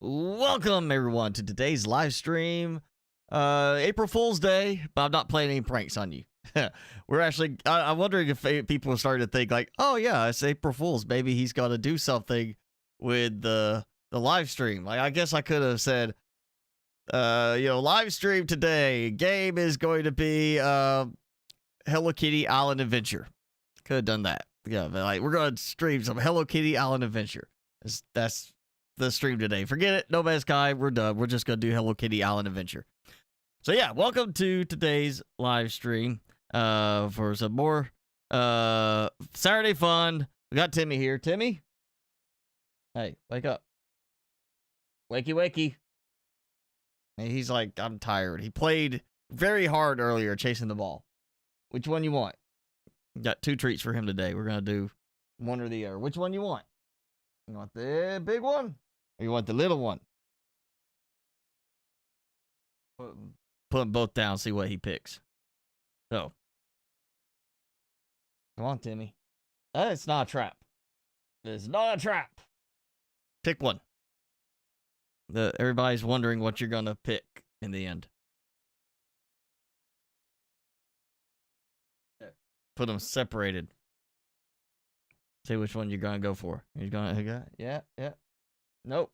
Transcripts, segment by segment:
Welcome everyone to today's live stream. April Fool's Day, but I'm not playing any pranks on you. We're actually, I'm wondering if people are starting to think like, oh yeah, it's April Fool's. Maybe he's got to do something with the live stream. Like, I guess I could have said, live stream today. Game is going to be Hello Kitty Island Adventure. Could have done that. Yeah, but like, we're going to stream some Hello Kitty Island Adventure. That's the stream today. Forget it. No Man's Sky. We're done. We're just going to do Hello Kitty Island Adventure. So yeah, welcome to today's live stream for some more Saturday fun. We got Timmy here. Timmy? Hey, wake up. Wakey, wakey. And he's like, I'm tired. He played very hard earlier chasing the ball. Which one you want? Got two treats for him today. We're going to do one or the other. Which one you want? You want the big one? Or you want the little one? Put them both down, see what he picks. So. Come on, Timmy. It's not a trap. It's not a trap. Pick one. Everybody's wondering what you're going to pick in the end. Put them separated. See which one you're going to go for. You're going to, yeah. Nope.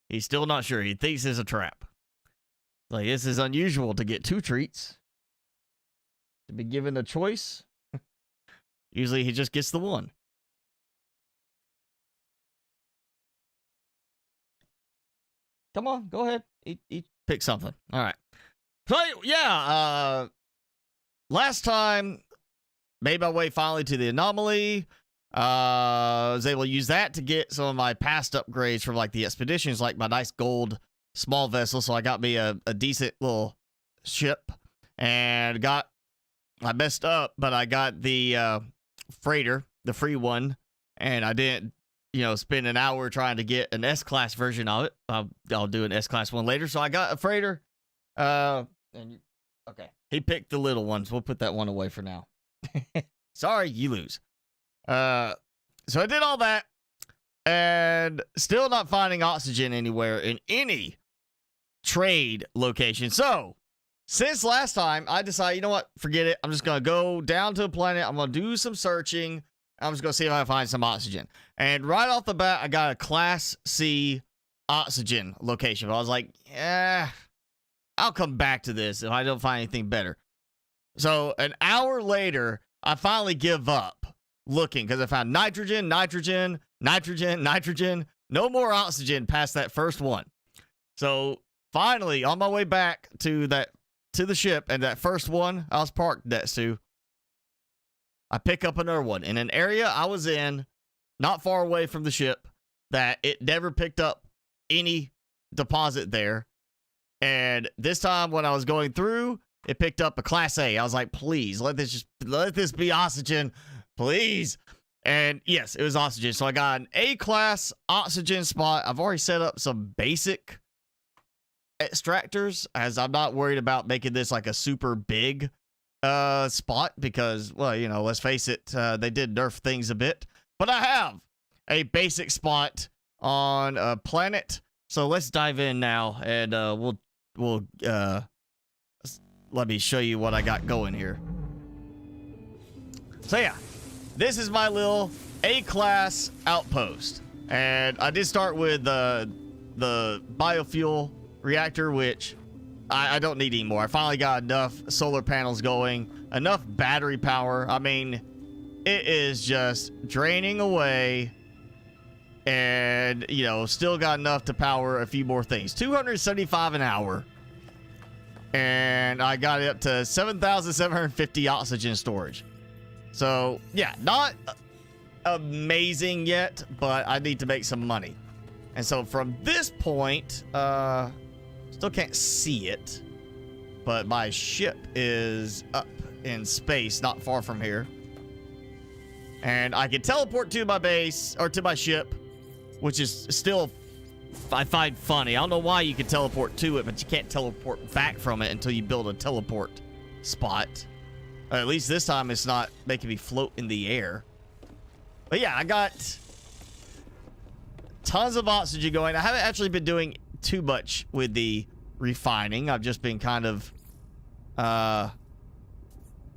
He's still not sure. He thinks it's a trap. Like, this is unusual to get two treats. To be given a choice. Usually he just gets the one. Come on, go ahead. Eat pick something. All right. So, yeah, last time, made my way finally to the Anomaly. I was able to use that to get some of my past upgrades from like the expeditions, like my nice gold small vessel. So I got me a decent little ship, and I messed up, but I got the freighter, the free one, and I didn't, spend an hour trying to get an S-class version of it. I'll do an S-class one later. So I got a freighter. Okay, he picked the little ones. We'll put that one away for now. Sorry, you lose. So I did all that, and still not finding oxygen anywhere in any trade location. So, since last time, I decided, you know what? Forget it. I'm just going to go down to a planet. I'm going to do some searching. I'm just going to see if I can find some oxygen. And right off the bat, I got a Class C oxygen location. But I was like, I'll come back to this if I don't find anything better. So, an hour later, I finally give up looking because I found nitrogen. No more oxygen past that first one. So finally, on my way back to the ship, and that first one I was parked next to, I pick up another one in an area I was in, not far away from the ship, that it never picked up any deposit there. And this time when I was going through, it picked up a Class A. I was like, please, let this be oxygen, please. And yes, it was oxygen. So I got an A-class oxygen spot. I've already set up some basic extractors, as I'm not worried about making this like a super big spot because, well, let's face it, they did nerf things a bit. But I have a basic spot on a planet. So let's dive in now, and we'll let me show you what I got going here. So yeah, this is my little A-class outpost. And I did start with the biofuel reactor, which I don't need anymore. I finally got enough solar panels going, enough battery power. I mean, it is just draining away. And, still got enough to power a few more things. 275 an hour. And I got it up to 7,750 oxygen storage. So, yeah, not amazing yet, but I need to make some money. And so from this point, still can't see it, but my ship is up in space, not far from here. And I can teleport to my base, or to my ship, which is still, I find funny. I don't know why you can teleport to it, but you can't teleport back from it until you build a teleport spot. At least this time it's not making me float in the air. But yeah, I got tons of oxygen going. I haven't actually been doing too much with the refining. I've just been kind of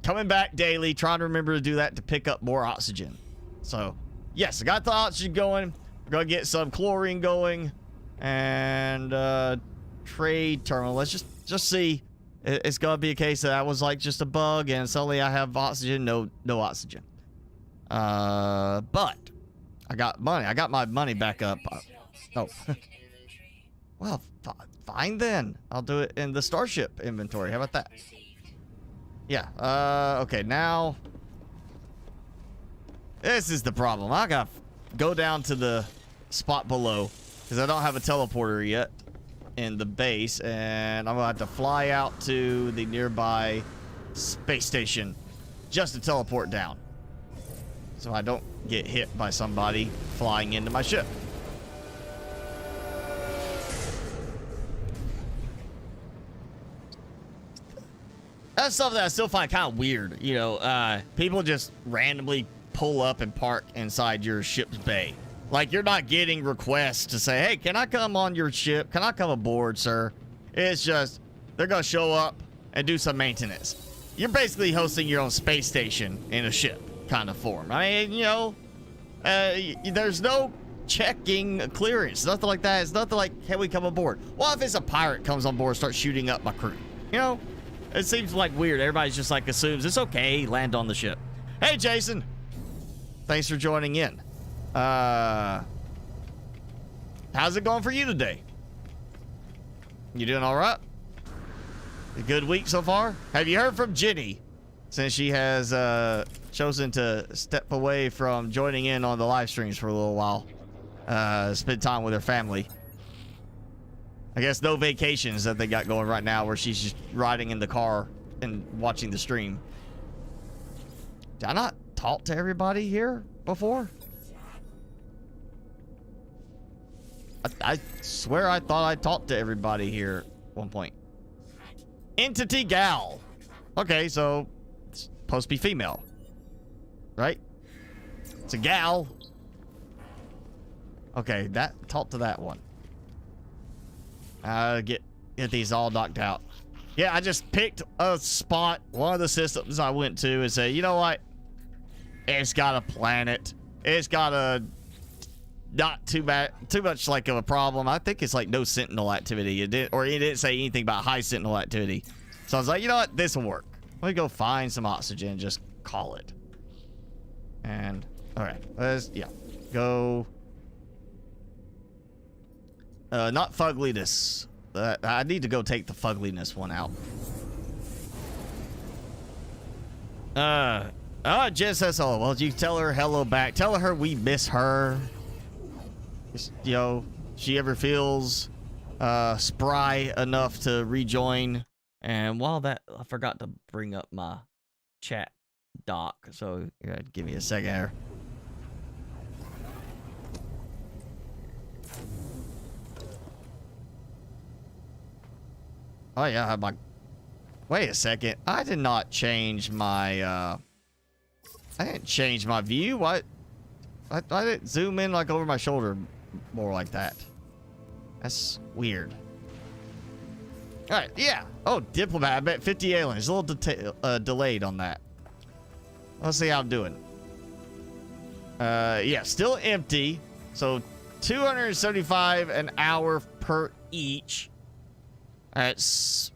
coming back daily, trying to remember to do that to pick up more oxygen. So, yes, I got the oxygen going. We're going to get some chlorine going. And trade terminal. Let's just see. It's going to be a case that was like just a bug and suddenly I have oxygen. No oxygen. But I got money. I got my money back up. Oh. Well, fine then. I'll do it in the Starship inventory. How about that? Yeah. Okay, now. This is the problem. I got to go down to the spot below because I don't have a teleporter yet in the base. And I'm going to have to fly out to the nearby space station just to teleport down, so I don't get hit by somebody flying into my ship. That's something that I still find kind of weird. You know, people just randomly pull up and park inside your ship's bay. Like, you're not getting requests to say, hey, can I come on your ship? Can I come aboard, sir? It's just, they're going to show up and do some maintenance. You're basically hosting your own space station in a ship kind of form. I mean, you know, there's no checking clearance, nothing like that. It's nothing like, can we come aboard? Well, if it's a pirate comes on board and starts shooting up my crew, you know, it seems like weird. Everybody's just like assumes it's okay, land on the ship. Hey, Jason, thanks for joining in. How's it going for you today? You doing all right? A good week so far? Have you heard from Jenny since she has chosen to step away from joining in on the live streams for a little while? Spend time with her family. I guess no vacations that they got going right now where she's just riding in the car and watching the stream. Did I not talk to everybody here before? I swear I thought I talked to everybody here at one point. Entity gal. Okay, so it's supposed to be female, right? It's a gal. Okay, talk to that one. Get these all knocked out. Yeah, I just picked a spot, one of the systems I went to, and said, you know what? It's got a planet. It's got a not too much like of a problem. I think it's like no sentinel activity. It didn't say anything about high sentinel activity. So I was like, you know what? This will work. Let me go find some oxygen and just call it. And all right, let's go. Not fugliness. I need to go take the fugliness one out. Jen says hello. Well, you tell her hello back. Tell her we miss her. You know, she ever feels spry enough to rejoin. And while that, I forgot to bring up my chat doc. So you gotta give me a second here. Oh yeah, I have my. Wait a second. I did not change my. I didn't change my view. What? I didn't zoom in like over my shoulder, more like that. That's weird. All right, yeah. Oh, diplomat. I bet 50 aliens. A little delayed on that. Let's see how I'm doing. Yeah, still empty. So 275 an hour per each. That's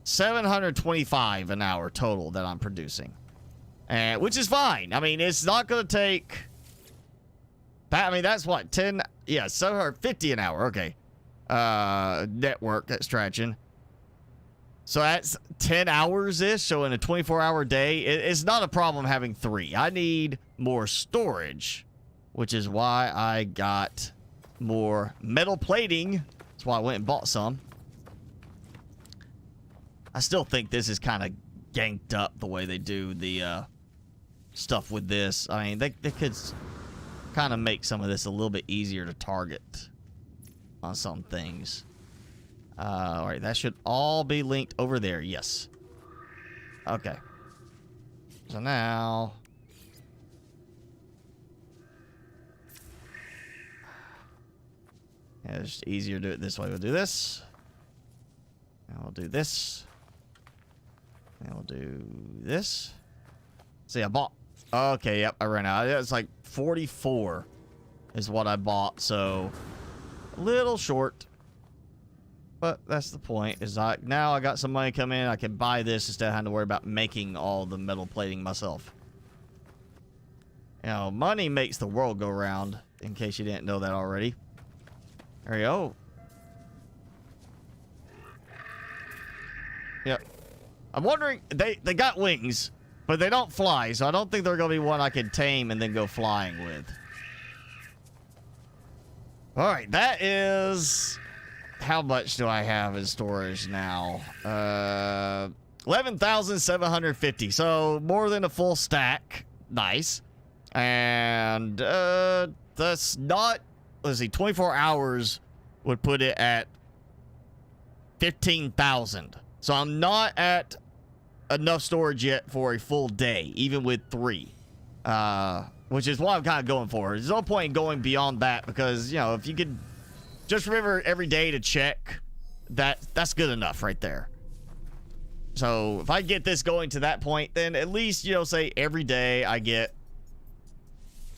725 an hour total that I'm producing, which is fine. I mean, it's not going to take. I mean, that's what 10. Yeah, 750 an hour. Okay, network extraction. So that's 10 hours ish. So in a 24-hour day, it's not a problem having 3. I need more storage, which is why I got more metal plating. That's why I went and bought some. I still think this is kind of ganked up the way they do the stuff with this. I mean, they could kind of make some of this a little bit easier to target on some things. All right, that should all be linked over there. Yes. Okay. So now... Yeah, it's easier to do it this way. We'll do this. And we'll do this. And we'll do this. See, I bought... Okay, yep, I ran out. It's like 44 is what I bought, so... A little short. But that's the point, is now I got some money coming in, I can buy this instead of having to worry about making all the metal plating myself. You know, money makes the world go round, in case you didn't know that already. There we go. Yep. I'm wondering, they got wings, but they don't fly, so I don't think they're going to be one I can tame and then go flying with. Alright, that is... How much do I have in storage now? 11,750. So more than a full stack. Nice. And that's not... Let's see, 24 hours would put it at 15,000. So I'm not at enough storage yet for a full day, even with 3. Which is what I'm kind of going for. There's no point in going beyond that because, you know, if you could... Just remember every day to check. That's good enough right there. So if I get this going to that point, then at least, you know, say every day I get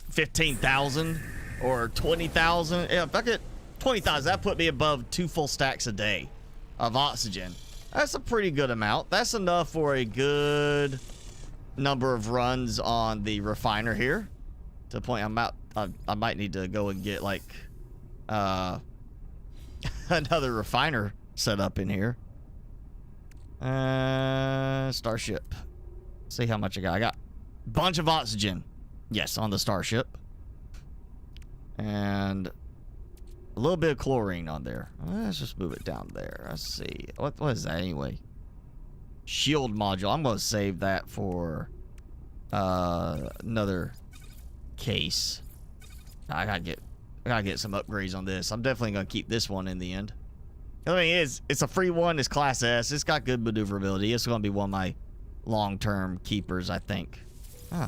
15,000 or 20,000. Yeah, if I get 20,000, that put me above 2 full stacks a day of oxygen. That's a pretty good amount. That's enough for a good number of runs on the refiner here. To the point I might need to go and get like another refiner set up in here. Starship. See how much I got. I got a bunch of oxygen. Yes, on the Starship. And a little bit of chlorine on there. Let's just move it down there. Let's see. What is that anyway? Shield module. I'm going to save that for another case. I gotta get some upgrades on this. I'm definitely gonna keep this one in the end. I mean, it's a free one. It's Class S. It's got good maneuverability. It's gonna be one of my long-term keepers, I think. Huh.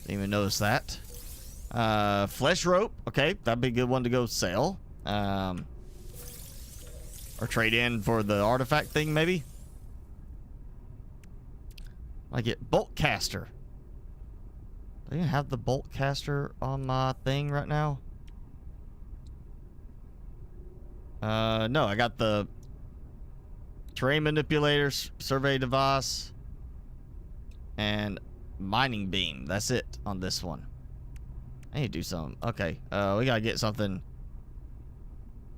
Didn't even notice that. Flesh rope. Okay, that'd be a good one to go sell. Or trade in for the artifact thing, maybe. I get bolt caster. Do I even have the bolt caster on my thing right now? No, I got the terrain manipulator, survey device, and mining beam. That's it on this one. I need to do something. Okay, we gotta get something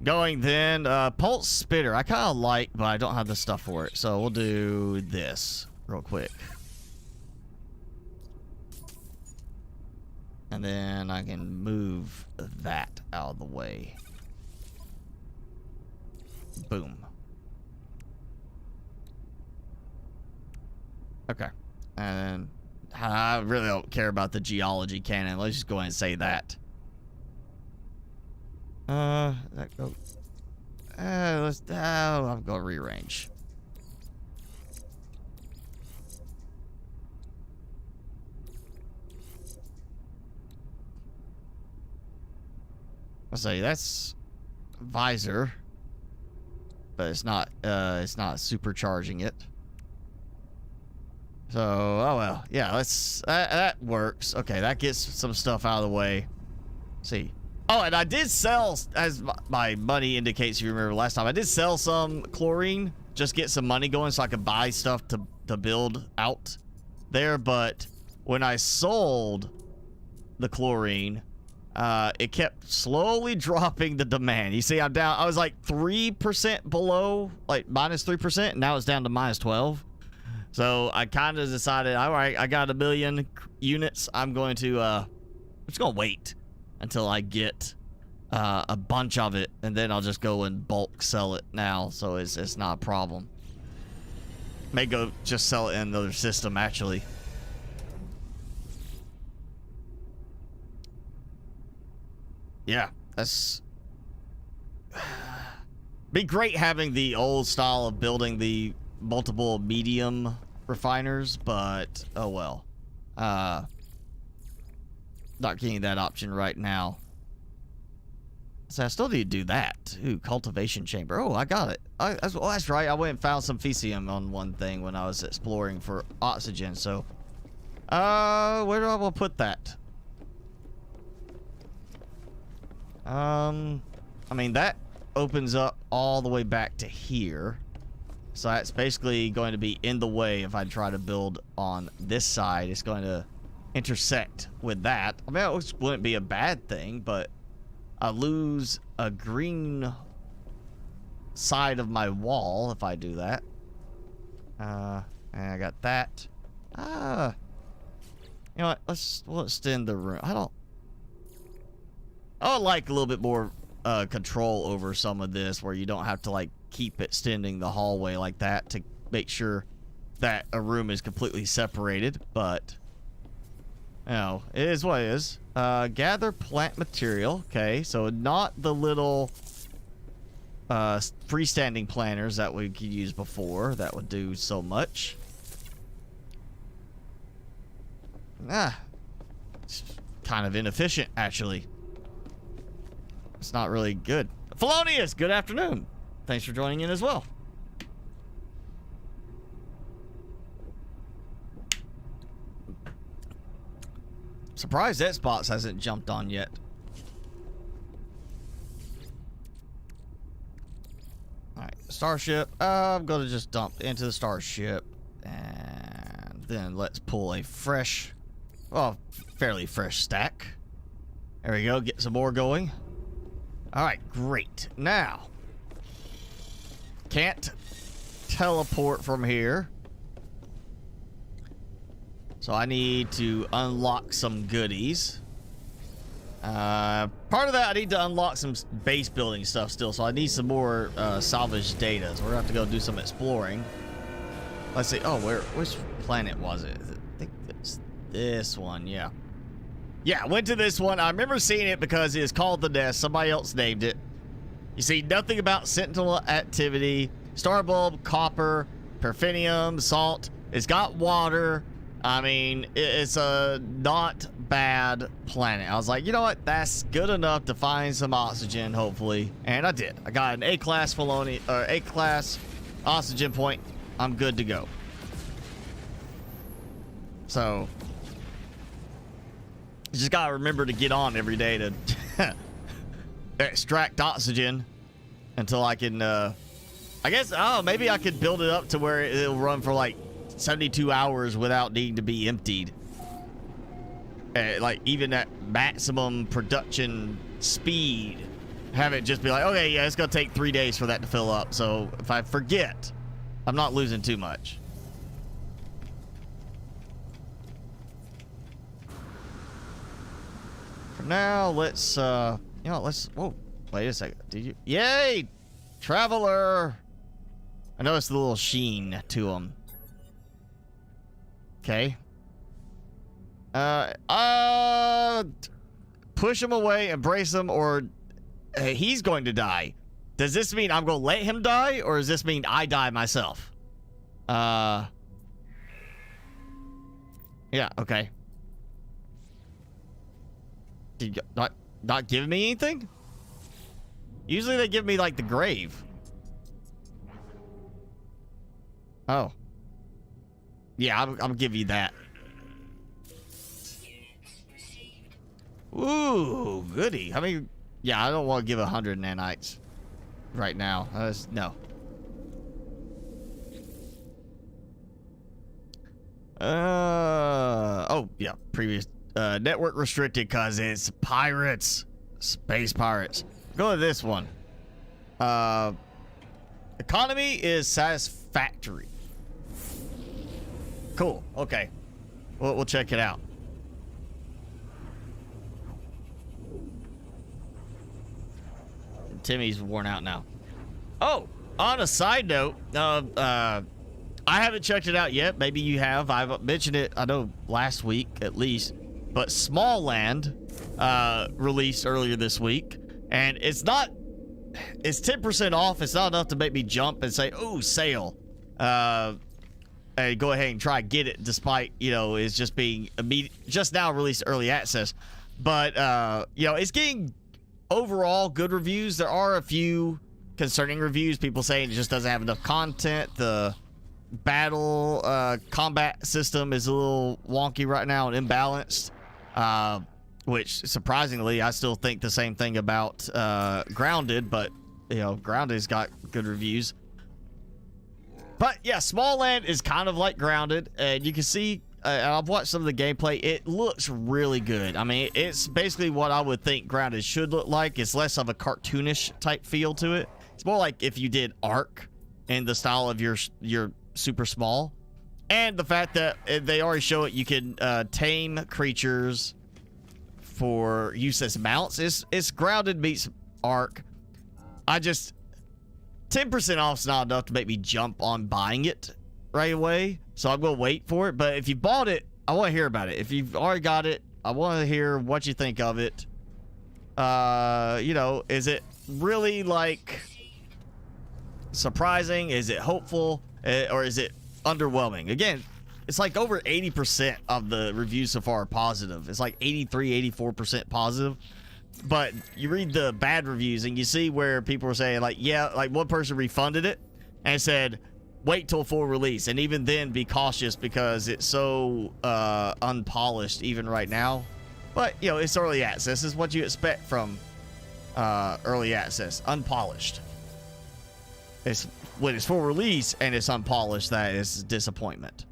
going then. Pulse spitter, I kind of like, but I don't have the stuff for it. So we'll do this real quick. And then I can move that out of the way. Boom. Okay. And I really don't care about the geology cannon. Let's just go ahead and say that. That go. I'm gonna rearrange. Let's say that's visor, but it's not supercharging it. So, oh well, yeah, that works. Okay, that gets some stuff out of the way. Let's see. Oh, and I did sell, as my money indicates, if you remember last time, I did sell some chlorine, just get some money going so I could buy stuff to build out there. But when I sold the chlorine, it kept slowly dropping the demand. You see, I'm down. I was like 3% below, like minus 3%. And now it's down to minus 12. So I kind of decided, all right, I got 1 million units. I'm going to, I'm just going to wait until I get a bunch of it. And then I'll just go and bulk sell it now. So it's not a problem. May go just sell it in another system, actually. Yeah, that's... Be great having the old style of building the multiple medium refiners, but oh well. Not getting that option right now. So I still need to do that. Ooh, cultivation chamber. Oh, I got it. That's right. I went and found some Fecium on one thing when I was exploring for oxygen. So, where do I want to put that? I mean, that opens up all the way back to here. So that's basically going to be in the way if I try to build on this side. It's going to intersect with that. I mean, it wouldn't be a bad thing, but I lose a green side of my wall if I do that. And I got that. You know what? We'll extend the room. I would like a little bit more control over some of this, where you don't have to like keep extending the hallway like that to make sure that a room is completely separated. But you know, it is what it is. Gather plant material. Okay, so not the little freestanding planters that we could use before. That would do so much. It's kind of inefficient, actually. It's not really good. Felonious, good afternoon. Thanks for joining in as well. Surprised that Spots hasn't jumped on yet. Alright, starship. I'm gonna just dump into the starship. And then let's pull a fresh, well, fairly fresh stack. There we go, get some more going. Alright, great. Now, can't teleport from here. So I need to unlock some goodies. Part of that, I need to unlock some base building stuff still. So I need some more salvage data. So we're gonna have to go do some exploring. Let's see. Oh, which planet was it? I think it's this one. Yeah. Yeah, I went to this one. I remember seeing it because it is called the Nest. Somebody else named it. You see nothing about Sentinel activity. Starbulb, copper, perfinium, salt. It's got water. I mean, it's a not bad planet. I was like, you know what? That's good enough to find some oxygen, hopefully. And I did. I got an A-class A-class oxygen point. I'm good to go. So, you just gotta remember to get on every day to extract oxygen until I can, I guess, oh, maybe I could build it up to where it'll run for like 72 hours without needing to be emptied. Like even at maximum production speed, have it just be like, okay, yeah, it's gonna take 3 days for that to fill up. So if I forget, I'm not losing too much. For now, let's you know, whoa, wait a second. Did you? Yay, traveler! I noticed the little sheen to him. Okay. Push him away, embrace him, or he's going to die. Does this mean I'm going to let him die, or does this mean I die myself? Yeah, okay. Did you not give me anything? Usually they give me, like, the grave. Oh. Yeah, I'm gonna give you that. Ooh, goody. I mean, yeah, I don't want to give 100 nanites right now. No. Oh, yeah, previous network restricted because it's pirates, space pirates. Go to this one. Economy is satisfactory. Cool. Okay. We'll check it out. Timmy's worn out now. Oh, on a side note, I haven't checked it out yet. Maybe you have. I've mentioned it, I know, last week at least. But Small Land released earlier this week. And it's 10% off. It's not enough to make me jump and say, oh, sale. And go ahead and try get it, despite, you know, it's just being just now released early access. But you know, it's getting overall good reviews. There are a few concerning reviews. People saying it just doesn't have enough content. The battle combat system is a little wonky right now and imbalanced. Which, surprisingly, I still think the same thing about Grounded, but, you know, Grounded's got good reviews. But, yeah, Small Land is kind of like Grounded, and you can see, I've watched some of the gameplay, it looks really good. I mean, it's basically what I would think Grounded should look like. It's less of a cartoonish type feel to it. It's more like if you did Ark in the style of your super small. And the fact that they already show it, you can tame creatures for use as mounts. It's Grounded meets Ark. I just 10% off is not enough to make me jump on buying it right away, so I will wait for it. But if you bought it, I want to hear about it. If you've already got it, I want to hear what you think of it. You know, is it really like surprising? Is it hopeful? Or is it underwhelming? Again, it's like over 80% of the reviews so far are positive. It's like 83, 84% positive. But you read the bad reviews and you see where people are saying, like, yeah, like one person refunded it and said, wait till full release. And even then, be cautious because it's so unpolished even right now. But, you know, it's early access. It's what you expect from early access. Unpolished. It's when it's full release and it's unpolished, that is disappointment.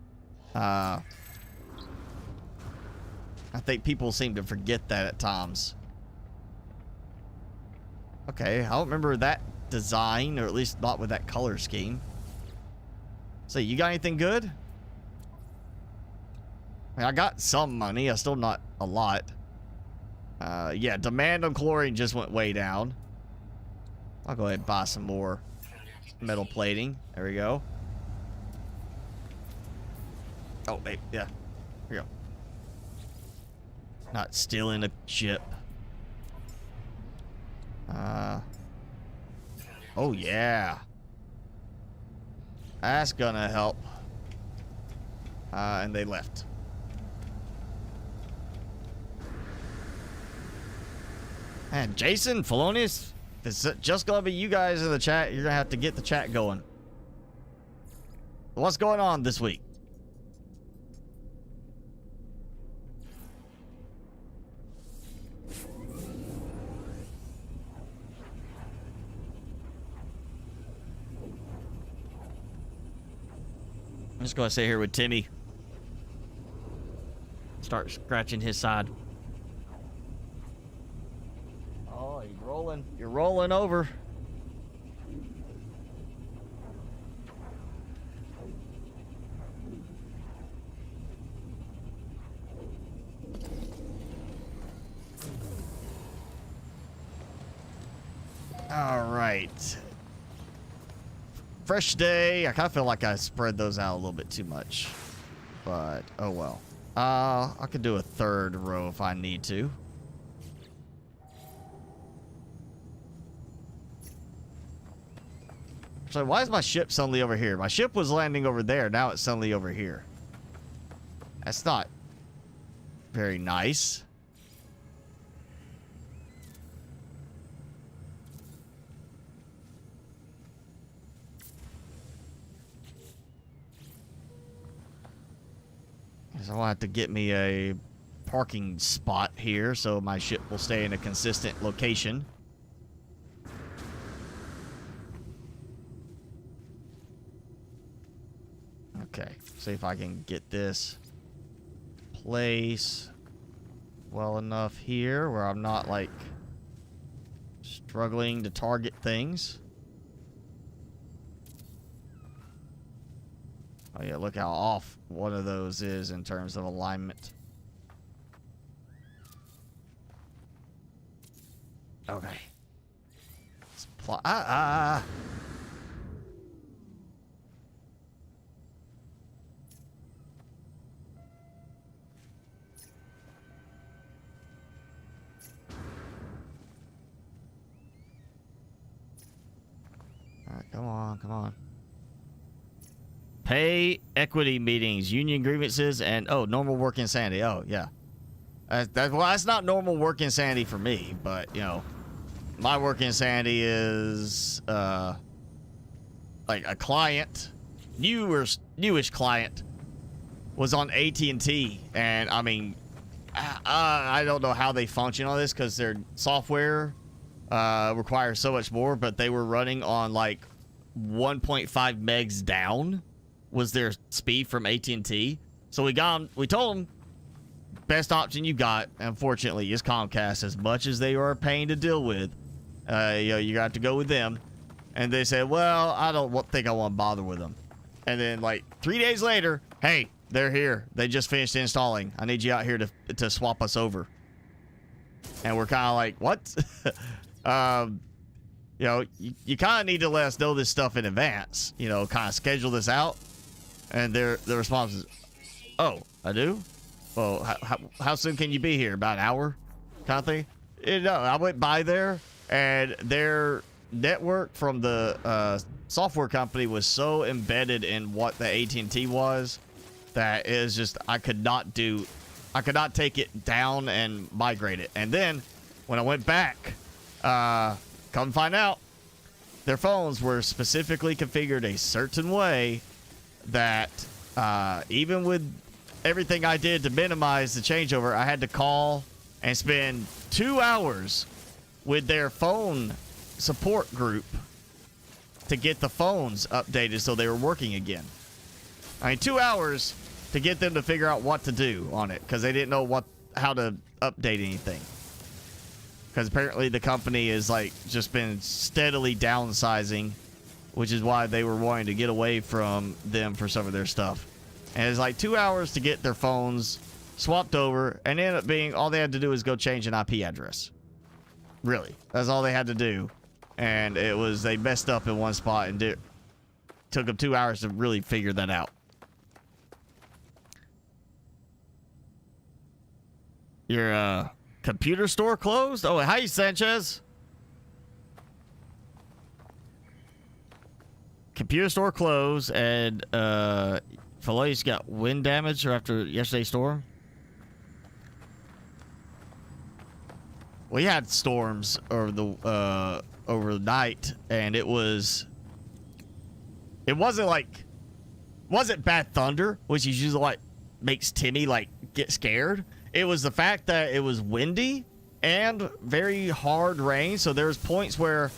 I think people seem to forget that at times. Okay, I don't remember that design, or at least not with that color scheme. So, you got anything good? I mean, I got some money. I still not a lot. Yeah, demand on chlorine just went way down. I'll go ahead and buy some more metal plating. There we go. Oh, wait, yeah. Here we go. Not stealing a chip. Oh, yeah. That's gonna help. And they left. And Jason, Felonious, it's just gonna be you guys in the chat. You're gonna have to get the chat going. What's going on this week? I'm just gonna sit here with Timmy. Start scratching his side. Oh, you're rolling. You're rolling over. All right. Fresh day. I kind of feel like I spread those out a little bit too much, but oh well. I could do a third row if I need to. So why is my ship suddenly over here? My ship was landing over there. Now it's suddenly over here. That's not very nice. So I'll have to get me a parking spot here so my ship will stay in a consistent location. Okay, see if I can get this place well enough here where I'm not like struggling to target things. Oh yeah, look how off one of those is in terms of alignment. Okay. Alright, come on, come on. Pay equity meetings, union grievances, and oh, normal work insanity. Oh, yeah. Well, that's not normal work insanity for me, but, you know, my work insanity is like a client, newish client, was on AT&T, and I mean, I don't know how they function on this because their software requires so much more, but they were running on like 1.5 megs down was their speed from AT&T. So we told them, best option you got, unfortunately, is Comcast. As much as they are a pain to deal with, you got to go with them. And they said, well, I don't think I want to bother with them. And then like 3 days later, hey, they're here. They just finished installing. I need you out here to swap us over. And we're kind of like, what? You kind of need to let us know this stuff in advance. Kind of schedule this out. And the response is, oh, I do? Well, how soon can you be here? About an hour? Kind of thing? No, I went by there, and their network from the software company was so embedded in what the AT&T was that it was just, I could not take it down and migrate it. And then when I went back, come find out, their phones were specifically configured a certain way that even with everything I did to minimize the changeover, I had to call and spend 2 hours with their phone support group to get the phones updated so they were working again. I mean, 2 hours to get them to figure out what to do on it because they didn't know how to update anything. Because apparently the company has like just been steadily downsizing, which is why they were wanting to get away from them for some of their stuff. And it's like 2 hours to get their phones swapped over, and ended up being all they had to do is go change an IP address. Really, that's all they had to do. And they messed up in one spot, and took them 2 hours to really figure that out. Your computer store closed? Oh, hi, Sanchez. Computer store closed, and Felice got wind damage after yesterday's storm. We had storms over the night, and it wasn't bad thunder, which is usually like makes Timmy like get scared. It was the fact that it was windy and very hard rain. So there was points where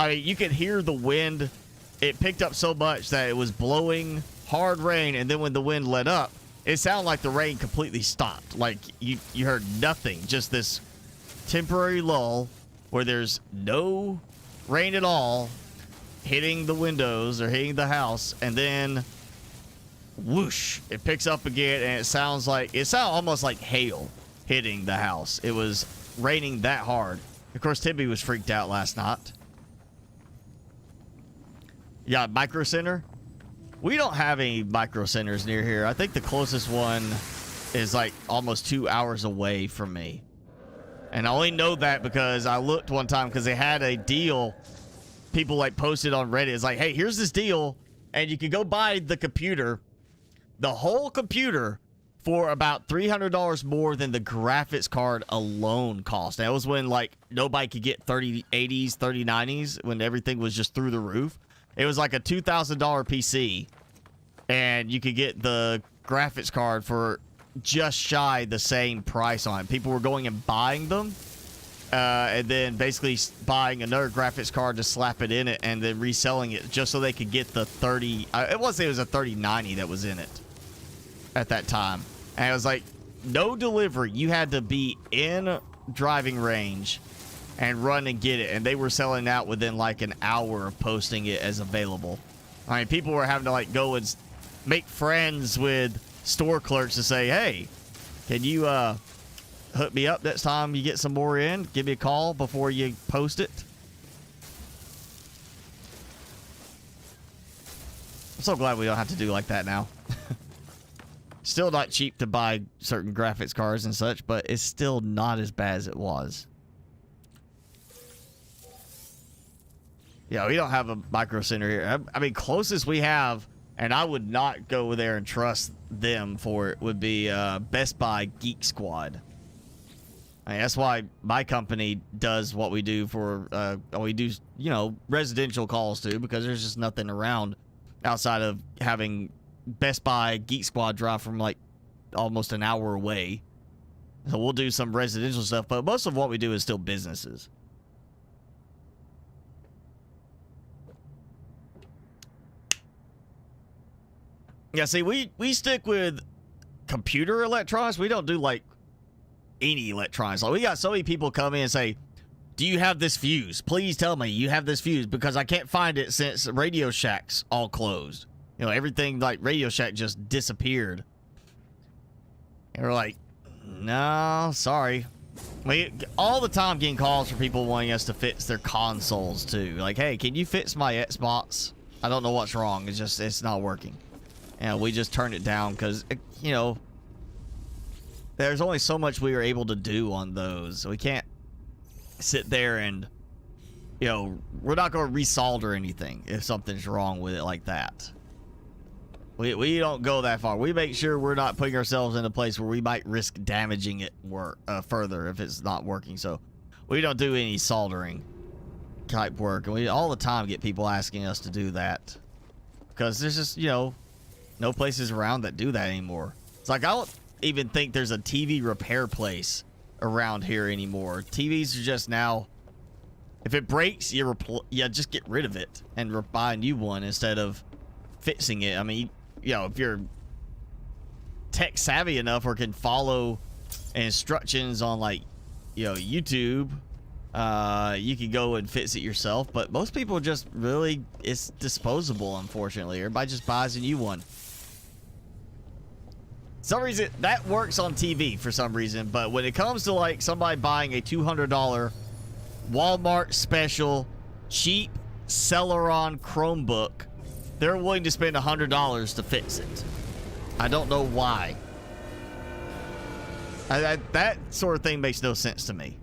you could hear the wind. It picked up so much that it was blowing hard rain, and then when the wind let up, it sounded like the rain completely stopped. Like you heard nothing, just this temporary lull where there's no rain at all hitting the windows or hitting the house, and then whoosh, it picks up again, and it sounds almost like hail hitting the house. It was raining that hard. Of course, Timmy was freaked out last night. Yeah, micro center. We don't have any micro centers near here. I think the closest one is like almost 2 hours away from me. And I only know that because I looked one time because they had a deal. People like posted on Reddit. It's like, hey, here's this deal, and you can go buy the computer, the whole computer, for about $300 more than the graphics card alone cost. That was when like nobody could get 3080s, 3090s, when everything was just through the roof. It was like a $2,000 PC, and you could get the graphics card for just shy the same price on it. People were going and buying them, and then basically buying another graphics card to slap it in it, and then reselling it just so they could get the 30. It was a 3090 that was in it at that time, and it was like no delivery. You had to be in driving range and run and get it, and they were selling out within like an hour of posting it as available. I mean, people were having to like go and make friends with store clerks to say, hey, can you hook me up next time you get some more in? Give me a call before you post it. I'm so glad we don't have to do like that now. Still not cheap to buy certain graphics cards and such, but it's still not as bad as it was. Yeah, we don't have a micro center here. I mean, closest we have, and I would not go there and trust them for it, would be Best Buy Geek Squad. I mean, that's why my company does what we do for, we do, you know, residential calls too, because there's just nothing around outside of having Best Buy Geek Squad drive from like almost an hour away. So we'll do some residential stuff, but most of what we do is still businesses. Yeah, see, we stick with computer electronics. We don't do like any electronics. Like, we got so many people come in and say, do you have this fuse? Please tell me you have this fuse, because I can't find it since Radio Shack's all closed. You know, everything like Radio Shack just disappeared. And we're like, no, sorry. We all the time getting calls for people wanting us to fix their consoles too. Like, hey, can you fix my Xbox? I don't know what's wrong. It's not working. And we just turned it down because, you know, there's only so much we were able to do on those. We can't sit there and, you know, we're not going to resolder anything if something's wrong with it like that. We don't go that far. We make sure we're not putting ourselves in a place where we might risk damaging it further if it's not working. So we don't do any soldering type work. And we all the time get people asking us to do that because there's just, you know, no places around that do that anymore. It's like, I don't even think there's a TV repair place around here anymore. TVs are just now, if it breaks, you just get rid of it and buy a new one instead of fixing it. I mean, you know, if you're tech savvy enough or can follow instructions on, like, you know, YouTube, you can go and fix it yourself. But most people just really, it's disposable, unfortunately. Everybody just buys a new one. Some reason that works on TV for some reason, but when it comes to like somebody buying a $200 Walmart special cheap Celeron Chromebook, they're willing to spend $100 to fix it. I don't know why. That sort of thing makes no sense to me.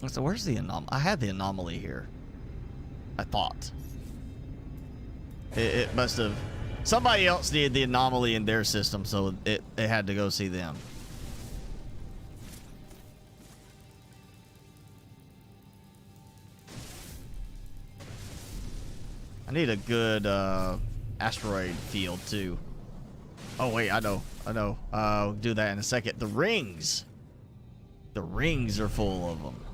So where's the anomaly? I had the anomaly here, I thought. It must have, somebody else needed the anomaly in their system, so it had to go see them. I need a good asteroid field too. Oh wait, I know. We'll do that in a second. The rings are full of them.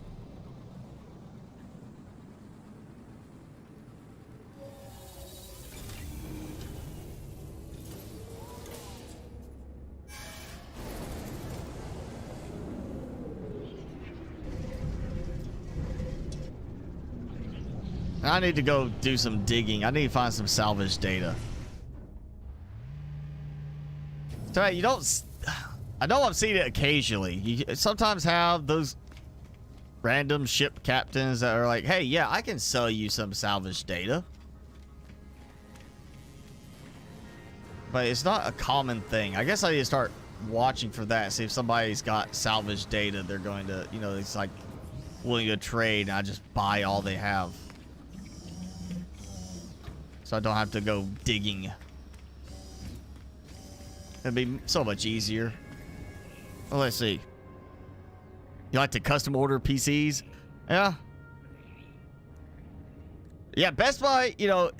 I need to go do some digging. I need to find some salvage data. So you don't, I know I've seen it occasionally. You sometimes have those random ship captains that are like, hey, yeah, I can sell you some salvage data. But it's not a common thing. I guess I need to start watching for that. See if somebody's got salvage data. They're going to, you know, it's like willing to trade. And I just buy all they have. So I don't have to go digging. It'd be so much easier. Well, let's see. You like to custom order PCs? Yeah. Yeah, Best Buy, you know,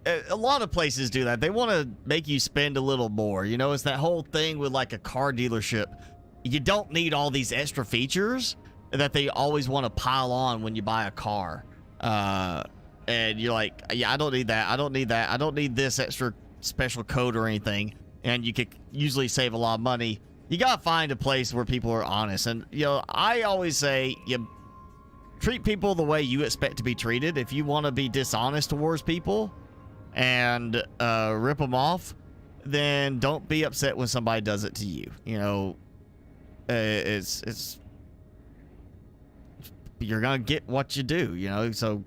a lot of places do that. They want to make you spend a little more. You know, it's that whole thing with like a car dealership. You don't need all these extra features that they always want to pile on when you buy a car. And you're like, yeah, I don't need that. I don't need that. I don't need this extra special code or anything. And you could usually save a lot of money. You got to find a place where people are honest. And, you know, I always say you treat people the way you expect to be treated. If you want to be dishonest towards people and rip them off, then don't be upset when somebody does it to you. You know, it's you're going to get what you do, you know, so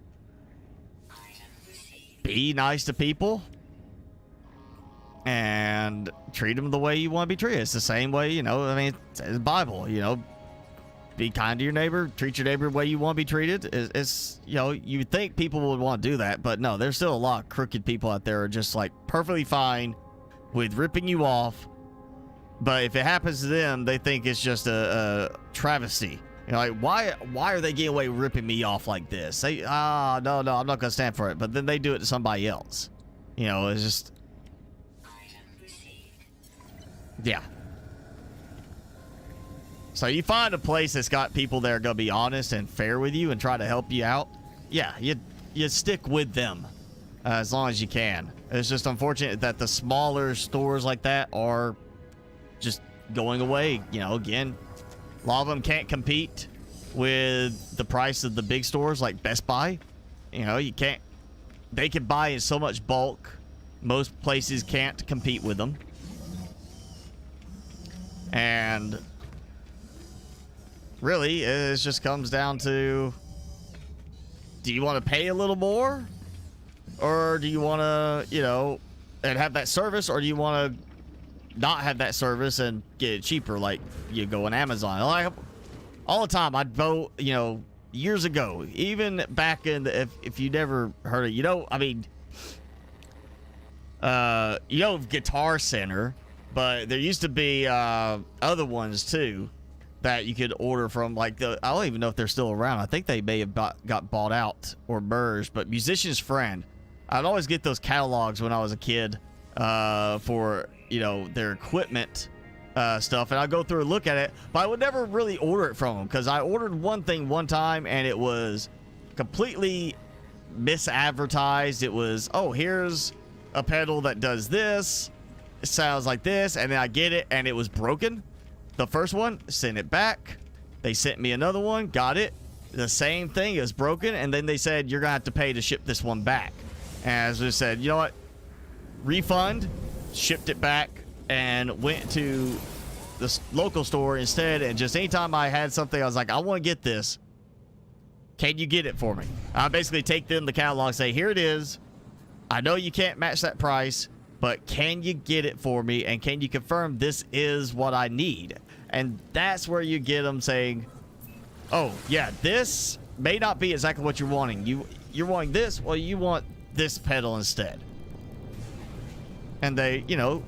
be nice to people and treat them the way you want to be treated. It's the same way, you know, I mean, it's the Bible, you know, be kind to your neighbor, treat your neighbor the way you want to be treated. It's, you know, you would think people would want to do that, but no, there's still a lot of crooked people out there who are just like perfectly fine with ripping you off But if it happens to them, they think it's just a travesty. You know, like, why are they getting away ripping me off like this? They, no, I'm not going to stand for it. But then they do it to somebody else. You know, it's just... Yeah. So you find a place that's got people that are going to be honest and fair with you and try to help you out. Yeah, you stick with them as long as you can. It's just unfortunate that the smaller stores like that are just going away. You know, again, a lot of them can't compete with the price of the big stores like Best Buy. You know, you can't. They can buy in so much bulk. Most places can't compete with them. And really, it just comes down to, do you want to pay a little more? Or do you want to, you know, and have that service? Or do you want to not have that service and get it cheaper? Like, you go on Amazon. Like, all the time, I'd vote, you know, years ago, even back in the, if you never heard it, you know, I mean, you know, Guitar Center, but there used to be other ones too that you could order from. Like, I don't even know if they're still around. I think they may have got bought out or merged. But Musician's Friend, I'd always get those catalogs when I was a kid for, you know, their equipment stuff, and I'd go through and look at it, but I would never really order it from them because I ordered one thing one time and it was completely misadvertised. It was, oh, here's a pedal that does this. It sounds like this, and then I get it, and it was broken. The first one, sent it back. They sent me another one, got it. The same thing, it was broken, and then they said, you're going to have to pay to ship this one back. And as I said, you know what? Refund, shipped it back, and went to the local store instead, and just anytime I had something, I was like, I want to get this. Can you get it for me? I basically take them the catalog, say, here it is. I know you can't match that price, but can you get it for me, and can you confirm this is what I need? And that's where you get them saying, oh, yeah, this may not be exactly what you're wanting. You're wanting this, well, you want this pedal instead. And they, you know,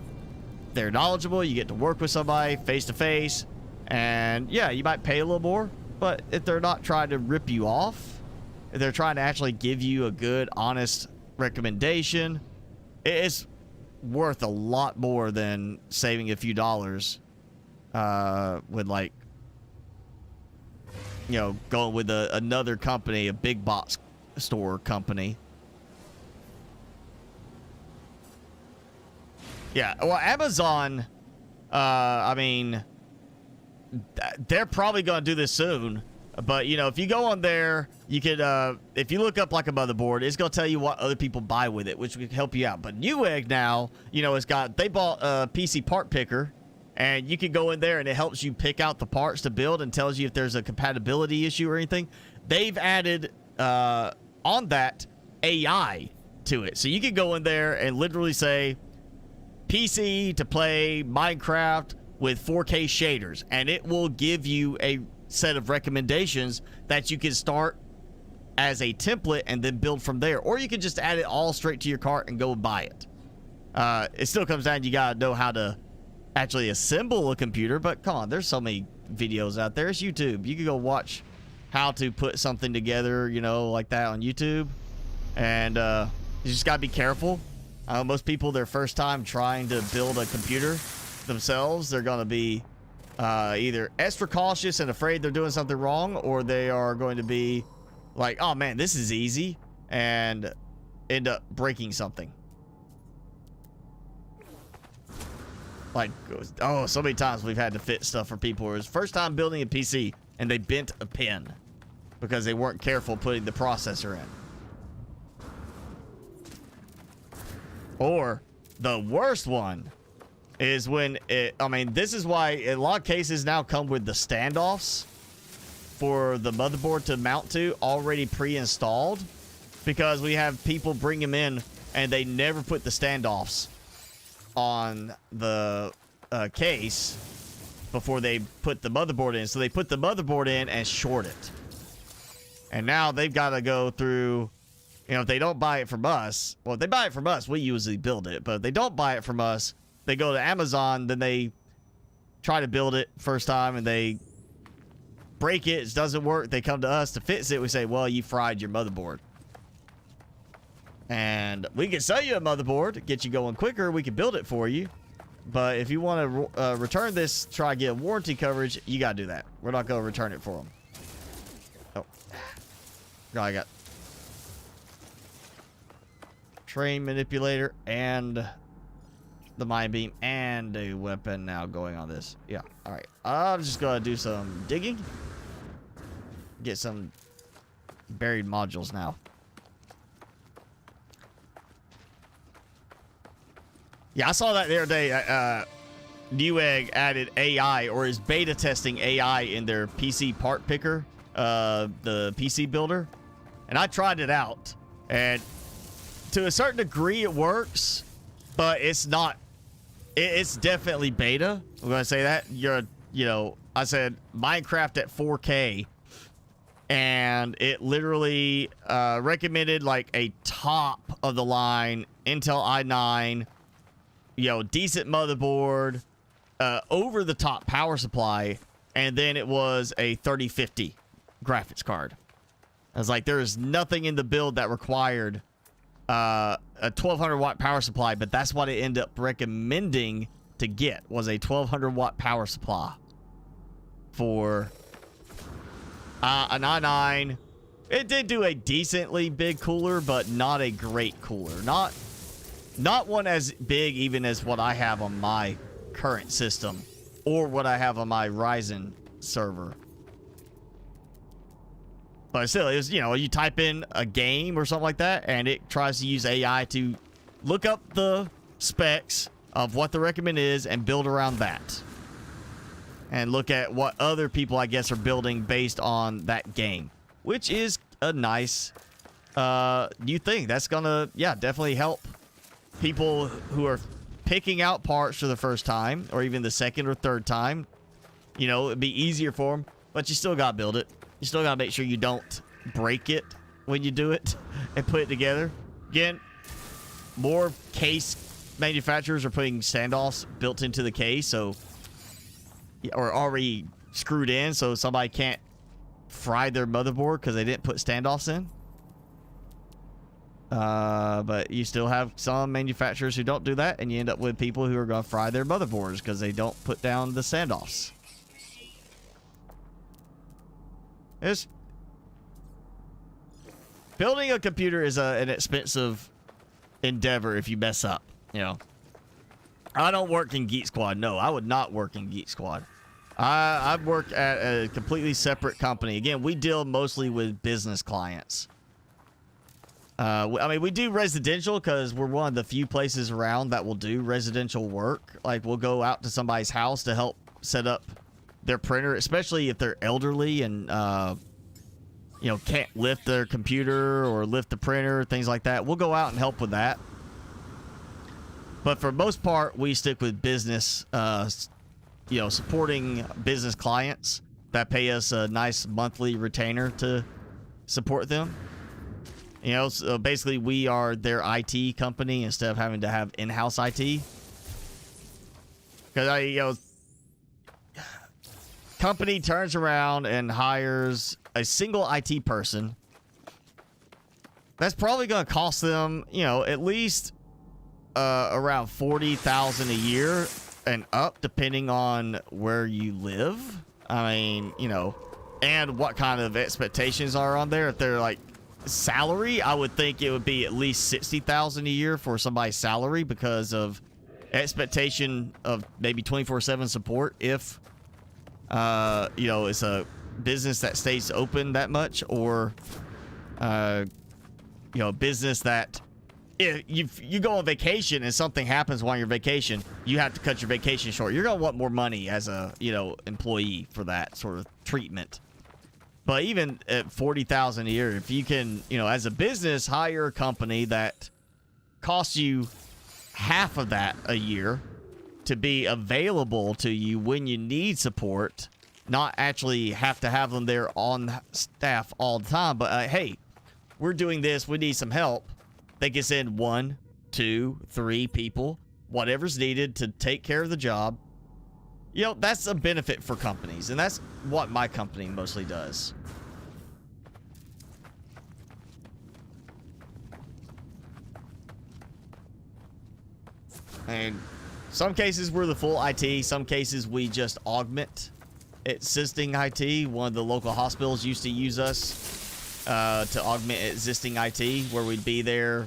they're knowledgeable. You get to work with somebody face to face, and yeah, you might pay a little more, but if they're not trying to rip you off, if they're trying to actually give you a good, honest recommendation, it's worth a lot more than saving a few dollars with, like, you know, going with another company, a big box store company. Yeah, well, Amazon, I mean, they're probably going to do this soon. But, you know, if you go on there, you could, if you look up, like, a motherboard, it's going to tell you what other people buy with it, which would help you out. But Newegg now, you know, they bought a PC part picker, and you can go in there, and it helps you pick out the parts to build and tells you if there's a compatibility issue or anything. They've added, on that, AI to it. So you can go in there and literally say, PC to play Minecraft with 4K shaders, and it will give you a set of recommendations that you can start as a template and then build from there, or you can just add it all straight to your cart and go and buy it. It still comes down, you gotta know how to actually assemble a computer, but come on, there's so many videos out there. It's YouTube. You can go watch how to put something together, you know, like that on YouTube, and you just gotta be careful. Most people, their first time trying to build a computer themselves, they're gonna be either extra cautious and afraid they're doing something wrong, or they are going to be like, oh man, this is easy, and end up breaking something. Like, oh, so many times we've had to fit stuff for people who was first time building a PC and they bent a pin because they weren't careful putting the processor in. Or the worst one is when it, I mean, this is why a lot of cases now come with the standoffs for the motherboard to mount to already pre-installed, because we have people bring them in and they never put the standoffs on the case before they put the motherboard in. So they put the motherboard in and short it. And now they've got to go through, you know, if they don't buy it from us, well, if they buy it from us, we usually build it. But if they don't buy it from us, they go to Amazon, then they try to build it first time and they break it, it doesn't work, they come to us to fix it. We say, well, you fried your motherboard. And we can sell you a motherboard, get you going quicker, we can build it for you. But if you want to return this, try to get warranty coverage, you got to do that. We're not going to return it for them. Oh. I got train manipulator and the mind beam and a weapon now going on this. Yeah, all right. I'm just going to do some digging. Get some buried modules now. Yeah, I saw that the other day. Newegg added AI, or is beta testing AI in their PC part picker, the PC builder. And I tried it out. And to a certain degree, it works. But it's not. It's definitely beta. I'm going to say that. I said Minecraft at 4K. And it literally recommended like a top of the line Intel i9, decent motherboard, over the top power supply, and then it was a 3050 graphics card. I was like, there is nothing in the build that required a 1200 watt power supply, but that's what it ended up recommending to get, was a 1200 watt power supply for an i9. It did do a decently big cooler, but not a great cooler. Not one as big even as what I have on my current system or what I have on my Ryzen server. But still, it was, you type in a game or something like that, and it tries to use AI to look up the specs of what the recommend is and build around that. And look at what other people, I guess, are building based on that game. Which is a nice new thing. That's gonna, definitely help people who are picking out parts for the first time, or even the second or third time. It'd be easier for them, but you still gotta build it. You still gotta make sure you don't break it when you do it and put it together. Again, more case manufacturers are putting standoffs built into the case, or already screwed in, so somebody can't fry their motherboard because they didn't put standoffs in. But you still have some manufacturers who don't do that, and you end up with people who are going to fry their motherboards because they don't put down the standoffs. Building a computer is an expensive endeavor if you mess up. I don't work in Geek Squad. No, I would not work in Geek Squad. I work at a completely separate company. Again, we deal mostly with business clients. We do residential because we're one of the few places around that will do residential work. Like, we'll go out to somebody's house to help set up their printer, especially if they're elderly and, can't lift their computer or lift the printer, things like that. We'll go out and help with that. But for most part, we stick with business, supporting business clients that pay us a nice monthly retainer to support them. So basically we are their IT company instead of having to have in-house IT. Because company turns around and hires a single IT person. That's probably going to cost them, at least around $40,000 a year and up, depending on where you live. And what kind of expectations are on there. If they're like salary, I would think it would be at least $60,000 a year for somebody's salary because of expectation of maybe 24/7 support. If it's a business that stays open that much, or business that if you go on vacation and something happens while you're on vacation, you have to cut your vacation short. You're gonna want more money as a employee for that sort of treatment. But even at $40,000 a year, if you can, as a business, hire a company that costs you half of that a year to be available to you when you need support, not actually have to have them there on staff all the time, but hey, we're doing this, we need some help. They can send 1, 2, 3 people, whatever's needed to take care of the job. you know, that's a benefit for companies, and that's what my company mostly does. And some cases we're the full IT, some cases we just augment existing IT. One of the local hospitals used to use us to augment existing IT, where we'd be there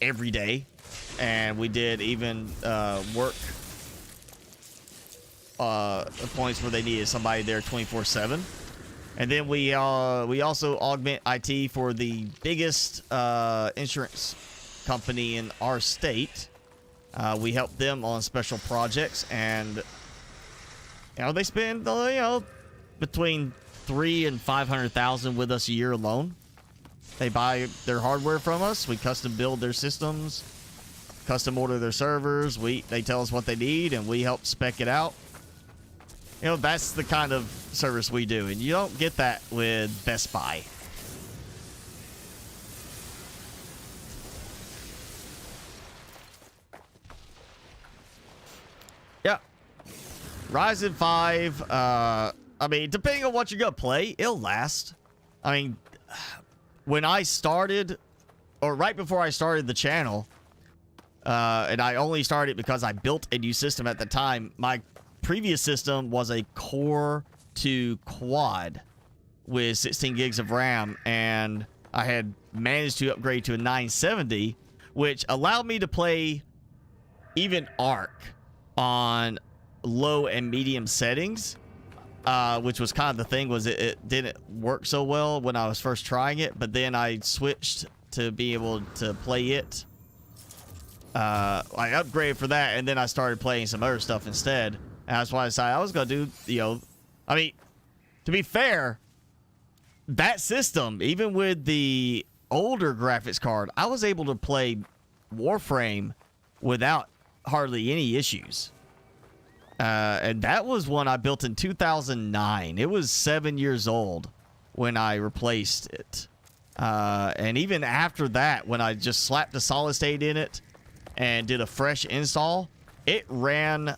every day. And we did even work points where they needed somebody there 24/7. And then we also augment IT for the biggest insurance company in our state. We help them on special projects, and you know, they spend between $300,000 and $500,000 with us a year alone. They buy their hardware from us. We custom build their systems, custom order their servers. They tell us what they need, and we help spec it out. You know, that's the kind of service we do, and you don't get that with Best Buy. Yeah. Ryzen 5, I mean, depending on what you're going to play, it'll last. I mean, when I started, or right before I started the channel, and I only started because I built a new system at the time, my previous system was a Core 2 quad with 16 gigs of RAM, and I had managed to upgrade to a 970, which allowed me to play even Arc on low and medium settings, which was kind of the thing, was it didn't work so well when I was first trying it, but then I switched to be able to play it. I upgraded for that, and then I started playing some other stuff instead. And that's why I decided I was going to do, you know, I mean, to be fair, that system, even with the older graphics card, I was able to play Warframe without hardly any issues. And that was one I built in 2009. It was 7 years old when I replaced it. And even after that, when I just slapped a solid state in it and did a fresh install, it ran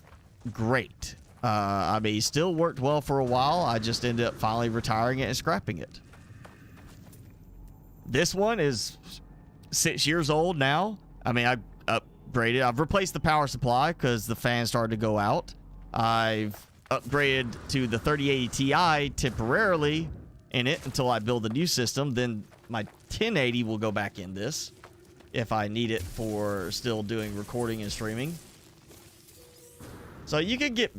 great. I mean, it still worked well for a while. I just ended up finally retiring it and scrapping it. This one is 6 years old now. I mean, I upgraded. I've replaced the power supply because the fan started to go out. I've upgraded to the 3080 Ti temporarily in it until I build a new system. Then my 1080 will go back in this if I need it for still doing recording and streaming. So you could get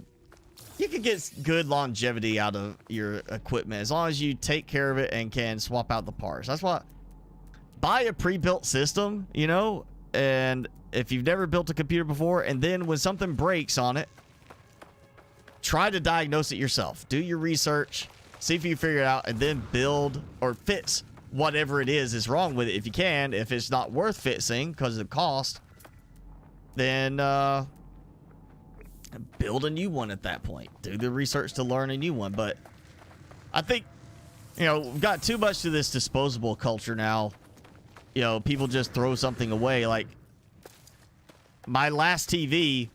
good longevity out of your equipment as long as you take care of it and can swap out the parts. That's why buy a pre-built system, you know, and if you've never built a computer before, and then when something breaks on it, try to diagnose it yourself. Do your research, see if you figure it out, and then build or fix whatever it is wrong with it if you can. If it's not worth fixing because of the cost, then build a new one at that point. Do the research to learn a new one. But I think, you know, we've got too much to this disposable culture now. You know, people just throw something away. Like, my last TV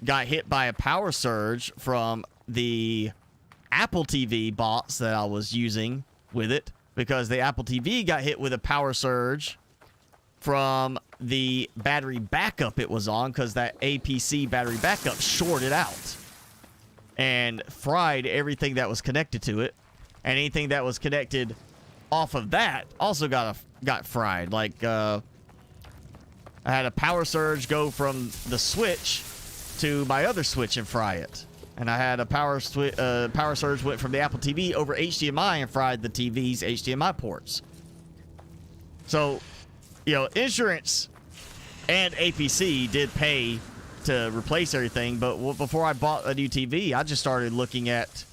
got hit by a power surge from the Apple TV box that I was using with it, because the Apple TV got hit with a power surge from the battery backup it was on, because that APC battery backup shorted out and fried everything that was connected to it, and anything that was connected off of that also got fried. Like, I had a power surge go from the switch to my other switch and fry it, and I had a power surge went from the Apple TV over HDMI and fried the TV's HDMI ports. So, you know, insurance and APC did pay to replace everything, but before I bought a new TV, I just started looking at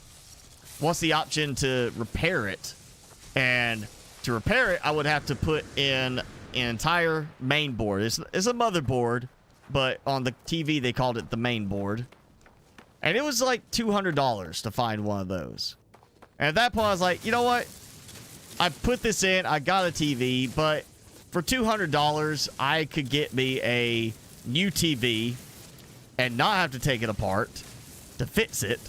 what's the option to repair it. And to repair it, I would have to put in an entire main board. It's a motherboard, but on the TV they called it the main board. And it was like $200 to find one of those. And at that point, I was like, you know what? I put this in, I got a TV, but for $200, I could get me a new TV and not have to take it apart to fix it,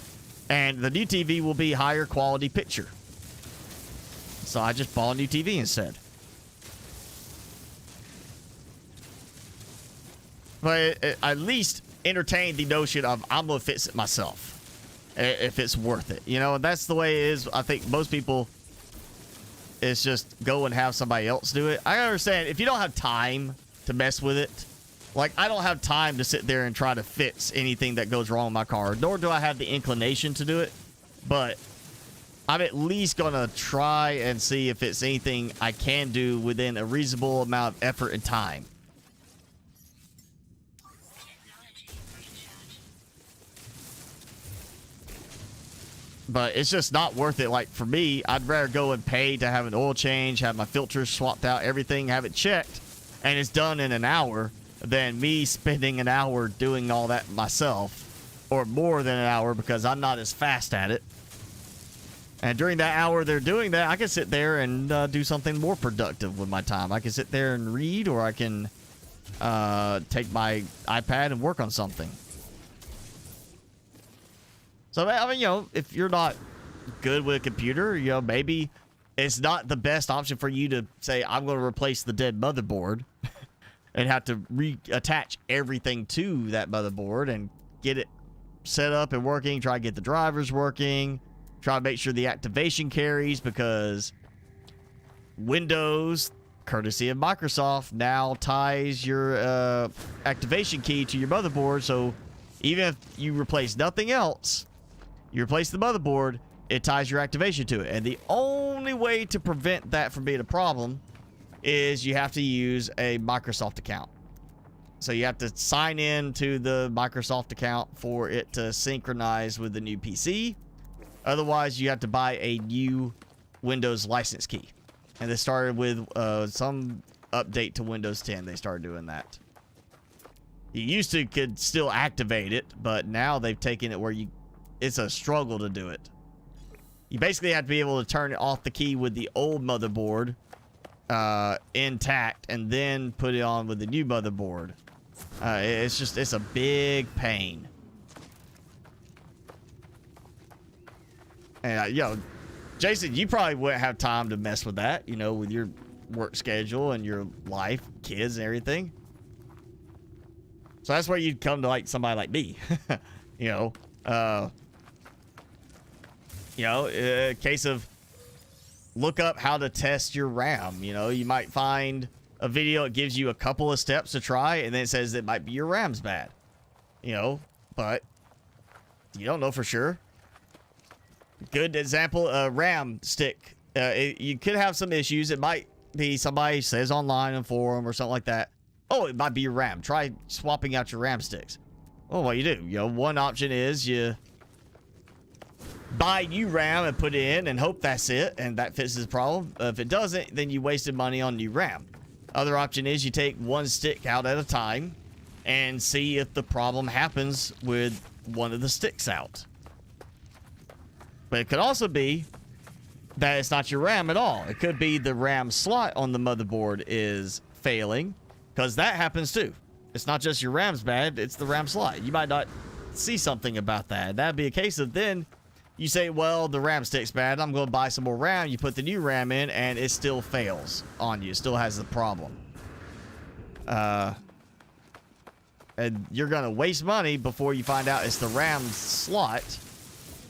and the new TV will be higher quality picture. So I just bought a new TV instead. But at least entertain the notion of I'm going to fix it myself if it's worth it. You know, that's the way it is. I think most people, it's just go and have somebody else do it. I understand if you don't have time to mess with it. Like, I don't have time to sit there and try to fix anything that goes wrong with my car, nor do I have the inclination to do it. But I'm at least going to try and see if it's anything I can do within a reasonable amount of effort and time. But it's just not worth it. Like, for me, I'd rather go and pay to have an oil change, have my filters swapped out, everything, have it checked, and it's done in an hour, than me spending an hour doing all that myself, or more than an hour, because I'm not as fast at it. And during that hour they're doing that, I can sit there and do something more productive with my time. I can sit there and read, or I can take my iPad and work on something. So, I mean, you know, if you're not good with a computer, you know, maybe it's not the best option for you to say, I'm going to replace the dead motherboard and have to reattach everything to that motherboard and get it set up and working, try to get the drivers working, try to make sure the activation carries, because Windows, courtesy of Microsoft, now ties your activation key to your motherboard. So even if you replace nothing else, you replace the motherboard, it ties your activation to it. And the only way to prevent that from being a problem is you have to use a Microsoft account. So you have to sign in to the Microsoft account for it to synchronize with the new PC. Otherwise, you have to buy a new Windows license key. And they started with some update to Windows 10. They started doing that. You used to could still activate it, but now they've taken it where it's a struggle to do it. You basically have to be able to turn off the key with the old motherboard intact, and then put it on with the new motherboard. It's a big pain. And you know, Jason, you probably wouldn't have time to mess with that, you know, with your work schedule and your life, kids and everything. So that's where you'd come to like somebody like me. You know, a case of look up how to test your RAM. You know, you might find a video that gives you a couple of steps to try, and then it says it might be your RAM's bad. You know, but you don't know for sure. Good example, RAM stick. You could have some issues. It might be somebody says online in forum or something like that. Oh, it might be your RAM. Try swapping out your RAM sticks. Well, what you do? You know, one option is you buy new RAM and put it in and hope that's it, and that fixes the problem. If it doesn't, then you wasted money on new RAM. Other option is you take one stick out at a time and see if the problem happens with one of the sticks out. But it could also be that it's not your RAM at all. It could be the RAM slot on the motherboard is failing, because that happens too. It's not just your RAM's bad, it's the RAM slot. You might not see something about that. That'd be a case of then you say, well, the RAM stick's bad, I'm going to buy some more RAM. You put the new RAM in, and it still fails on you. It still has the problem. And you're going to waste money before you find out it's the RAM slot,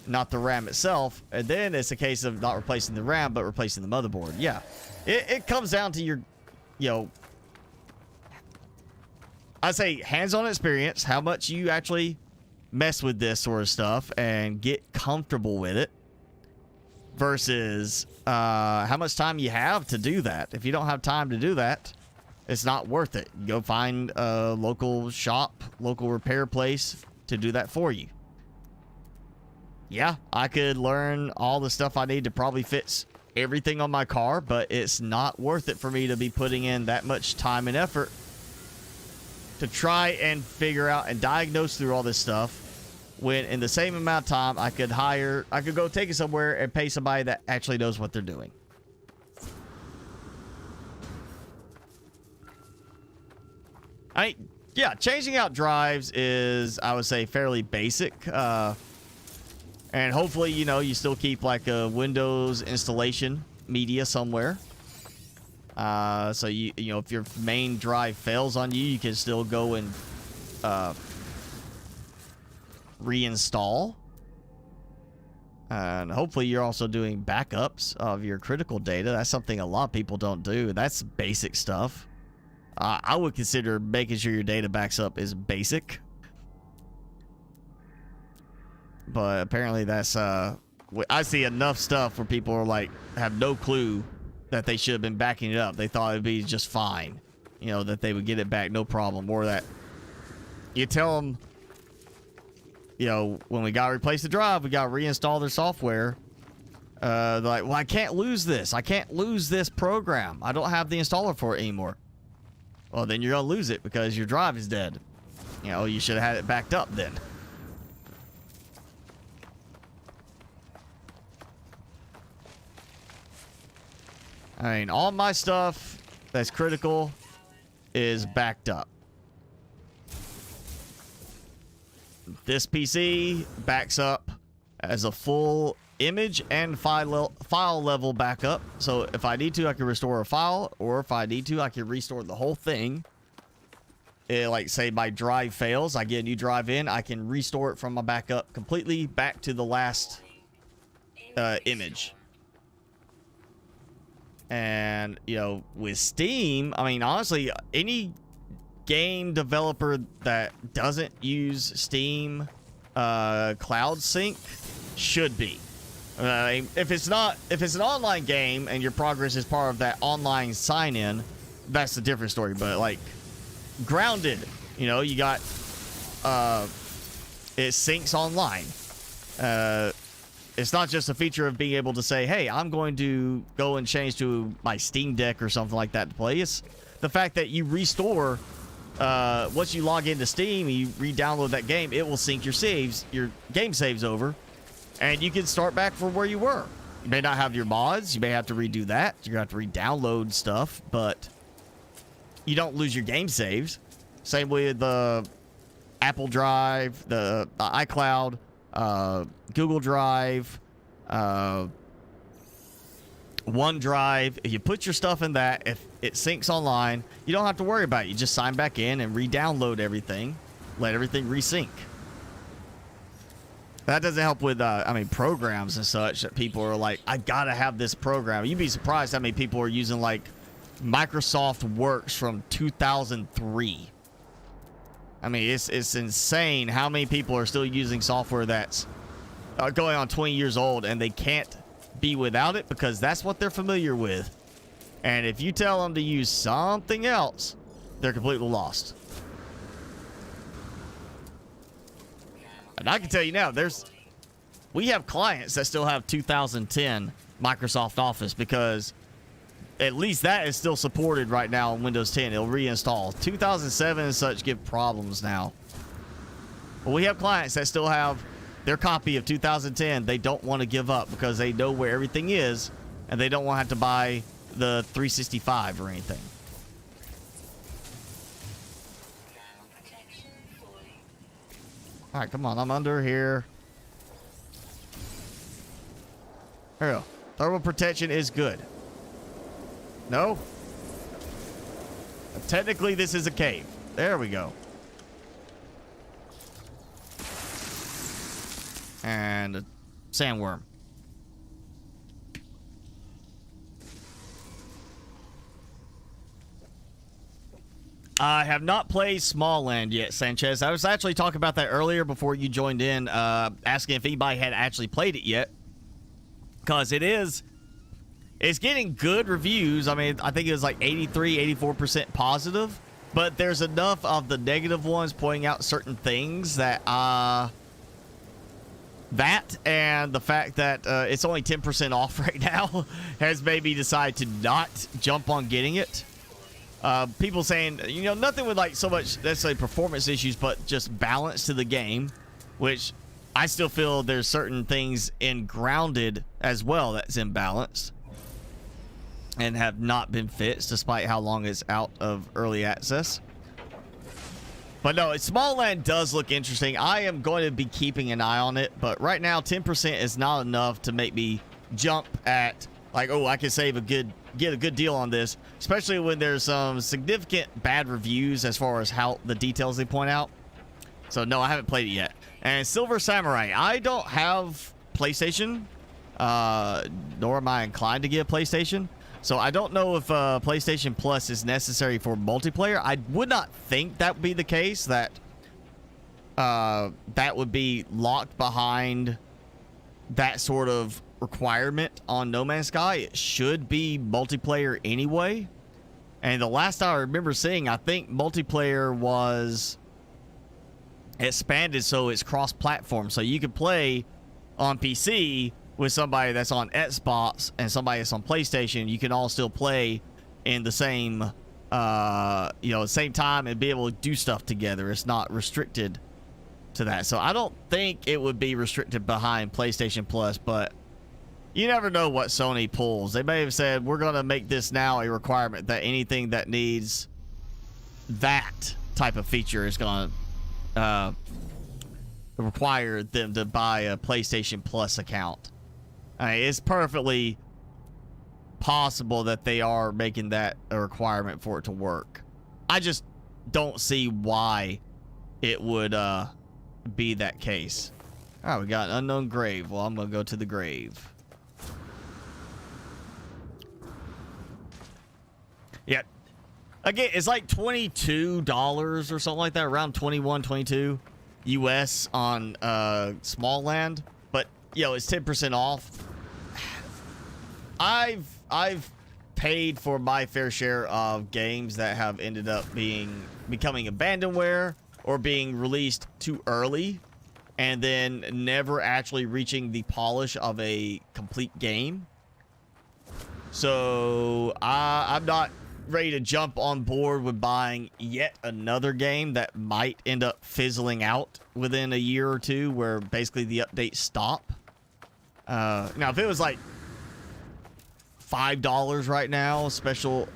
not the RAM itself. And then it's a case of not replacing the RAM, but replacing the motherboard. Yeah. It comes down to your, you know, I say hands-on experience, how much you actually mess with this sort of stuff and get comfortable with it, versus how much time you have to do that. If you don't have time to do that, it's not worth it. Go find a local shop, local repair place to do that for you. Yeah, I could learn all the stuff I need to probably fix everything on my car, but it's not worth it for me to be putting in that much time and effort to try and figure out and diagnose through all this stuff, when in the same amount of time I could go take it somewhere and pay somebody that actually knows what they're doing. Yeah, changing out drives is, I would say, fairly basic. And hopefully, you know, you still keep like a Windows installation media somewhere. So you know, if your main drive fails on you, you can still go and reinstall. And hopefully you're also doing backups of your critical data. That's something a lot of people don't do. That's basic stuff. I would consider making sure your data backs up is basic. But apparently that's, I see enough stuff where people are like, have no clue that they should have been backing it up. They thought it'd be just fine. You know, that they would get it back, no problem. Or that you tell them, you know, when we got to replace the drive, we got to reinstall their software. They're like, well, I can't lose this. I can't lose this program. I don't have the installer for it anymore. Well, then you're going to lose it because your drive is dead. You know, you should have had it backed up then. I mean, all my stuff that's critical is backed up. This PC backs up as a full image and file level backup. So if I need to, I can restore a file, or if I need to, I can restore the whole thing. Like, say my drive fails, I get a new drive in, I can restore it from my backup completely back to the last image. And, you know, with Steam, I mean, honestly, any game developer that doesn't use Steam Cloud Sync should be. If it's an online game and your progress is part of that online sign-in, that's a different story. But like Grounded, you know, you got it syncs online. It's not just a feature of being able to say, hey, I'm going to go and change to my Steam Deck or something like that to play. It's the fact that you restore, once you log into Steam, you re-download that game, it will sync your saves, your game saves over, and you can start back from where you were. You may not have your mods. You may have to redo that. You're going to have to re-download stuff, but you don't lose your game saves. Same with the Apple Drive, the iCloud, Google Drive, OneDrive. If you put your stuff in that, if it syncs online, you don't have to worry about it. You just sign back in and re-download everything, let everything resync. That doesn't help with, I mean, programs and such that people are like, I gotta have this program. You'd be surprised how many people are using like Microsoft Works from 2003. I mean, it's insane how many people are still using software that's going on 20 years old and they can't be without it because that's what they're familiar with. And if you tell them to use something else, they're completely lost. And I can tell you now, we have clients that still have 2010 Microsoft Office because at least that is still supported right now on Windows 10. It'll reinstall. 2007 and such give problems now. But we have clients that still have their copy of 2010. They don't want to give up because they know where everything is and they don't want to have to buy the 365 or anything. All right, come on. I'm under here. There we go. Thermal protection is good. No? Technically, this is a cave. There we go. And a sandworm. I have not played Small Land yet, Sanchez. I was actually talking about that earlier before you joined in, asking if anybody had actually played it yet. Because it's getting good reviews. I mean, I think it was like 83, 84% positive. But there's enough of the negative ones pointing out certain things that, that and the fact that it's only 10% off right now has made me decide to not jump on getting it. People saying, you know, nothing with like so much necessarily performance issues, but just balance to the game, which I still feel there's certain things in Grounded as well that's imbalanced and have not been fixed despite how long it's out of early access. But no, Small Land does look interesting. I am going to be keeping an eye on it, but right now 10% is not enough to make me jump at like, oh, I can get a good deal on this, especially when there's some significant bad reviews as far as how the details they point out. So no, I haven't played it yet. And Silver Samurai, I don't have PlayStation, nor am I inclined to get a PlayStation. So I don't know if PlayStation Plus is necessary for multiplayer. I would not think that would be the case, that that would be locked behind that sort of requirement on No Man's Sky. It should be multiplayer anyway. And the last I remember seeing, I think multiplayer was expanded so it's cross-platform. So you could play on PC with somebody that's on Xbox and somebody that's on PlayStation. You can all still play in the same, same time and be able to do stuff together. It's not restricted to that. So I don't think it would be restricted behind PlayStation Plus, but you never know what Sony pulls. They may have said, we're going to make this now a requirement that anything that needs that type of feature is going to require them to buy a PlayStation Plus account. I mean, it's perfectly possible that they are making that a requirement for it to work. I just don't see why it would be that case. All right, we got an unknown grave. Well, I'm going to go to the grave. Yeah. Again, it's like $22 or something like that, around 21, 22 US on Small Land. But, it's 10% off. I've paid for my fair share of games that have ended up becoming abandonware or being released too early and then never actually reaching the polish of a complete game. So I'm not ready to jump on board with buying yet another game that might end up fizzling out within a year or two, where basically the updates stop. Now, if it was like $5 right now, special,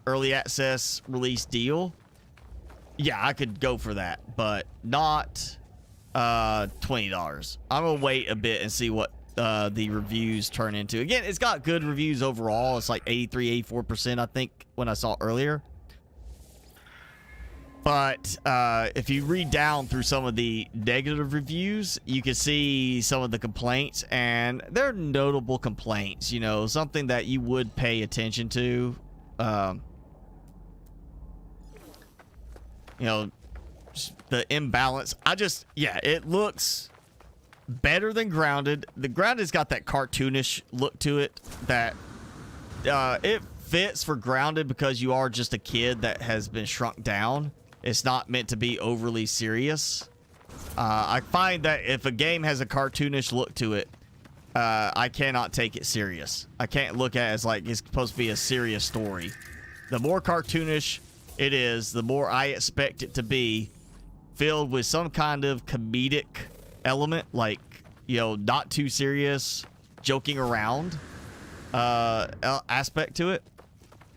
early access release deal, yeah, I could go for that, but not $20. I'm gonna wait a bit and see what the reviews turn into. Again, it's got good reviews overall. It's like 83, 84%, I think, when I saw earlier. But if you read down through some of the negative reviews, you can see some of the complaints, and they're notable complaints, something that you would pay attention to. The imbalance. It looks better than Grounded. The Grounded's got that cartoonish look to it that it fits for Grounded because you are just a kid that has been shrunk down. It's not meant to be overly serious. I find that if a game has a cartoonish look to it, I cannot take it serious. I can't look at it as like it's supposed to be a serious story. The more cartoonish it is, the more I expect it to be filled with some kind of comedic element, like, not too serious, joking around aspect to it.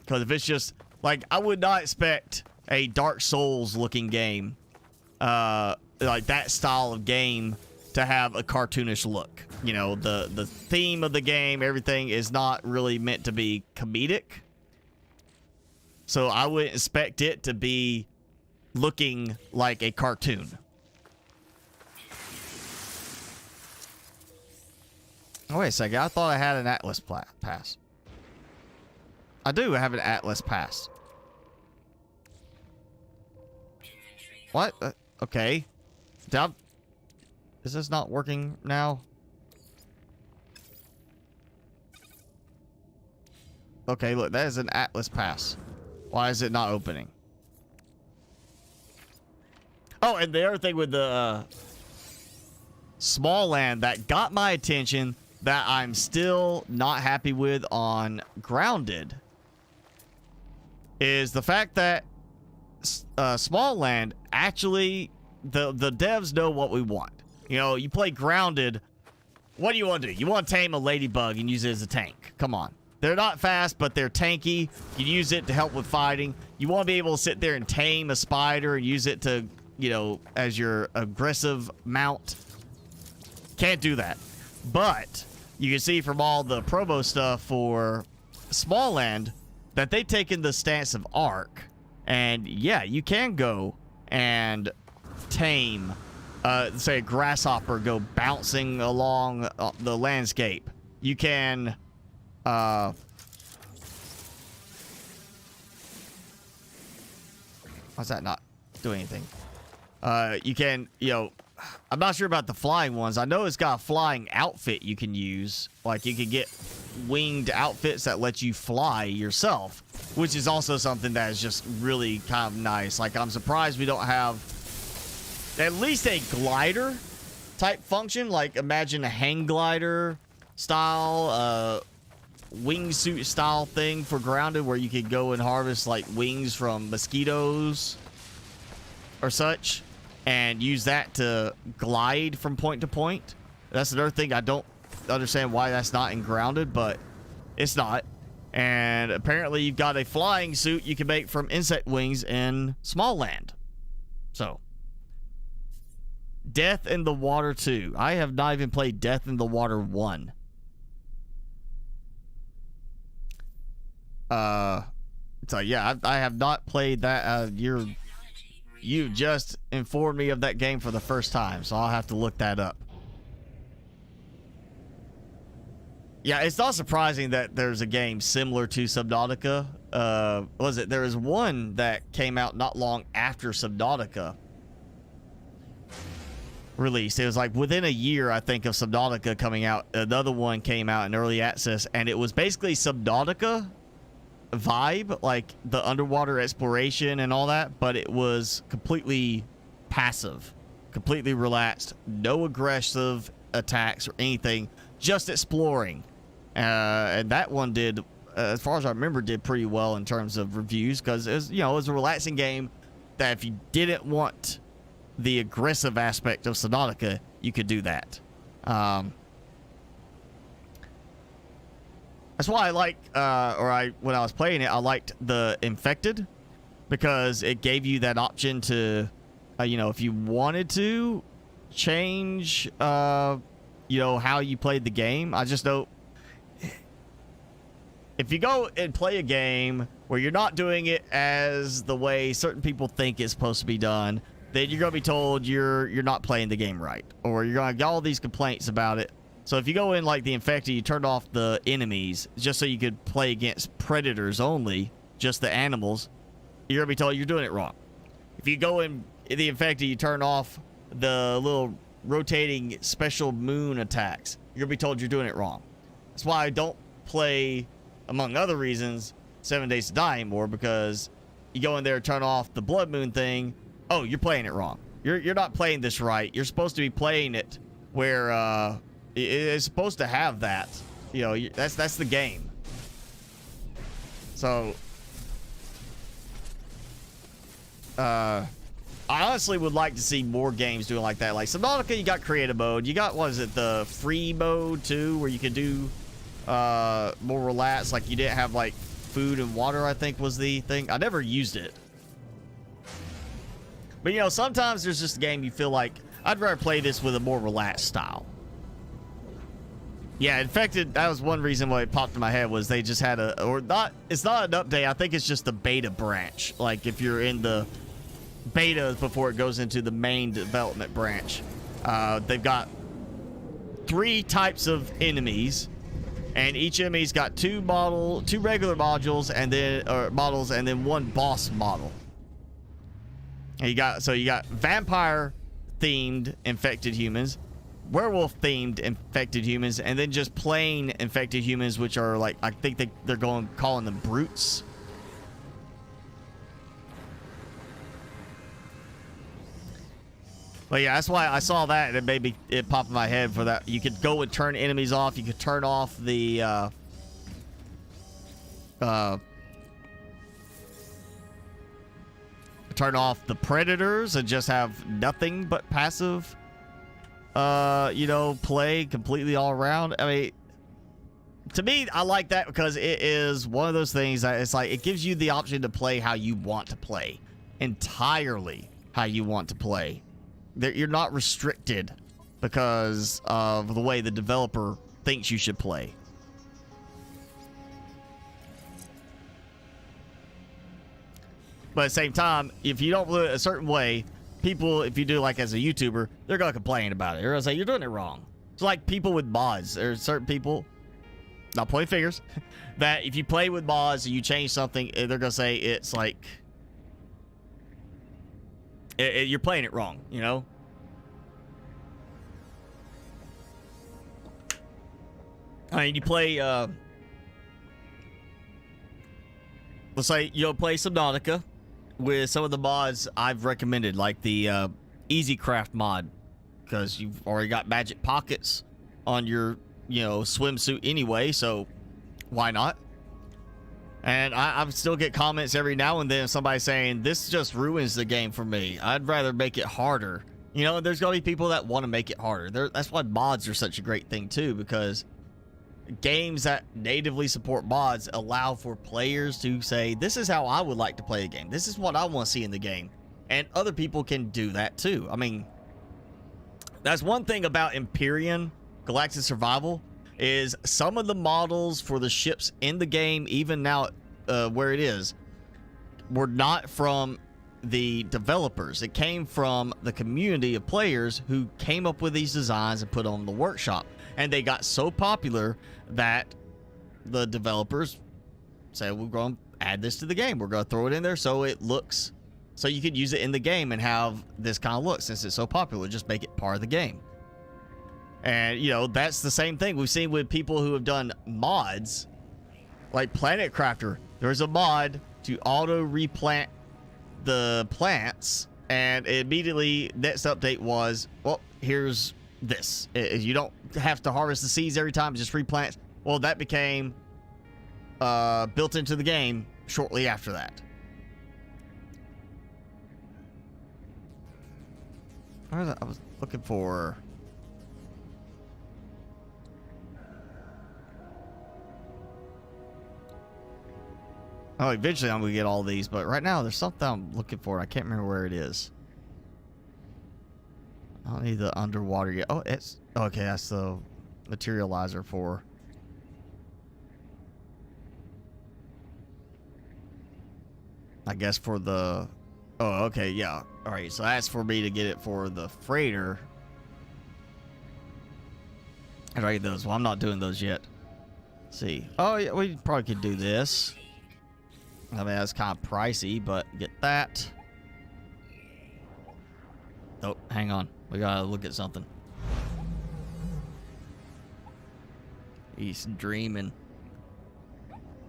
Because if it's just, like, I would not expect a Dark Souls looking game, like that style of game, to have a cartoonish look. The theme of the game, everything is not really meant to be comedic. So I wouldn't expect it to be looking like a cartoon. Oh, wait a second. I thought I had an Atlas pass. I do have an Atlas pass. What? Okay. Is this not working now? Okay, look. That is an Atlas pass. Why is it not opening? Oh, and the other thing with the Small Land that got my attention that I'm still not happy with on Grounded is the fact that Small Land actually, the devs know what we want. You play Grounded, what do you want to do? You want to tame a ladybug and use it as a tank. Come on. They're not fast, but they're tanky. You use it to help with fighting. You want to be able to sit there and tame a spider and use it to, you know, as your aggressive mount. Can't do that. But you can see from all the promo stuff for Small Land that they've taken the stance of Ark. And yeah, you can go and tame, say, a grasshopper go bouncing along the landscape. You can, why's that not doing anything? You can, you know, I'm not sure about the flying ones. I know it's got a flying outfit you can use. Like, you can get winged outfits that let you fly yourself, which is also something that is just really kind of nice. Like, I'm surprised we don't have at least a glider type function. Like, imagine a hang glider style, wingsuit style thing for grounded where you could go and harvest, like, wings from mosquitoes or such, and use that to glide from point to point. That's another thing I don't understand why that's not in grounded, but it's not. And apparently you've got a flying suit you can make from insect wings in Small Land. So, Death in the Water 2. I have not even played Death in the Water 1. So yeah, I have not played that. You just informed me of that game for the first time, so I'll have to look that up. Yeah, it's not surprising that there's a game similar to Subnautica. Was it? There was one that came out not long after Subnautica released. It was like within a year, I think, of Subnautica coming out. Another one came out in early access, and it was basically Subnautica vibe, like the underwater exploration and all that, but it was completely passive, completely relaxed, no aggressive attacks or anything, just exploring. And that one did, as far as I remember, did pretty well in terms of reviews, because it was, you know, it was a relaxing game that if you didn't want the aggressive aspect of Subnautica, you could do that. That's why I like, when I was playing it, I liked the Infected, because it gave you that option to, you know, if you wanted to change, you know, how you played the game. I just don't. If you go and play a game where you're not doing it as the way certain people think it's supposed to be done, then you're gonna be told you're not playing the game right, or you're gonna get all these complaints about it. So if you go in like the Infected, you turned off the enemies just so you could play against predators only, just the animals, you're gonna be told you're doing it wrong. If you go in the Infected, you turn off the little rotating special moon attacks, you're gonna be told you're doing it wrong. That's why I don't play, among other reasons, 7 Days to Die anymore, because you go in there and turn off the blood moon thing. Oh, you're playing it wrong. You're not playing this right. You're supposed to be playing it where it's supposed to have that. You know, that's the game. So I honestly would like to see more games doing like that. Like Subnautica, you got creative mode. You got, what is it, the free mode too, where you can do more relaxed. Like you didn't have like food and water, I think was the thing. I never used it. But you know, sometimes there's just a game you feel like, I'd rather play this with a more relaxed style. Yeah, Infected, that was one reason why it popped in my head, was they just had it's not an update, I think it's just the beta branch. Like if you're in the beta before it goes into the main development branch. They've got 3 types of enemies, and each enemy's got 2 regular modules and then 1 boss model. And you got vampire themed infected humans, werewolf themed infected humans, and then just plain infected humans, which are like, I think they're calling them brutes. But yeah, that's why I saw that, and it popped in my head for that. You could go and turn enemies off. You could turn off the turn off the predators and just have nothing but passive you know, play completely all around. I mean, to me, I like that because it is one of those things that it's like it gives you the option to play how you want to play, entirely how you want to play. You're not restricted because of the way the developer thinks you should play. But at the same time, if you don't do it a certain way, people, if you do like as a YouTuber, they're going to complain about it. They're going to say, you're doing it wrong. It's like people with mods. There's certain people, not pointing fingers, that if you play with mods and you change something, they're going to say it's like, you're playing it wrong, you know? I mean, you play, let's say you'll play Subnautica with some of the mods I've recommended, like the Easy Craft mod, because you've already got magic pockets on your, you know, swimsuit anyway, so why not? And I still get comments every now and then, somebody saying, this just ruins the game for me. I'd rather make it harder. You know, there's going to be people that want to make it harder. That's why mods are such a great thing, too, because games that natively support mods allow for players to say, this is how I would like to play a game. This is what I want to see in the game. And other people can do that too. I mean, that's one thing about Empyrean Galactic Survival is some of the models for the ships in the game, even now where it is, were not from the developers. It came from the community of players who came up with these designs and put on the workshop. And they got so popular that the developers said, we're going to add this to the game. We're going to throw it in there so it looks, so you could use it in the game and have this kind of look. Since it's so popular, just make it part of the game. And, you know, that's the same thing we've seen with people who have done mods, like Planet Crafter. There's a mod to auto replant the plants, and immediately next update was, well, here's this. You don't have to harvest the seeds every time, just replant. Well, that became built into the game shortly after that. Where was I was looking for. Oh, eventually I'm gonna get all these, but right now there's something I'm looking for. I can't remember where it is. I don't need the underwater yet. Oh, it's okay. That's the materializer for. I guess for the. Oh, okay, yeah. All right, so that's for me to get it for the freighter. I gotta get those. Well, I'm not doing those yet. Let's see. Oh, yeah, we probably could do this. I mean, that's kind of pricey, but get that. Oh, hang on. We gotta look at something. He's dreaming.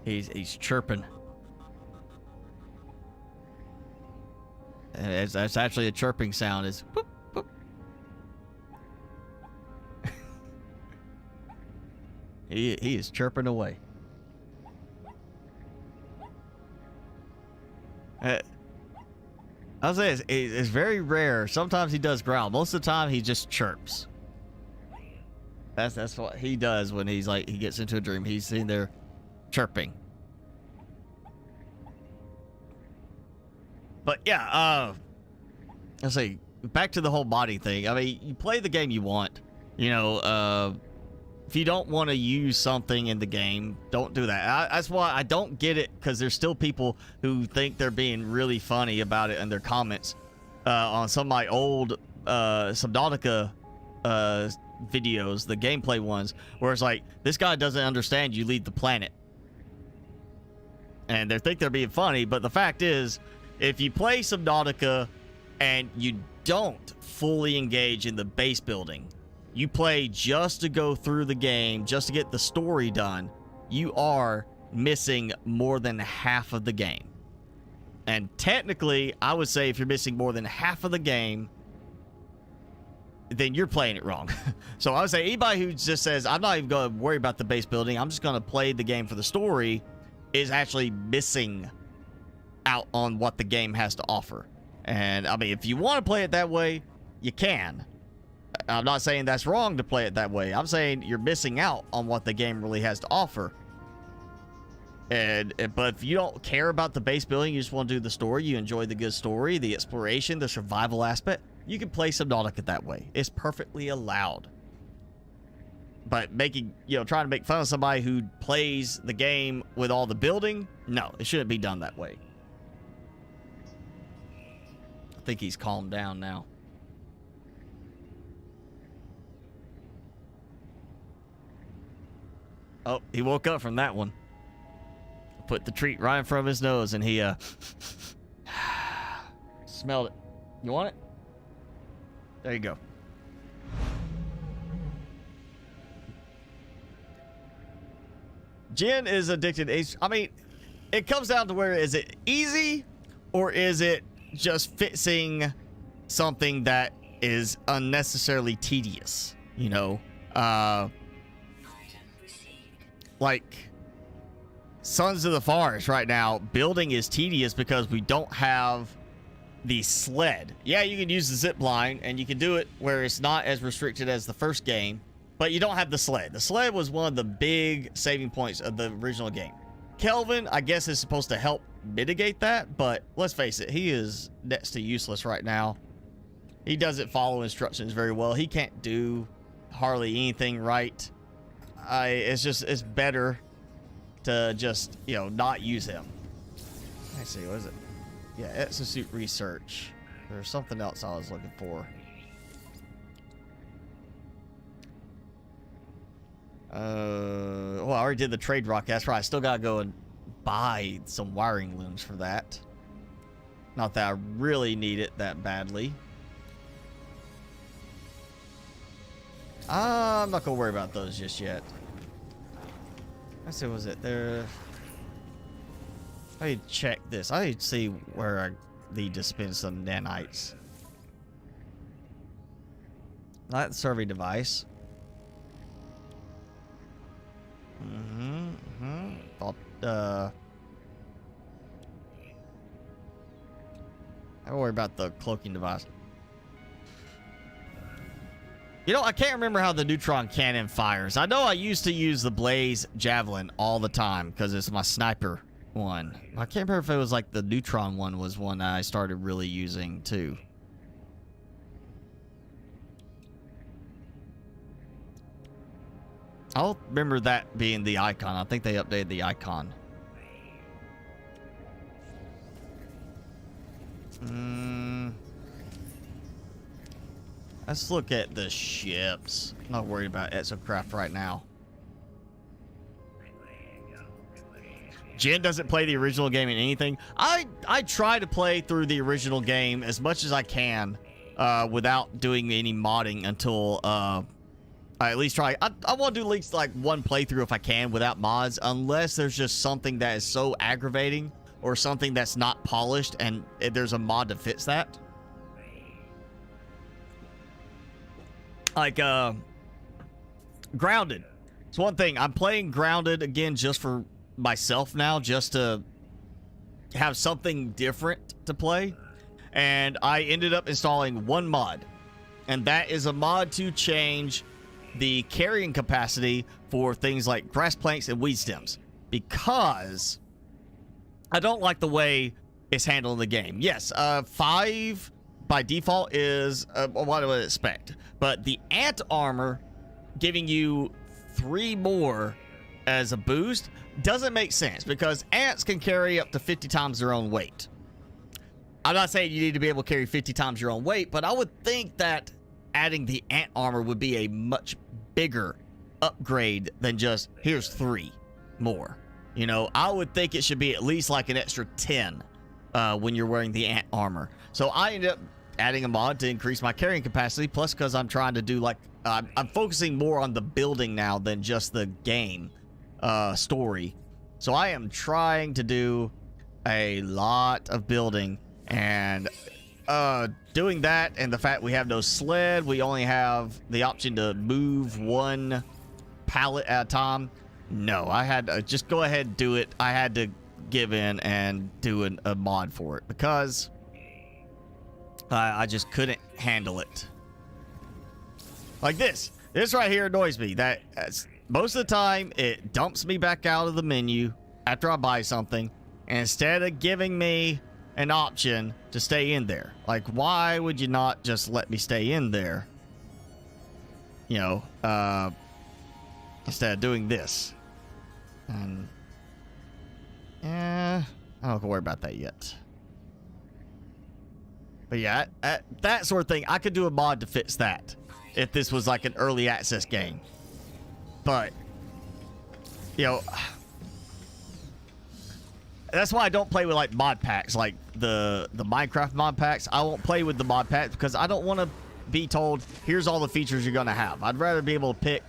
He's chirping. And that's actually a chirping sound. Is whoop, whoop. He is chirping away. I'll say it's very rare. Sometimes he does growl. Most of the time he just chirps. That's what he does when he's like, he gets into a dream. He's sitting there chirping. But yeah, I'll say back to the whole body thing. I mean, you play the game you want. You know, if you don't want to use something in the game, don't do that. That's why I don't get it, because there's still people who think they're being really funny about it in their comments on some of my old Subnautica videos, the gameplay ones, where it's like, this guy doesn't understand you leave the planet. And they think they're being funny, but the fact is, if you play Subnautica and you don't fully engage in the base building, you play just to go through the game, just to get the story done, you are missing more than half of the game. And technically, I would say if you're missing more than half of the game, then you're playing it wrong. So I would say anybody who just says, I'm not even going to worry about the base building, I'm just going to play the game for the story, is actually missing out on what the game has to offer. And I mean, if you want to play it that way, you can. I'm not saying that's wrong to play it that way. I'm saying you're missing out on what the game really has to offer. But if you don't care about the base building, you just want to do the story, you enjoy the good story, the exploration, the survival aspect, you can play Subnautica that way. It's perfectly allowed. But making, trying to make fun of somebody who plays the game with all the building, no, it shouldn't be done that way. I think he's calmed down now. Oh, he woke up from that one. Put the treat right in front of his nose, and he smelled it. You want it? There you go. Jen is addicted. I mean, it comes down to where is it easy, or is it just fixing something that is unnecessarily tedious? Like Sons of the Forest right now, building is tedious because we don't have the sled. Yeah, you can use the zip line, and you can do it where it's not as restricted as the first game, but you don't have the sled. The sled was one of the big saving points of the original game. Kelvin, I guess, is supposed to help mitigate that, but let's face it, he is next to useless right now. He doesn't follow instructions very well. He can't do hardly anything right. It's better to just, not use him. Let's see, what is it? Yeah, exosuit research. There's something else I was looking for. Well, I already did the trade rock. That's right. I still gotta go and buy some wiring looms for that. Not that I really need it that badly. I'm not gonna worry about those just yet. Let's see, was it there? I need to check this. I need to see where I need to spend some nanites. Not the survey device. Thought, I don't worry about the cloaking device. I can't remember how the neutron cannon fires. I know I used to use the blaze javelin all the time because it's my sniper one. I can't remember if it was like the neutron one was one that I started really using too. I'll remember that being the icon. I think they updated the icon. Let's look at the ships. I'm not worried about exocraft right now. Jen doesn't play the original game in anything. I try to play through the original game as much as I can without doing any modding until I at least try. I want to do at least like one playthrough if I can without mods, unless there's just something that is so aggravating or something that's not polished and there's a mod to fix that. Like Grounded. It's one thing. I'm playing Grounded again just for myself now, just to have something different to play. And I ended up installing one mod, and that is a mod to change the carrying capacity for things like grass planks and weed stems, because I don't like the way it's handled in the game. Yes, 5 by default is what I would expect, but the ant armor giving you 3 more as a boost doesn't make sense, because ants can carry up to 50 times their own weight. I'm not saying you need to be able to carry 50 times your own weight, but I would think that adding the ant armor would be a much bigger upgrade than just here's 3 more. I would think it should be at least like an extra 10 when you're wearing the ant armor. So I ended up adding a mod to increase my carrying capacity, plus because I'm trying to do like I'm focusing more on the building now than just the game story. So I am trying to do a lot of building, and doing that, and the fact we have no sled, we only have the option to move 1 pallet at a time. No, I had to just go ahead and do it. I had to give in and do a mod for it, because I just couldn't handle it. Like this. This right here annoys me. That most of the time, it dumps me back out of the menu after I buy something. And instead of giving me an option to stay in there. Like, why would you not just let me stay in there? You know, instead of doing this. And, I don't have to worry about that yet. But yeah, that sort of thing, I could do a mod to fix that if this was like an early access game. But, you know, that's why I don't play with like mod packs, like the Minecraft mod packs. I won't play with the mod packs because I don't want to be told, here's all the features you're going to have. I'd rather be able to pick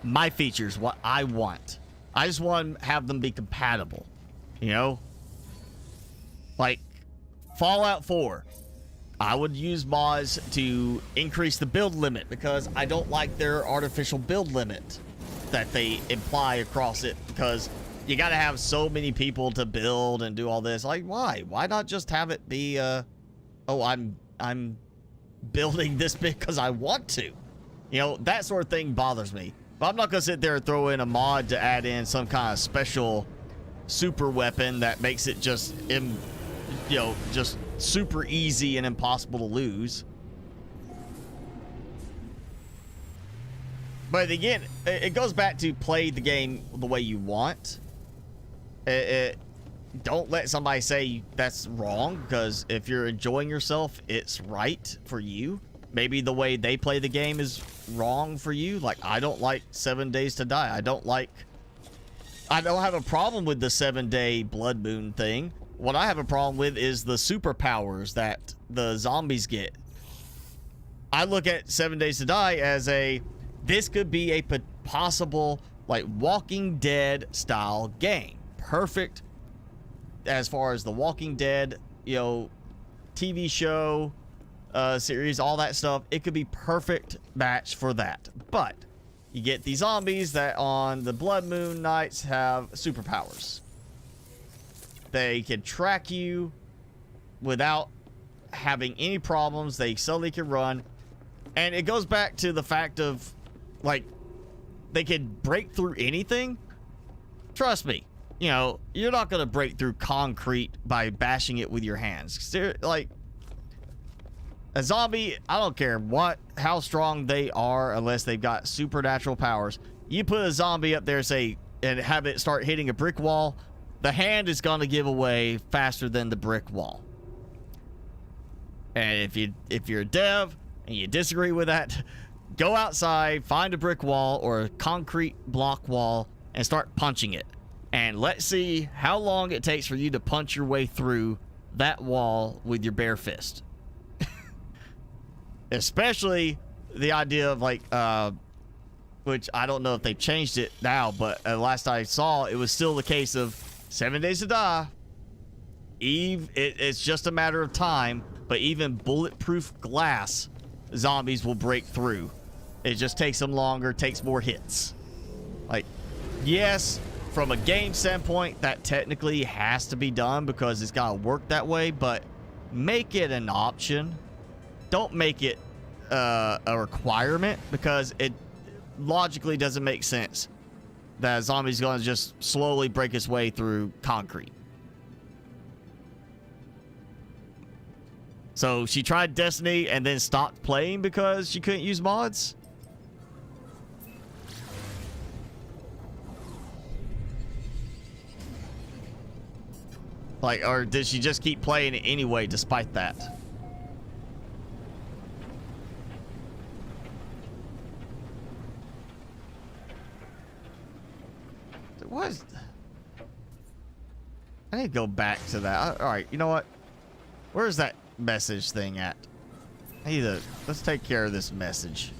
my features, what I want. I just want to have them be compatible, you know? Like Fallout 4. I would use mods to increase the build limit because I don't like their artificial build limit that they imply across it, because you got to have so many people to build and do all this. Like, why? Why not just have it be, oh, I'm building this big because I want to. You know, that sort of thing bothers me. But I'm not going to sit there and throw in a mod to add in some kind of special super weapon that makes it just, you know, just super easy and impossible to lose. But again, it goes back to play the game the way you want. Don't let somebody say that's wrong, because if you're enjoying yourself, it's right for you. Maybe the way they play the game is wrong for you. Like, I don't like 7 Days to Die. I don't have a problem with the 7-day blood moon thing. What I have a problem with is the superpowers that the zombies get. I look at 7 Days to Die as this could be a possible, like, Walking Dead style game. Perfect as far as the Walking Dead, you know, TV show, series, all that stuff. It could be perfect match for that. But you get these zombies that on the blood moon nights have superpowers. They can track you without having any problems. They suddenly can run. And it goes back to the fact of, like, they can break through anything. Trust me, you know, you're not going to break through concrete by bashing it with your hands. Like, a zombie, I don't care how strong they are, unless they've got supernatural powers. You put a zombie up there, say, and have it start hitting a brick wall, the hand is going to give away faster than the brick wall. And if you're a dev and you disagree with that, go outside, find a brick wall or a concrete block wall and start punching it. And let's see how long it takes for you to punch your way through that wall with your bare fist. Especially the idea of, like, which I don't know if they've changed it now, but last I saw, it was still the case of 7 Days to Die. It's just a matter of time, but even bulletproof glass zombies will break through. It just takes them longer, takes more hits. Like, yes, from a game standpoint, that technically has to be done because it's got to work that way, but make it an option. Don't make it a requirement, because it logically doesn't make sense that a zombie's going to just slowly break its way through concrete. So she tried Destiny and then stopped playing because she couldn't use mods? Like, or did she just keep playing it anyway despite that? What? I need to go back to that. All right, you know what? Where's that message thing at? Let's take care of this message.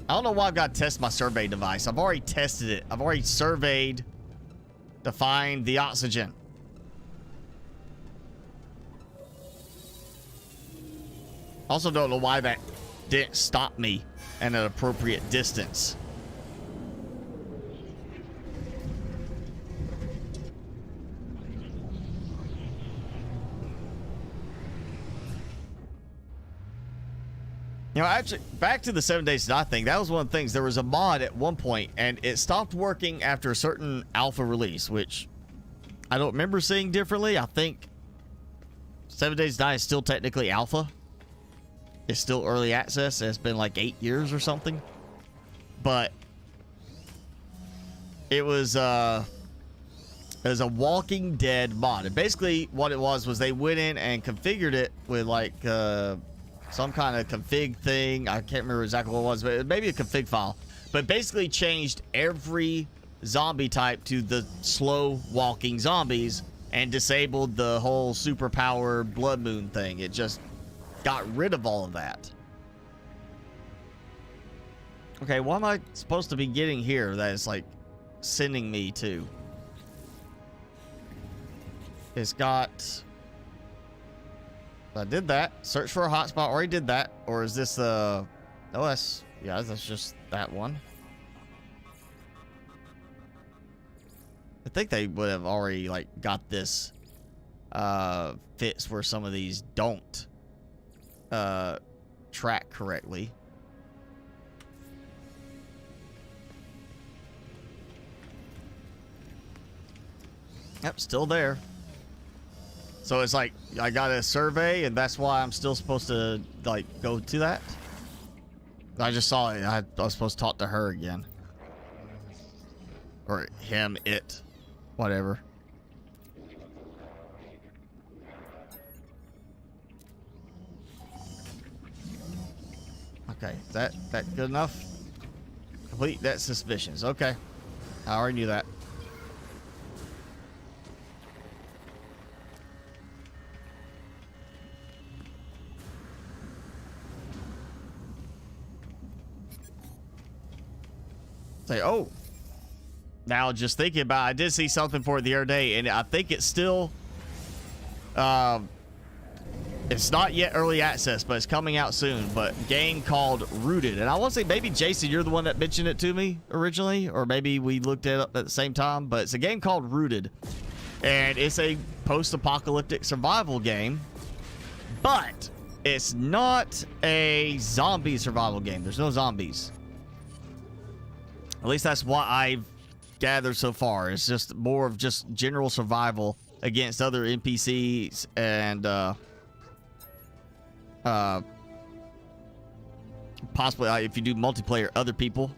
I don't know why I've got to test my survey device. I've already tested it. I've already surveyed to find the oxygen. Also don't know why that didn't stop me at an appropriate distance. You know, actually, back to the 7 Days to Die thing, that was one of the things. There was a mod at one point, and it stopped working after a certain alpha release, which I don't remember seeing differently. I think 7 Days to Die is still technically alpha. It's still early access. It's been like 8 years or something. But it was a Walking Dead mod. And basically what it was they went in and configured it with like some kind of config thing. I can't remember exactly what it was, but maybe a config file. But basically changed every zombie type to the slow walking zombies and disabled the whole superpower blood moon thing. It just got rid of all of that. Okay, what am I supposed to be getting here that is like sending me to? It's got... I did that. Search for a hotspot. Already did that. Or is this the... Oh, that's... Yeah, that's just that one. I think they would have already, like, got this fits where some of these don't track correctly. Yep, still there. So it's like, I got a survey, and that's why I'm still supposed to, like, go to that? I just saw it. I was supposed to talk to her again. Or him, it. Whatever. Okay, is that good enough? Complete that suspicions. Okay. I already knew that. Say, oh, now just thinking about it, I did see something for it the other day, and I think it's still it's not yet early access, but it's coming out soon. But game called Rooted, and I want to say maybe Jason, you're the one that mentioned it to me originally, or maybe we looked it up at the same time. But it's a game called Rooted, and it's a post-apocalyptic survival game, but it's not a zombie survival game. There's no zombies. At least that's what I've gathered so far. It's just more of just general survival against other NPCs and possibly if you do multiplayer, other people.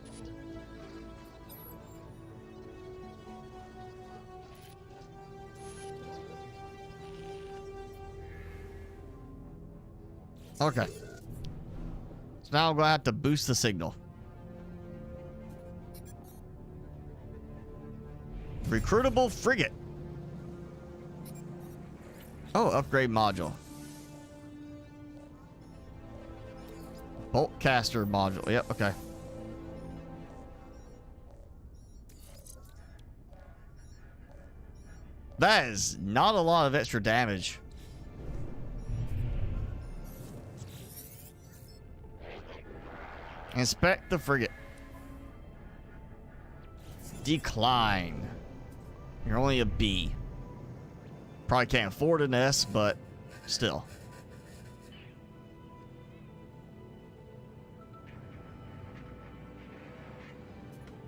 Okay. So now I'm gonna have to boost the signal. Recruitable frigate. Oh, upgrade module. Bolt caster module. Yep, okay. That is not a lot of extra damage. Inspect the frigate. Decline. You're only a B. Probably can't afford an S, but still.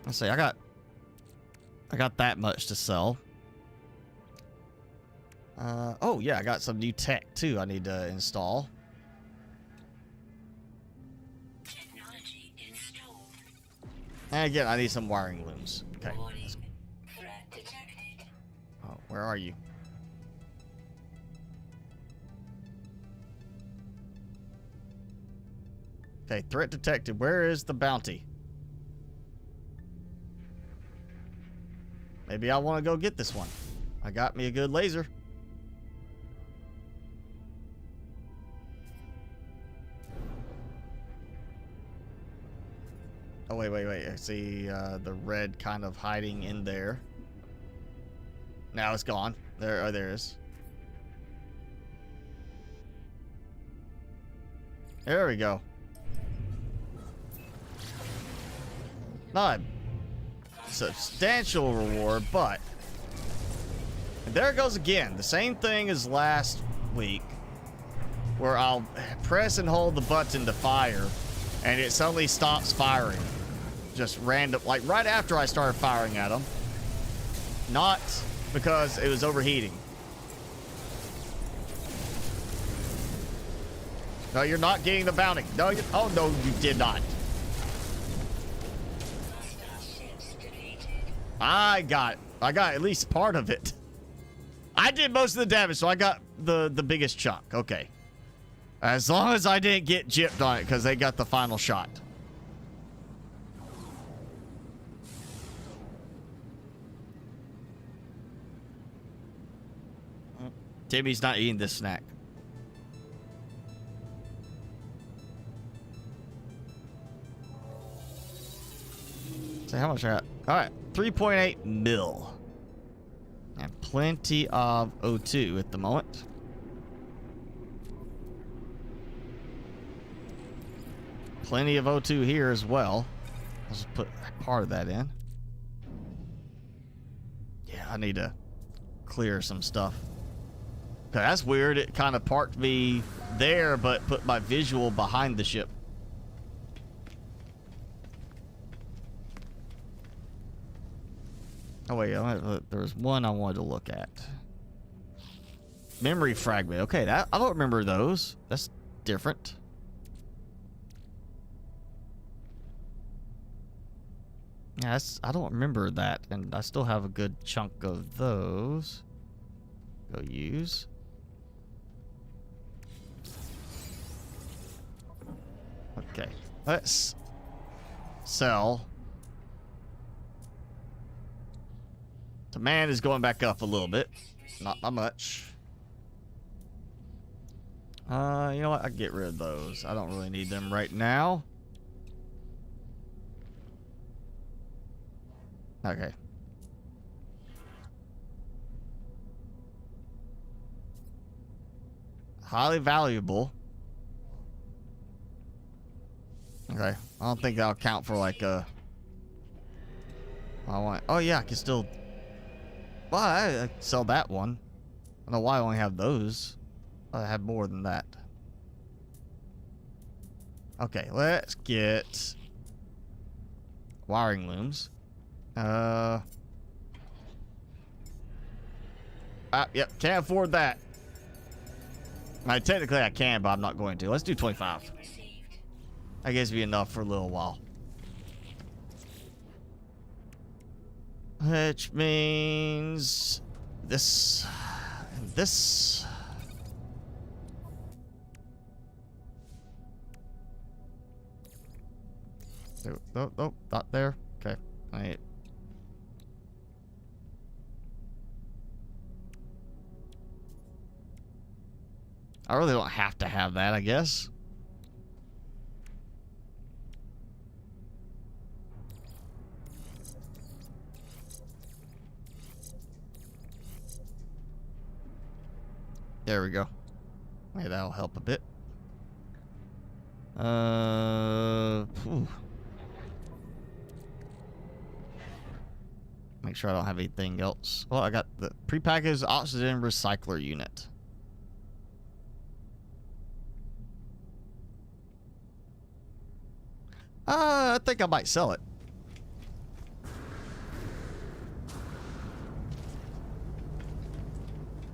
Let's see, I got that much to sell. Oh yeah, I got some new tech too I need to install. Technology installed. And again, I need some wiring looms. Okay. Warning. Threat detected. Oh, where are you? Okay, threat detected. Where is the bounty? Maybe I want to go get this one. I got me a good laser. Oh, wait. I see the red kind of hiding in there. Now it's gone. There it is. There we go. Not a substantial reward, but... And there it goes again. The same thing as last week. where I'll press and hold the button to fire, and it suddenly stops firing. Just random, like right after I started firing at them. Not because it was overheating. No, you're not getting the bounty. No, you, oh no, you did not. I got at least part of it. I did most of the damage, so I got the biggest chunk. Okay. As long as I didn't get gypped on it, because they got the final shot. Timmy's not eating this snack. So how much I got? All right, 3.8 mil. And plenty of O2 at the moment. Plenty of O2 here as well. Let's just put part of that in. Yeah, I need to clear some stuff. Okay, that's weird. It kind of parked me there, but put my visual behind the ship. Oh wait, there was one I wanted to look at. Memory fragment. Okay, that I don't remember those. That's different. Yeah, I don't remember that, and I still have a good chunk of those. Go use. Okay, let's sell. Demand is going back up a little bit. Not by much. You know what? I can get rid of those. I don't really need them right now. Okay. Highly valuable. Okay. I don't think that'll count for like a... I want... Oh yeah, I can still... Well, I sell that one. I don't know why I only have those. I have more than that. Okay, let's get wiring looms. Yep, can't afford that. Technically I can, but I'm not going to. Let's do 25. I guess it'd be enough for a little while. Which means this and this. Nope, not there. Okay. I really don't have to have that, I guess. There we go. Maybe that'll help a bit. Make sure I don't have anything else. Well, I got the prepackaged oxygen recycler unit. I think I might sell it.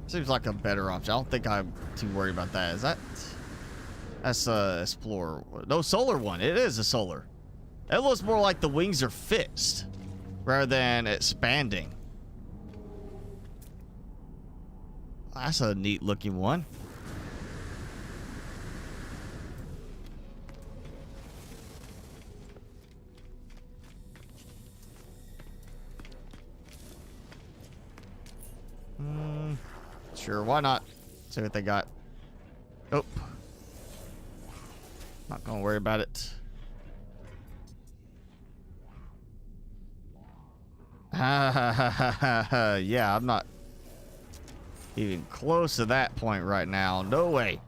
Seems like a better option. I don't think I'm too worried about that. Is that... That's Explorer. No, solar one. It is a solar. It looks more like the wings are fixed rather than expanding. That's a neat looking one. Sure, why not? See what they got. Oh. Not gonna worry about it. Yeah, I'm not even close to that point right now. No way.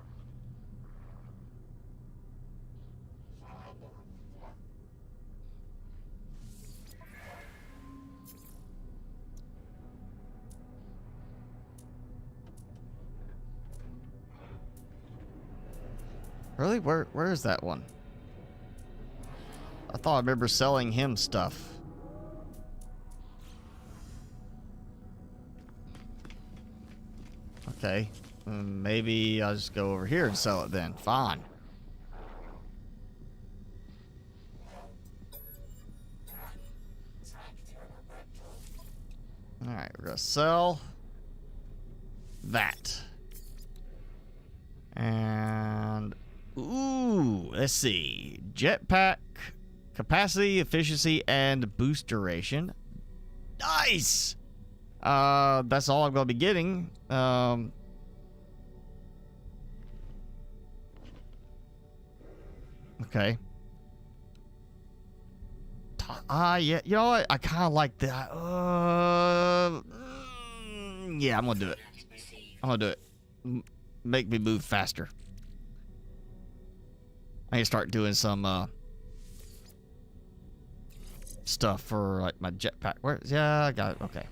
Really? Where is that one? I thought I remember selling him stuff. Okay. Maybe I'll just go over here and sell it then. Fine. Alright, we're gonna sell that. And ooh, let's see. Jetpack, capacity, efficiency, and boost duration. Nice! That's all I'm gonna be getting. Okay. Yeah, you know what? I kind of like that. Yeah, I'm gonna do it. I'm gonna do it. Make me move faster. I need to start doing some stuff for like my jetpack. Where? Yeah, I got it. Okay.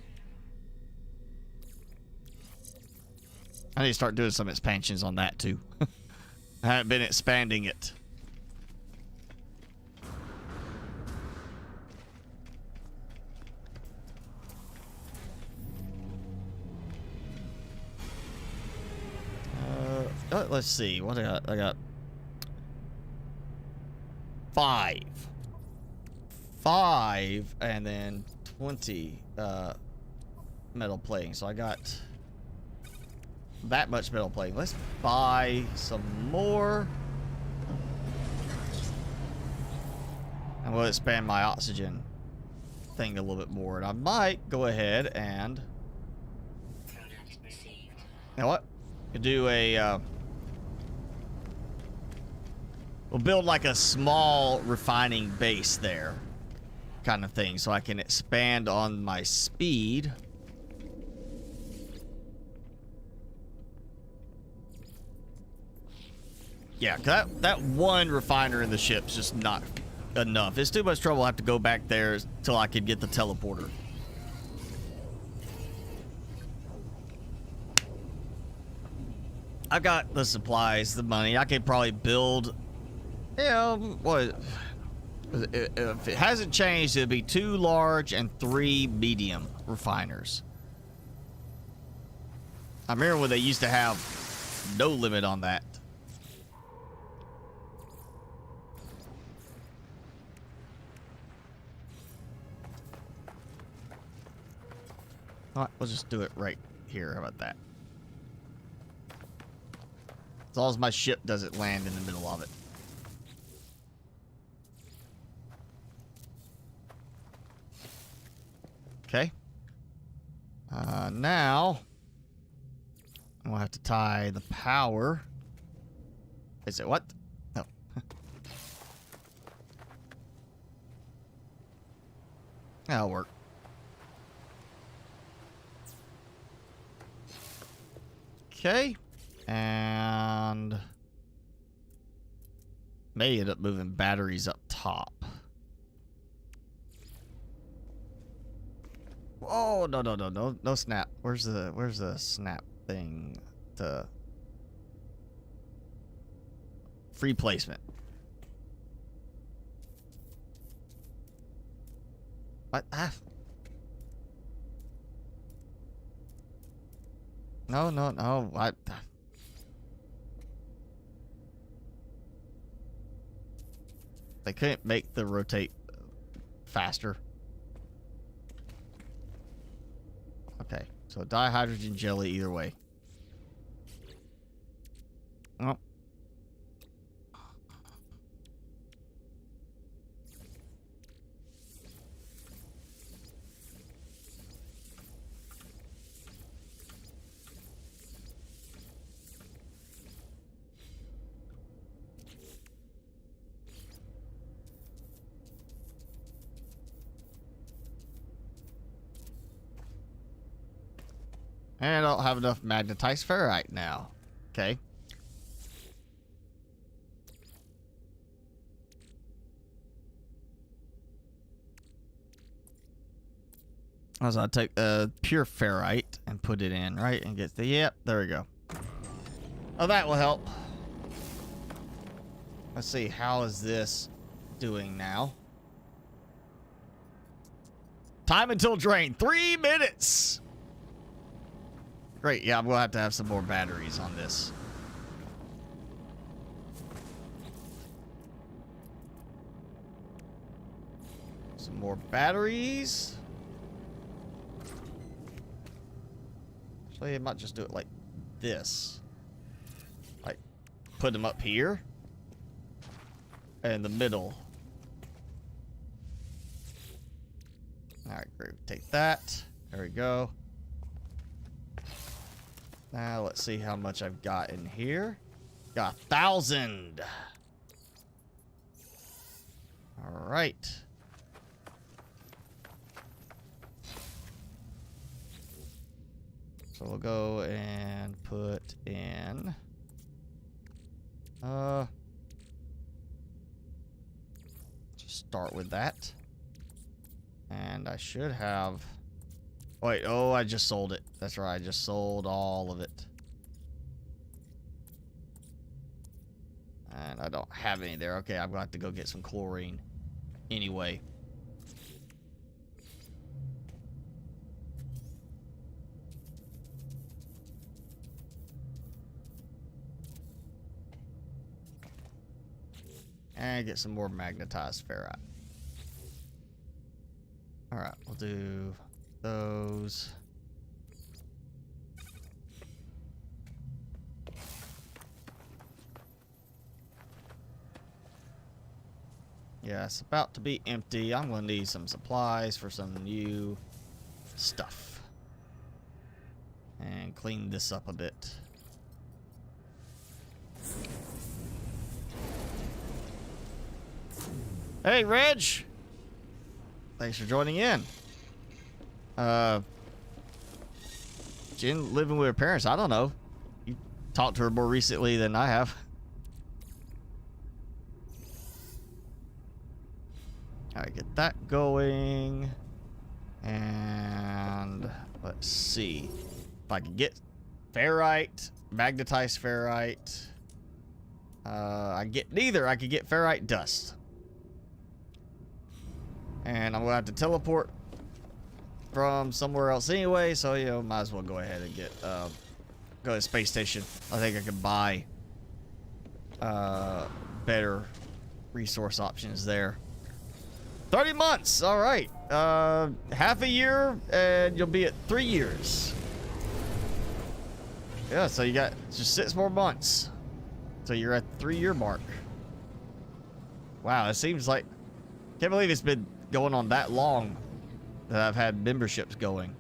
I need to start doing some expansions on that too. I haven't been expanding it. Let's see. What I got? I got 5, and then 20 metal plating. So I got that much metal plating. Let's buy some more. I'm going to expand my oxygen thing a little bit more, and I might go ahead and, you know what? Do a we'll build like a small refining base there, kind of thing, so I can expand on my speed. Yeah, that one refiner in the ship's just not enough. It's too much trouble. I have to go back there till I can get the teleporter. I got the supplies, the money. I could probably build, you know, what? If it hasn't changed, it'll be 2 large and 3 medium refiners. I remember when they used to have no limit on that. All right, we'll just do it right here. How about that? As long as my ship doesn't land in the middle of it. Okay. Now we'll have to tie the power. Is it what? No. That'll work. Okay. And may end up moving batteries up top. Oh, no snap. Where's the snap thing? The free placement. What? No. They couldn't make the rotate faster. Okay, so dihydrogen jelly either way. Oh. And I don't have enough magnetized ferrite now. Okay. So I'll take pure ferrite and put it in, right? And get the, yep, there we go. Oh, that will help. Let's see, how is this doing now? Time until drain, 3 minutes. Great, yeah, I'm gonna have some more batteries on this. Some more batteries. Actually, I might just do it like this. Like, put them up here. In the middle. Alright, great. Take that. There we go. Now, let's see how much I've got in here. Got 1,000. Alright. So we'll go and put in just start with that. And I should have wait, oh, I just sold it. That's right, I just sold all of it. And I don't have any there. Okay, I'm gonna have to go get some chlorine anyway. And get some more magnetized ferrite. Alright, we'll do those. Yeah, it's about to be empty. I'm gonna need some supplies for some new stuff. And clean this up a bit. Hey, Reg! Thanks for joining in. Jen living with her parents, I don't know. You talked to her more recently than I have. Alright, get that going. And let's see. If I can get ferrite, magnetized ferrite. I get neither. I could get ferrite dust. And I'm gonna have to teleport from somewhere else anyway, so you know, might as well go ahead and get go to the space station. I think I can buy better resource options there. 30 months, all right. Half a year and you'll be at 3 years. Yeah, so you got just 6 more months. So you're at the 3-year mark. Wow, it seems like, can't believe it's been going on that long that I've had memberships going.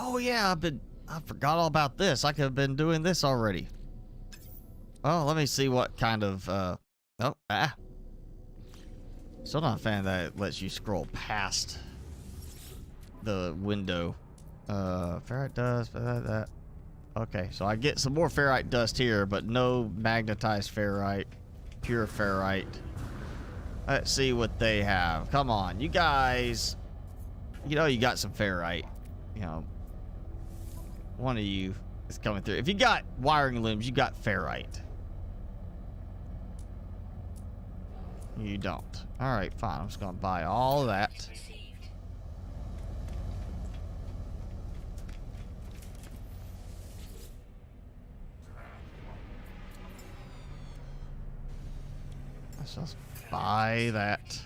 Oh yeah, I forgot all about this. I could have been doing this already. Oh, let me see what kind of Still not a fan that it lets you scroll past the window. Ferrite dust, that. Okay, so I get some more ferrite dust here, but no magnetized ferrite, pure ferrite. Let's see what they have. Come on, you guys. You know you got some ferrite. You know, one of you is coming through. If you got wiring looms, you got ferrite. You don't. All right, fine. I'm just gonna buy all of that. Let's just buy that.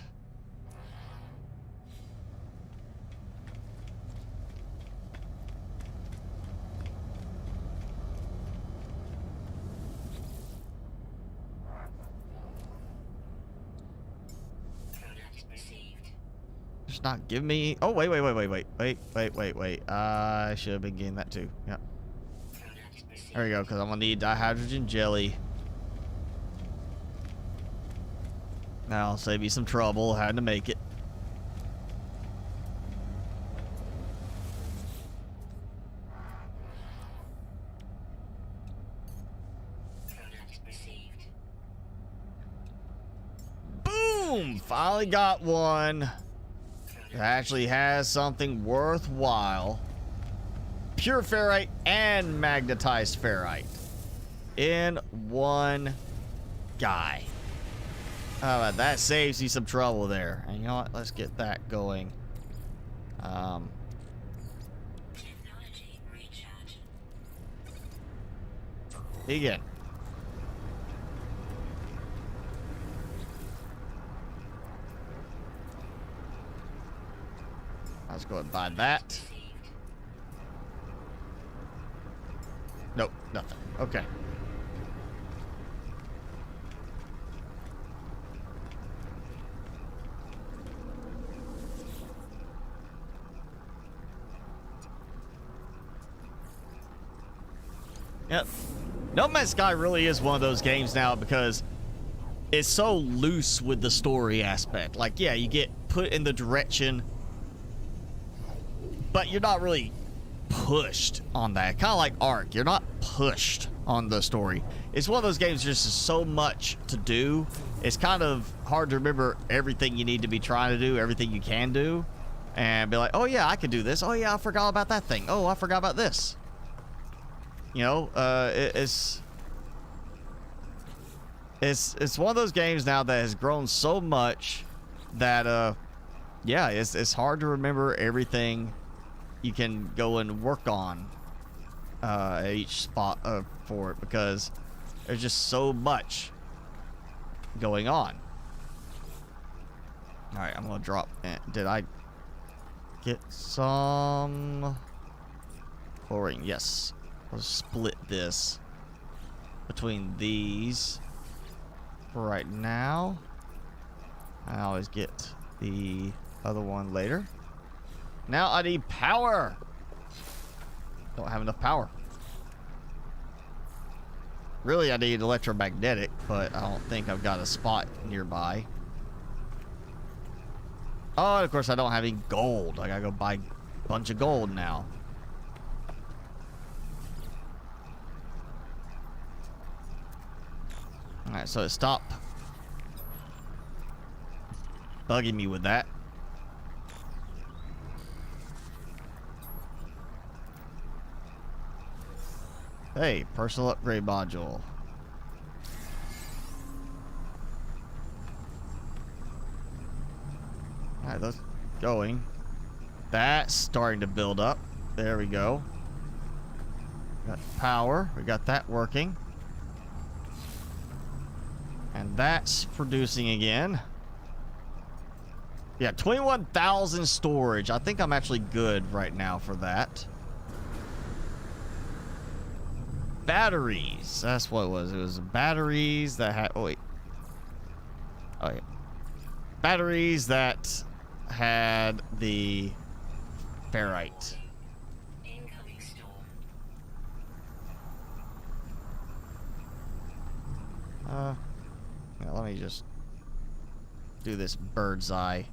not giving me... Oh, wait. I should have been getting that too. Yep. There we go, because I'm going to need dihydrogen jelly. Now, I'll save you some trouble having to make it. Boom! Finally got one that actually has something worthwhile. Pure ferrite and magnetized ferrite in one guy. That saves you some trouble there. And you know what? Let's get that going. Technology recharge. Begin. Let's go and buy that. Received. Nope, nothing. Okay. Yep. No Man's Sky really is one of those games now because it's so loose with the story aspect. Like, yeah, you get put in the direction, but you're not really pushed on that. Kind of like Ark. You're not pushed on the story. It's one of those games there's just so much to do. It's kind of hard to remember everything you need to be trying to do, everything you can do, and be like, oh yeah, I can do this. Oh yeah, I forgot about that thing. Oh, I forgot about this. You know, it's one of those games now that has grown so much that yeah, it's hard to remember everything you can go and work on at each spot for it, because there's just so much going on. All right, I'm gonna drop. Did I get some chlorine? Yes. I'll split this between these for right now. I always get the other one later. Now I need power. Don't have enough power. Really, I need electromagnetic, but I don't think I've got a spot nearby. Oh, and of course I don't have any gold. I gotta go buy a bunch of gold now. Alright, so stop bugging me with that. Hey, personal upgrade module. Alright, that's going. That's starting to build up. There we go. Got power. We got that working. And that's producing again. Yeah, 21,000 storage. I think I'm actually good right now for that. Batteries. That's what it was. It was batteries that had... Oh, wait. Oh, yeah. Batteries that had the ferrite. Incoming storm. Yeah, let me just do this bird's eye.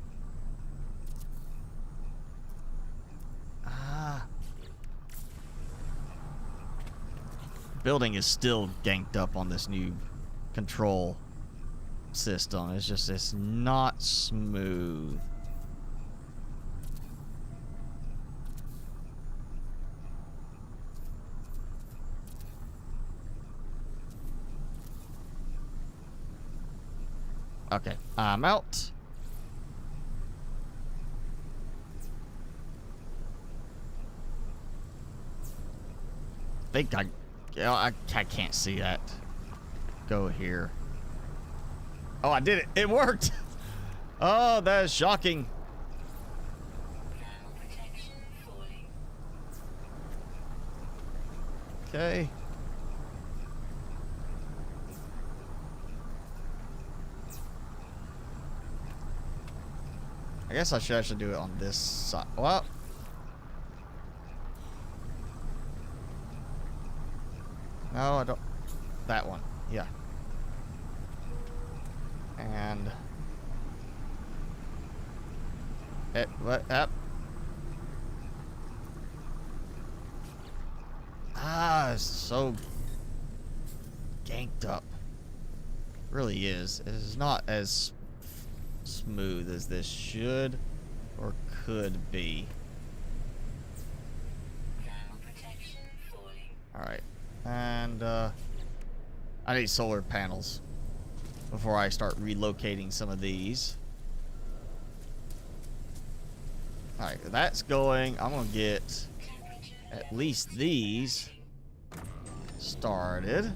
Building is still ganked up on this new control system. It's just, it's not smooth. Okay, I'm out. I can't see that. Go here. Oh, I did it. It worked. Oh, that is shocking. Thermal protection falling. Okay. I guess I should actually do it on this side. Well. No, I don't. That one. Yeah. And. What? Up. Ah, it's so ganked up. Really is. It is not as smooth as this should or could be. Alright. And I need solar panels before I start relocating some of these. Alright, that's going. I'm gonna get at least these started.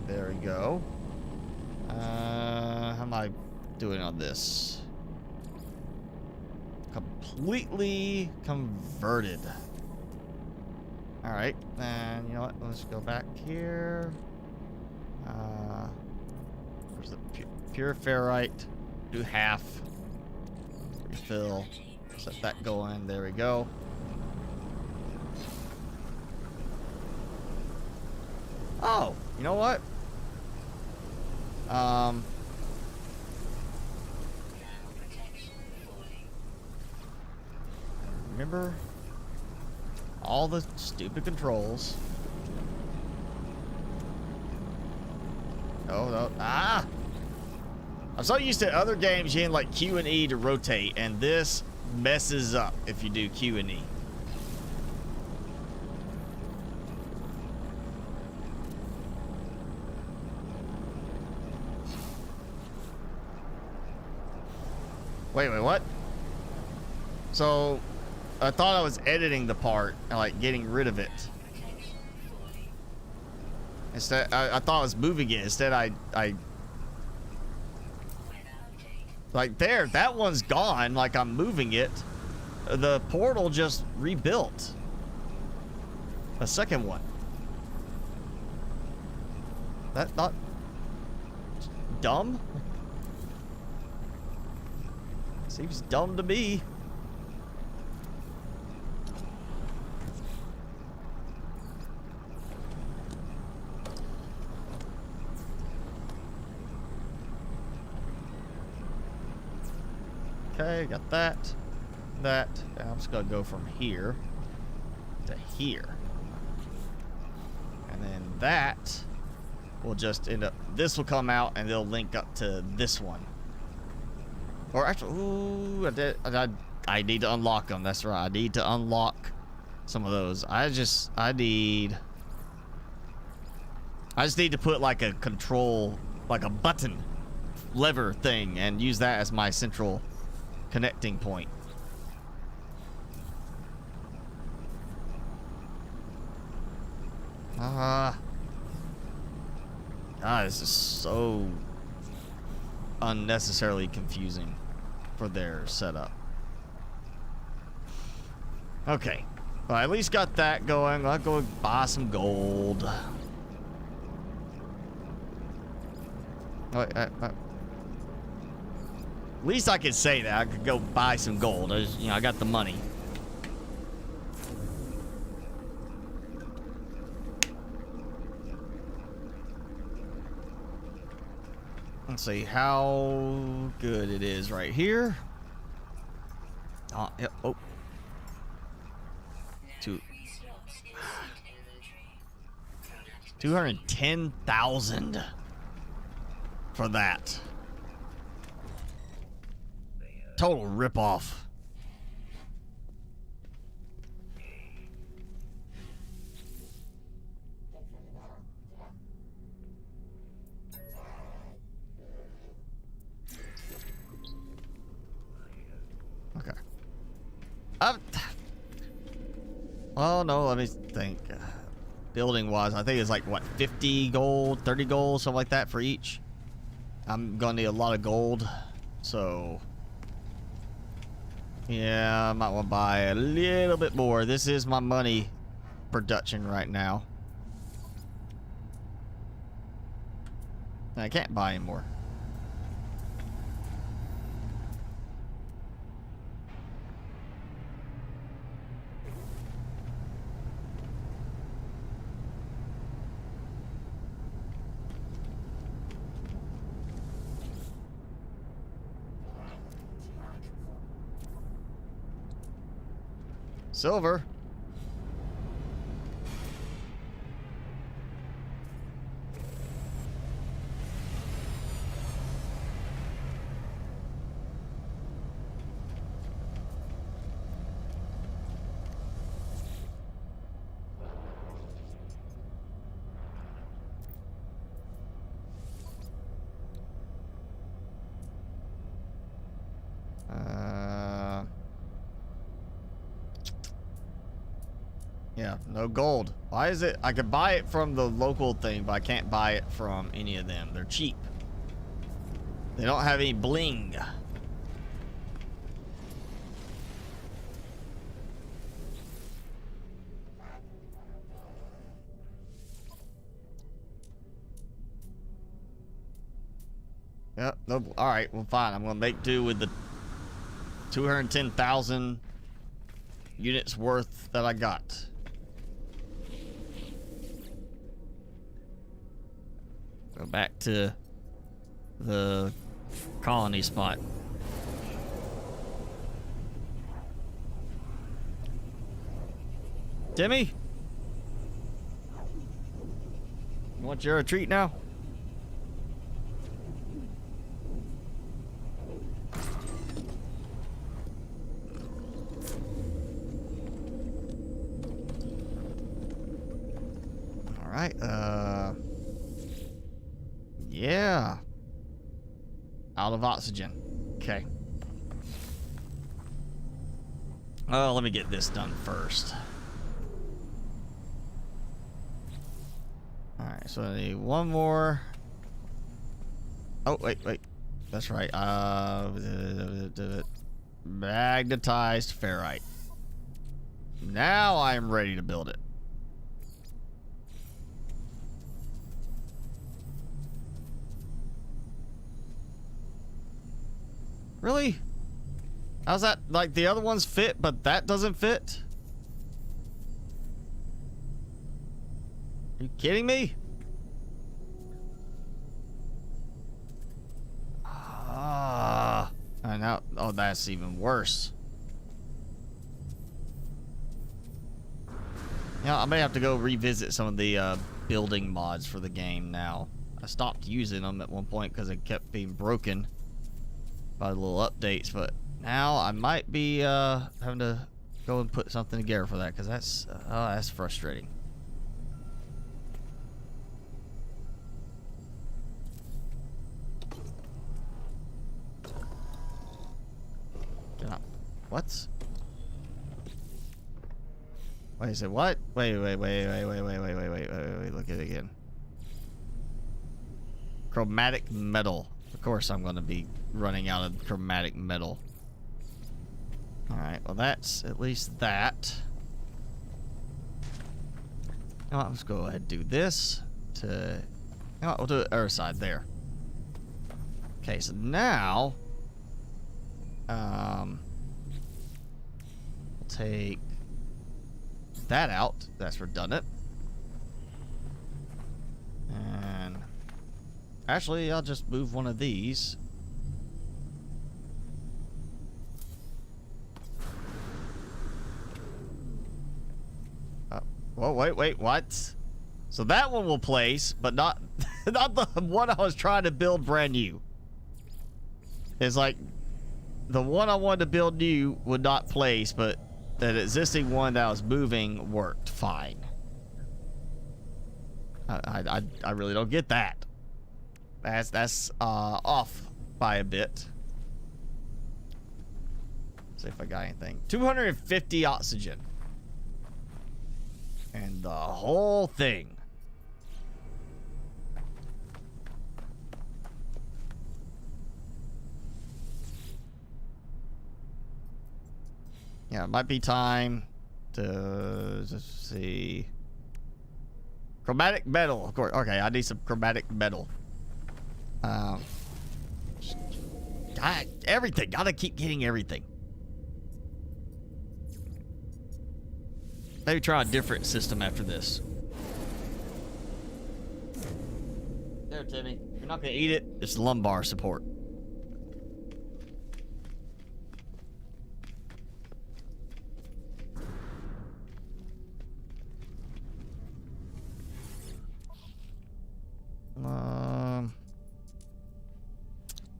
There we go. How am I doing on this? Completely converted. Alright, and you know what? Let's go back here. Where's the pure ferrite? Do half. Refill. Set that going. There we go. Oh, you know what? Remember all the stupid controls. Oh, no. Ah! I'm so used to other games using like Q and E to rotate, and this messes up if you do Q and E. Wait, what? So, I thought I was editing the part and like getting rid of it. Instead, I thought I was moving it. Instead, I like there, that one's gone. Like I'm moving it. The portal just rebuilt. A second one. That not dumb? Seems dumb to me. Okay, got that, and I'm just gonna go from here to here. And then that will just end up, this will come out and they'll link up to this one. Or actually, ooh, I need to unlock them. That's right. I need to unlock some of those. I just need to put like a control, like a button lever thing, and use that as my central connecting point. God, this is so unnecessarily confusing for their setup. Okay, well, I at least got that going. I'll go buy some gold. At least I could say that I could go buy some gold. You know, I got the money. Let's see how good it is right here. Oh, yeah, oh. 210,000 for that. Total ripoff. Okay. Oh no, let me think. Building wise, I think it's like what, 50 gold, 30 gold, something like that for each. I'm gonna need a lot of gold, so yeah, I might want to buy a little bit more. This is my money production right now. I can't buy anymore. Silver. Yeah, no gold. Why is it? I could buy it from the local thing, but I can't buy it from any of them. They're cheap. They don't have any bling. Yep, no. All right, well, fine. I'm gonna make do with the 210,000 units worth that I got. Go back to the colony spot. Timmy? You want your retreat now? Alright, yeah. Out of oxygen. Okay. Oh, let me get this done first. Alright, so I need one more. Oh, wait. That's right. Magnetized ferrite. Now I'm ready to build it. Really? How's that? Like the other ones fit, but that doesn't fit? Are you kidding me? And now, oh, that's even worse. Yeah, I may have to go revisit some of the building mods for the game now. I stopped using them at one point because it kept being broken by the little updates, but now I might be having to go and put something together for that because that's frustrating. What? Wait, I said what? Wait, look at it again. Chromatic metal. Of course I'm going to be running out of chromatic metal. Alright, well that's at least that. Now let's go ahead and do this to... You know what, we'll do it other side there. Okay, so now... we'll take that out. That's redundant. And... Actually, I'll just move one of these. Whoa, wait, what? So that one will place, but not not the one I was trying to build brand new. It's like the one I wanted to build new would not place, but that existing one that I was moving worked fine. I really don't get that. That's off by a bit. See if I got anything. 250 oxygen. And the whole thing. Yeah, it might be time to just see. Chromatic metal, of course. Okay, I need some chromatic metal. Everything. Gotta keep getting everything. Maybe try a different system after this. There, Timmy. You're not gonna eat it. It's lumbar support.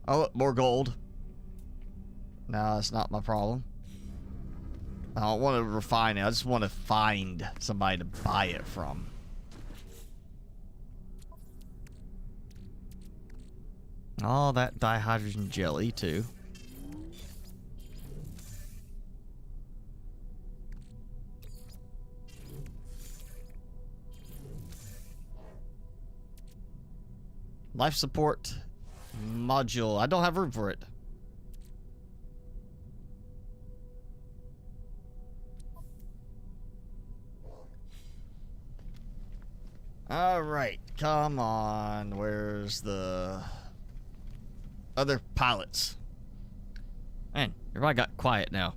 Oh, look, more gold. No, that's not my problem. I don't want to refine it. I just want to find somebody to buy it from. Oh, that dihydrogen jelly, too. Life support module. I don't have room for it. Alright, come on. Where's the other pilots? Man, everybody got quiet now.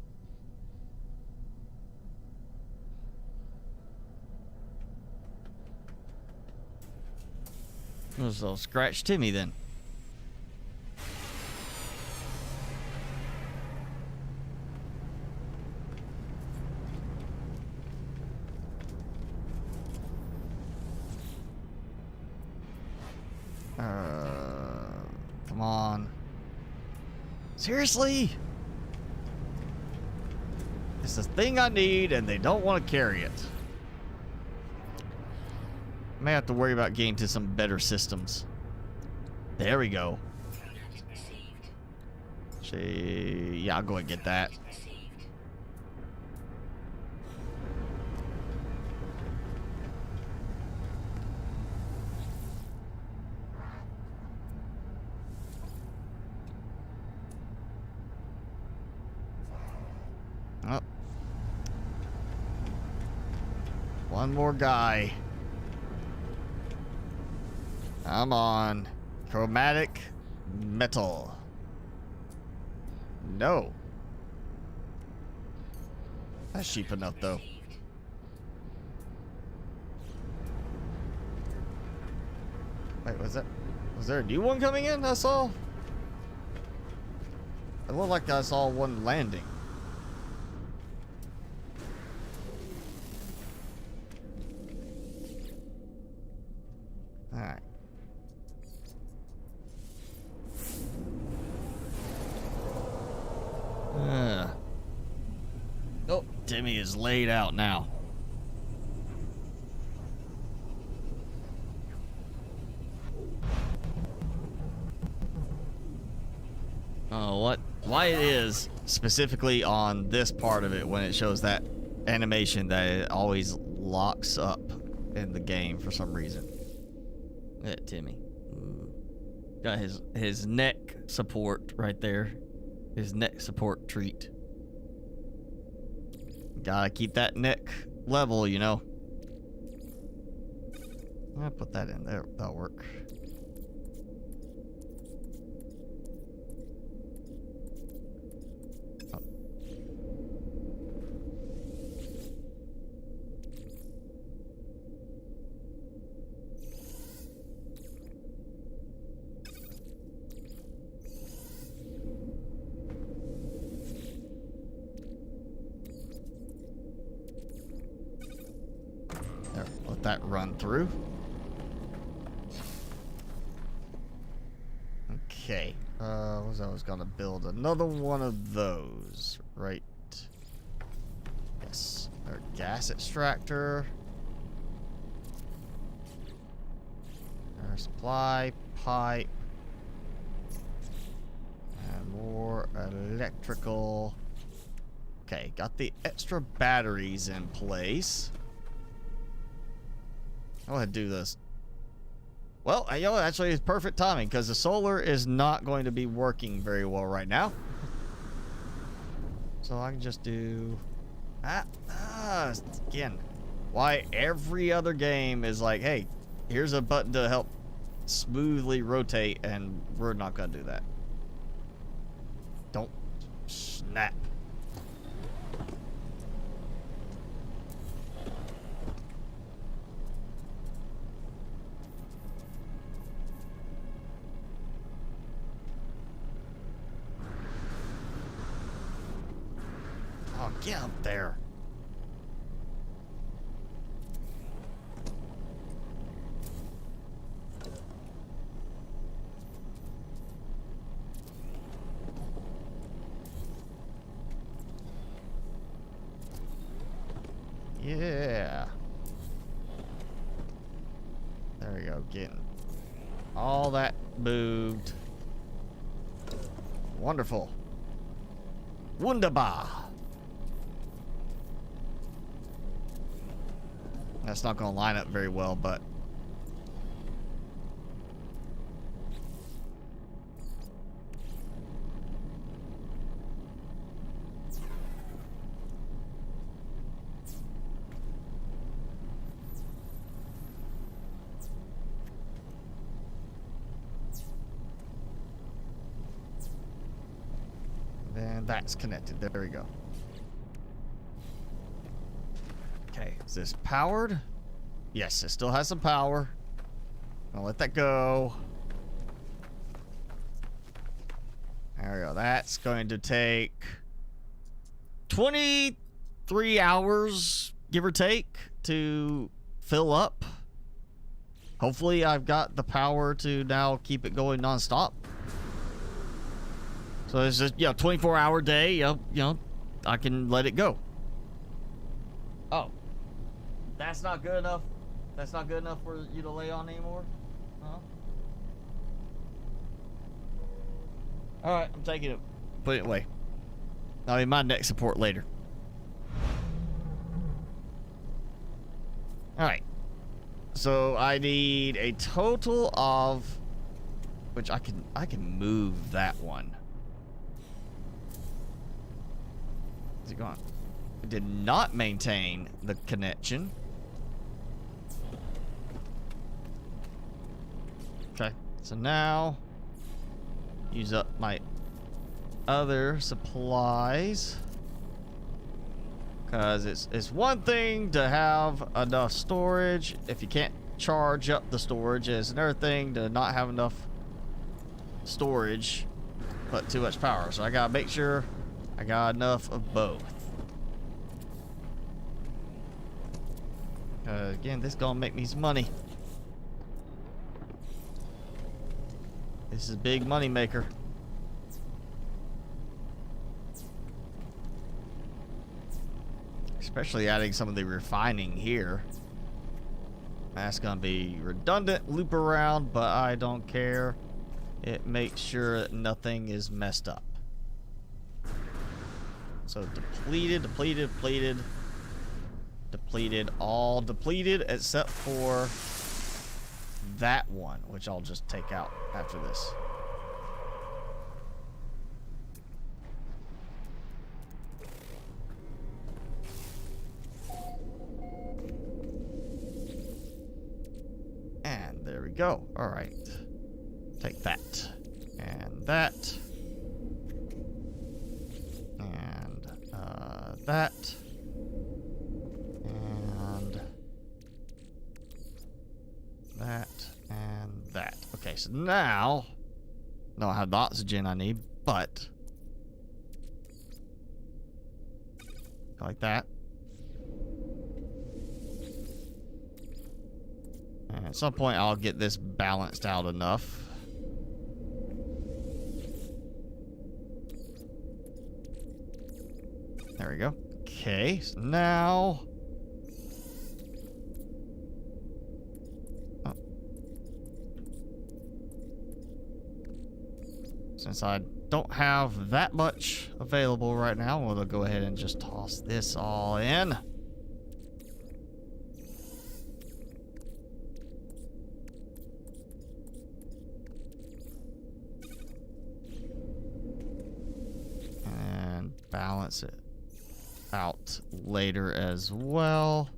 So scratch Timmy then. Come on. Seriously? It's the thing I need and they don't want to carry it. I may have to worry about getting to some better systems. There we go. Yeah, I'll go and get that. Oh. One more guy. Come on. Chromatic metal. No. That's cheap enough, though. Wait, was there a new one coming in? I saw. It looked like I saw one landing. All right. Oh, Timmy is laid out now. Oh, why it is specifically on this part of it when it shows that animation that it always locks up in the game for some reason. Yeah, Timmy. Got his neck support right there. His neck support treat. Gotta keep that neck level, you know. I'll put that in there. That'll work. Oh. There, let that run through. Okay. I was gonna build another one of those, right? Yes. Our gas extractor. Our supply pipe. And more electrical. Okay, got the extra batteries in place. Go ahead and do this. Well, you know, actually it's perfect timing because the solar is not going to be working very well right now. So I can just do... again, why every other game is like, hey, here's a button to help smoothly rotate, and we're not going to do that. Don't snap. Oh, get up there. go. Getting all that moved. Wonderful. Wunderbar. That's not going to line up very well, but... then that's connected. There we go. Okay, is this powered? Yes, it still has some power. I'll let that go. There we go. That's going to take 23 hours, give or take, to fill up. Hopefully I've got the power to now keep it going nonstop. So it's just, 24-hour day, I can let it go. Oh. That's not good enough? That's not good enough for you to lay on anymore? Huh? Alright, I'm taking it. Put it away. I mean, my neck support later. Alright. So I need a total of... Which I can move that one. Is it gone? It did not maintain the connection. Okay, so now use up my other supplies, because it's one thing to have enough storage if you can't charge up the storage. It's another thing to not have enough storage but too much power. So I gotta make sure I got enough of both. Again, this is gonna make me some money. This is a big money maker. Especially adding some of the refining here. That's gonna be redundant, loop around, but I don't care. It makes sure that nothing is messed up. So depleted, all depleted except for that one, which I'll just take out after this. And there we go. All right. Take that. And that. And that. And that. And that. Okay, so now I don't have the oxygen I need, but like that. And at some point I'll get this balanced out enough. There we go. Okay, so now... Oh. Since I don't have that much available right now, we'll go ahead and just toss this all in. And balance it out later as well.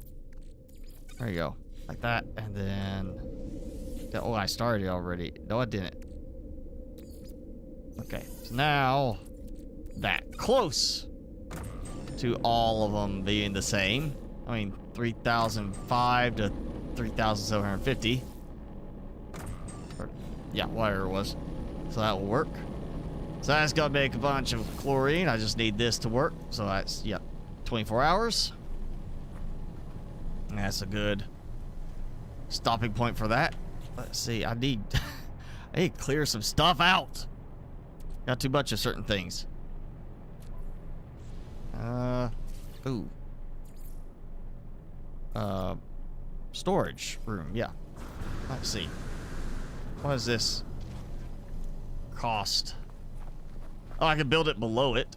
There you go, like that. And then oh, I started it already. No, I didn't. Okay, so now that close to all of them being the same. I mean, 3,005 to 3,750. Or, yeah, whatever it was. So that will work. So that's gonna make a bunch of chlorine. I just need this to work. So that's, yep, 24 hours. And that's a good stopping point for that. Let's see, I need I need to clear some stuff out. Got too much of certain things. Storage room, yeah. Let's see. What does this cost? Oh, I can build it below it.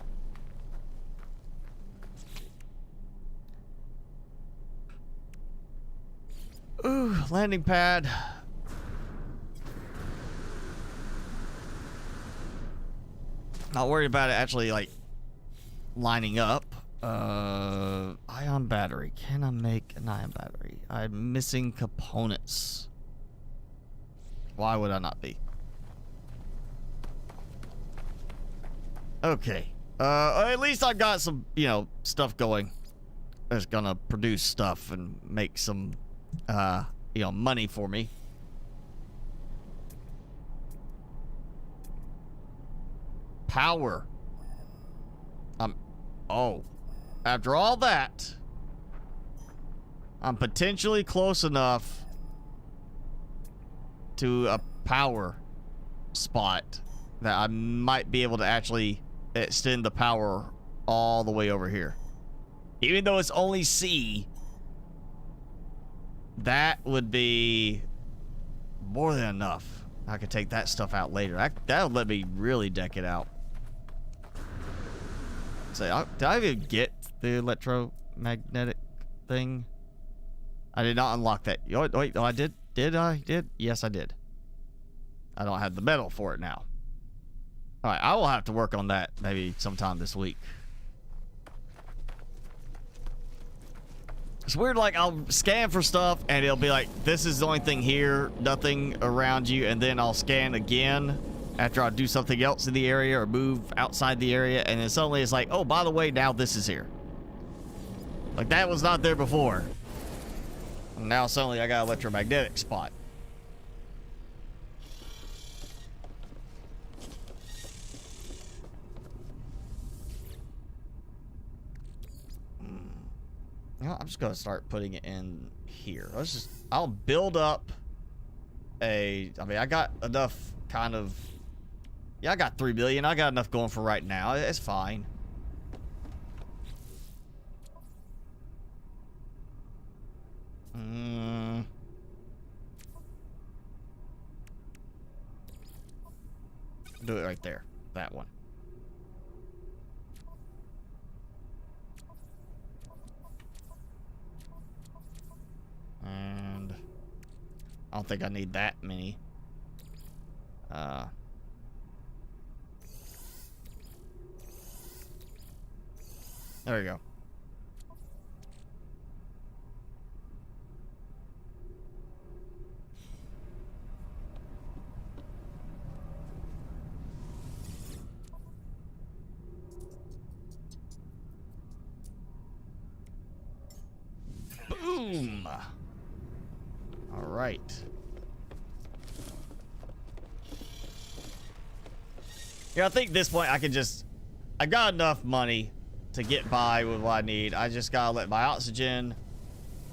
Ooh, landing pad. Not worried about it actually, like, lining up. Ion battery. Can I make an ion battery? I'm missing components. Why would I not be? Okay. At least I've got some, you know, stuff going that's gonna produce stuff and make some, you know, money for me. Power. Oh. After all that, I'm potentially close enough to a power spot that I might be able to actually extend the power all the way over here. Even though it's only C, that would be more than enough. I could take that stuff out later. That would let me really deck it out. So, did I even get the electromagnetic thing? I did not unlock that. Oh, wait, oh, I did? Did I? Yes, I did. I don't have the metal for it now. Alright, I will have to work on that maybe sometime this week. It's weird, like, I'll scan for stuff and it'll be like, this is the only thing here, nothing around you, and then I'll scan again after I do something else in the area or move outside the area, and then suddenly it's like, oh, by the way, now this is here. Like, that was not there before. And now suddenly I got an electromagnetic spot. You know, I'm just gonna start putting it in here. I'll build up I mean, I got enough kind of, yeah, I got 3 billion. I got enough going for right now. It's fine. Do it right there. That one. And I don't think I need that many. There we go. Boom! All right. Yeah, I think at this point I can just, I got enough money to get by with what I need. I just gotta let my oxygen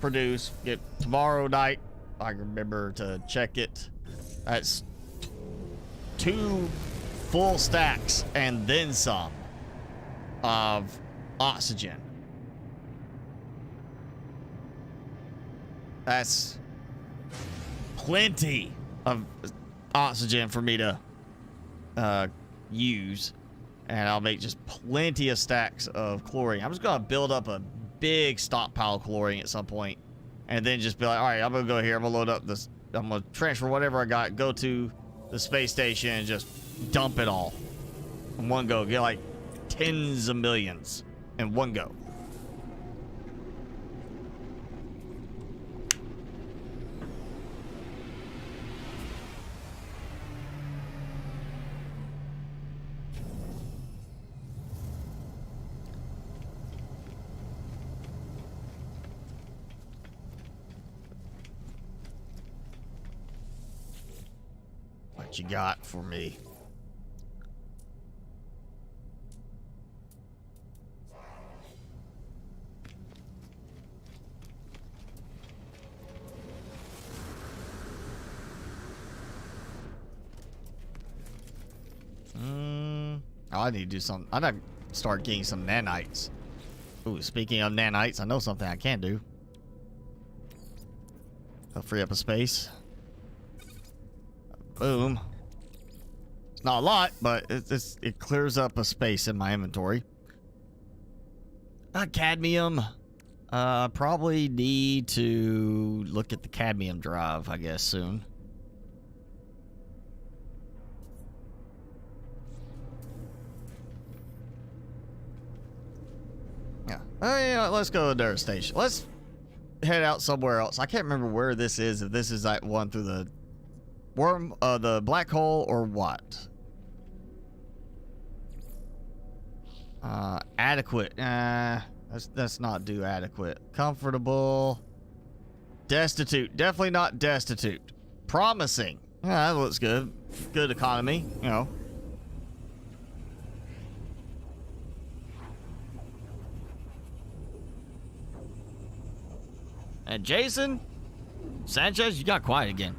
produce. Get tomorrow night, I remember to check it. That's 2 full stacks and then some of oxygen. That's plenty of oxygen for me to use, and I'll make just plenty of stacks of chlorine. I'm just gonna build up a big stockpile of chlorine at some point, and then just be like, all right, I'm gonna go here, I'm gonna load up this, I'm gonna transfer whatever I got, go to the space station and just dump it all in one go. Get like tens of millions in one go. What you got for me? Oh, I need to do something. I gotta start getting some nanites. Ooh, speaking of nanites, I know something I can do. I'll free up a space. Boom. It's not a lot, but it clears up a space in my inventory. Cadmium. Probably need to look at the cadmium drive, I guess, soon. Yeah. Yeah, let's go to the dirt station. Let's head out somewhere else. I can't remember where this is, if this is that one through the worm, the black hole, or what. Adequate. Let's not do adequate. Comfortable. Destitute. Definitely not destitute. Promising. Yeah, that looks good. Good economy, you know. And Jason Sanchez, you got quiet again.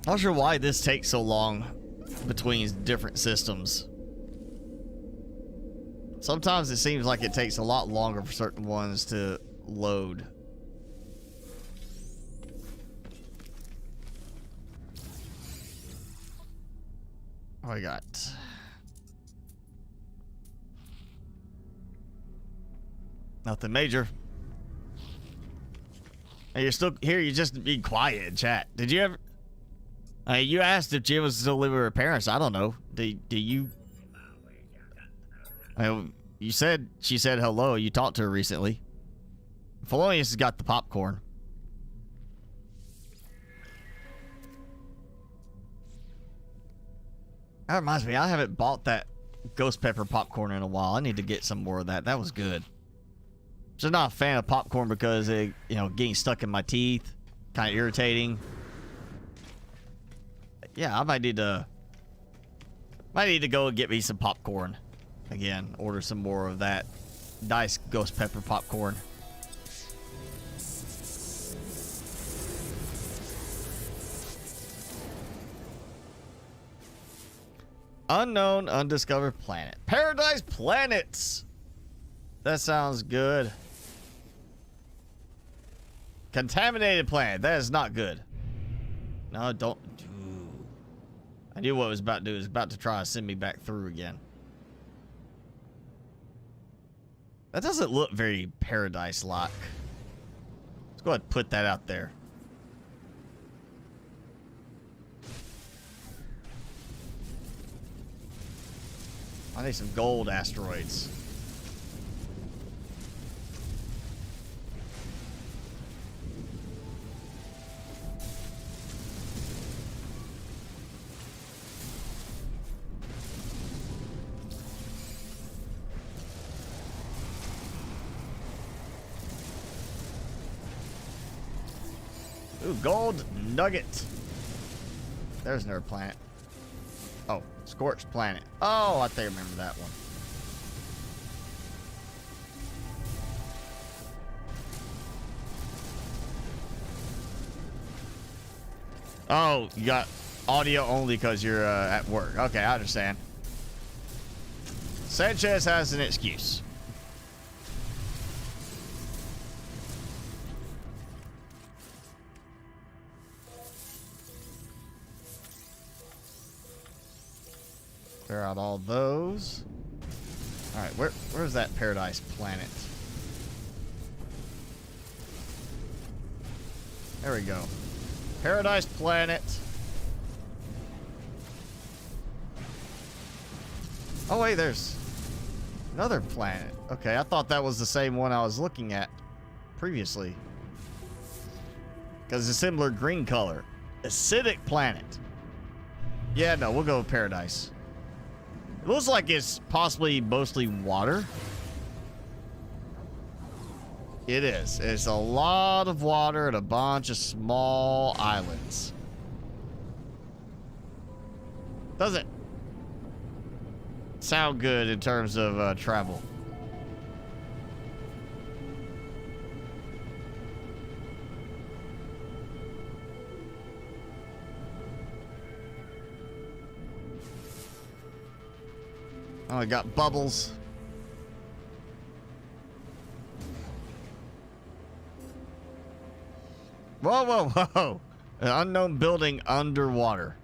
Not sure why this takes so long between different systems. Sometimes it seems like it takes a lot longer for certain ones to load. What we got? Nothing major. Hey, you're still here. You just be quiet in chat. Did you ever? You asked if Jim was still living with her parents. I don't know. Do you? You said she said hello. You talked to her recently. Felonious has got the popcorn. That reminds me, I haven't bought that ghost pepper popcorn in a while. I need to get some more of that. That was good. Just not a fan of popcorn because it, getting stuck in my teeth, kind of irritating. Yeah, I might need to go and get me some popcorn again. Order some more of that nice ghost pepper popcorn. Unknown, undiscovered planet. Paradise planets. That sounds good. Contaminated planet. That is not good. No, don't. I knew what it was about to do. It was about to try to send me back through again. That doesn't look very paradise-like. Let's go ahead and put that out there. I need some gold asteroids. Ooh, gold nugget. There's another planet. Oh, Scorched Planet. Oh, I think I remember that one. Oh, you got audio only because you're at work. Okay, I understand. Sanchez has an excuse. Clear out all those. All right, where's that paradise planet? There we go. Paradise planet. Oh wait, there's another planet. Okay, I thought that was the same one I was looking at previously. Because it's a similar green color. Acidic planet. Yeah, no, we'll go with paradise. It looks like it's possibly mostly water. It is. It's a lot of water and a bunch of small islands. Doesn't sound good in terms of travel. Oh, I got bubbles. Whoa, whoa, whoa. An unknown building underwater.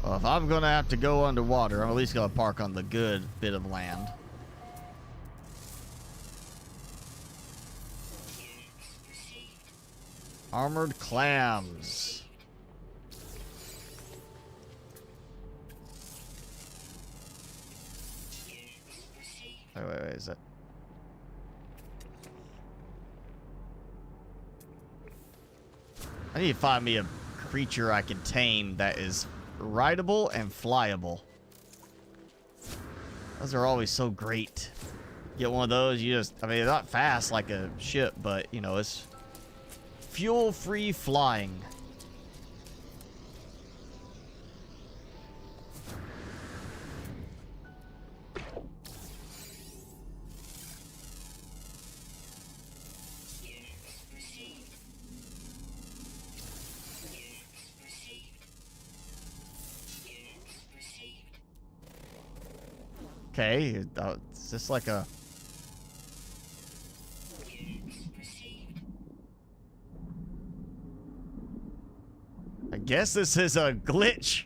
Well, if I'm gonna have to go underwater, I'm at least gonna park on the good bit of land. Armored clams. Wait, is that? I need to find me a creature I can tame that is rideable and flyable. Those are always so great. Get one of those, you just, I mean, they're not fast like a ship, but, you know, it's fuel-free flying. Okay, it's just like a... I guess this is a glitch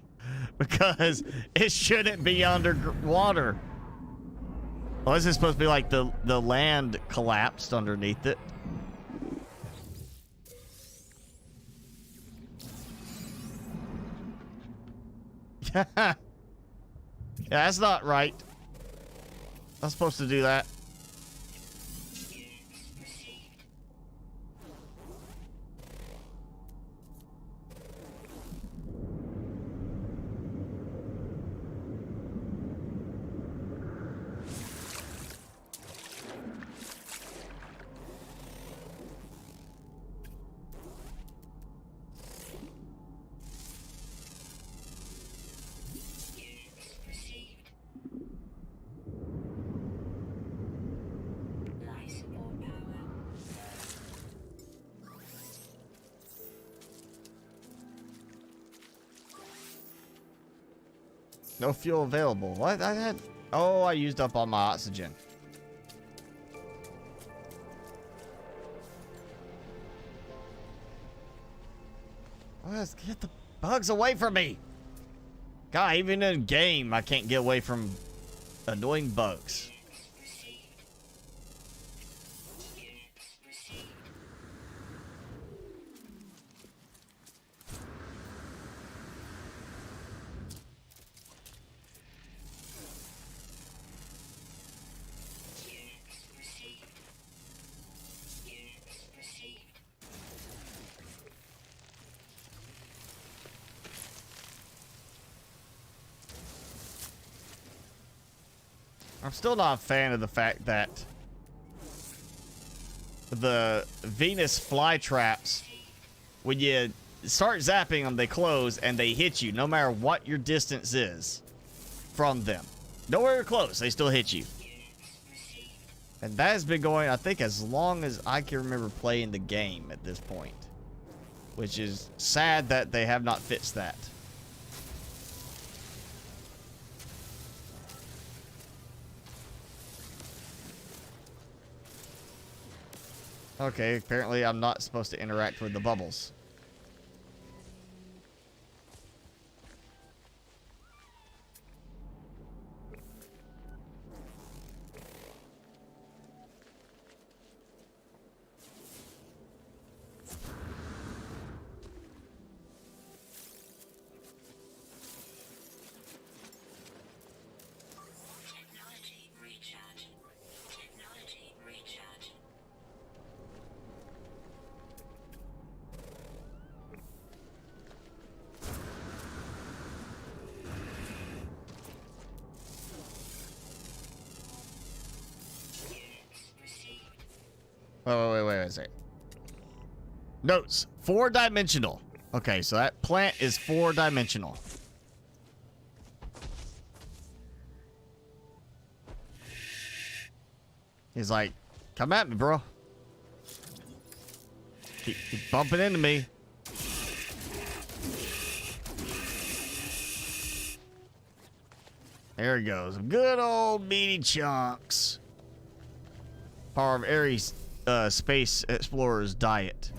because it shouldn't be underwater. Well, this is supposed to be like the land collapsed underneath it. Yeah, that's not right. I'm supposed to do that. No fuel available. What? I had... Oh, I used up all my oxygen. Let's get the bugs away from me. God, even in game, I can't get away from annoying bugs. I'm still not a fan of the fact that the Venus flytraps, when you start zapping them, they close and they hit you no matter what your distance is from them. Nowhere close, they still hit you. And that has been going, I think, as long as I can remember playing the game at this point. Which is sad that they have not fixed that. Okay, apparently I'm not supposed to interact with the bubbles. Technology recharge. Technology recharge. Wait a second. Notes, 4-dimensional. Okay, so that plant is 4-dimensional. He's like, come at me, bro. Keep bumping into me. There he goes. Good old meaty chunks. Part of every space explorer's diet.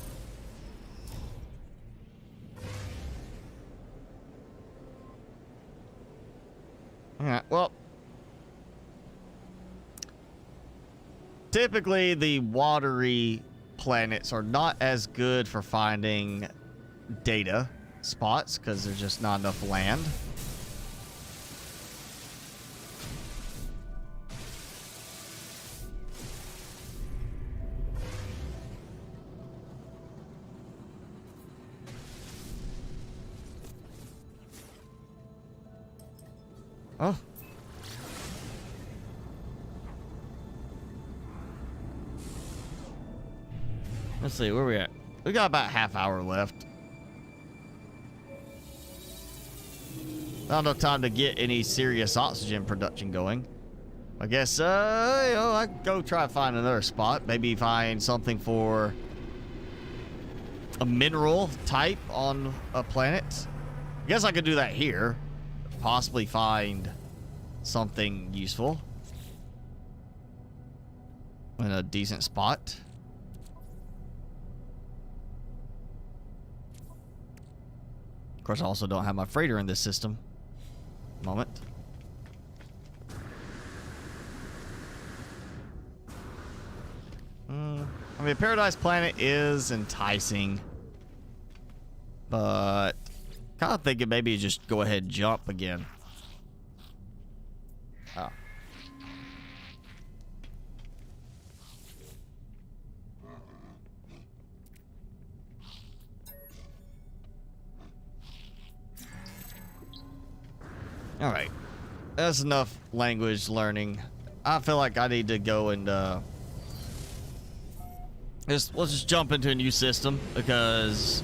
Alright, well. Typically, the watery planets are not as good for finding data spots because there's just not enough land. Oh. Let's see, where we at? We got about half hour left. Not enough time to get any serious oxygen production going. I guess, you know, I can go try to find another spot. Maybe find something for a mineral type on a planet. I guess I could do that here. Possibly find something useful in a decent spot. Of course, I also don't have my freighter in this system. Moment. I mean, Paradise Planet is enticing, but kind of thinking maybe just go ahead and jump again. Oh. All right. That's enough language learning. I feel like I need to go and let's just jump into a new system because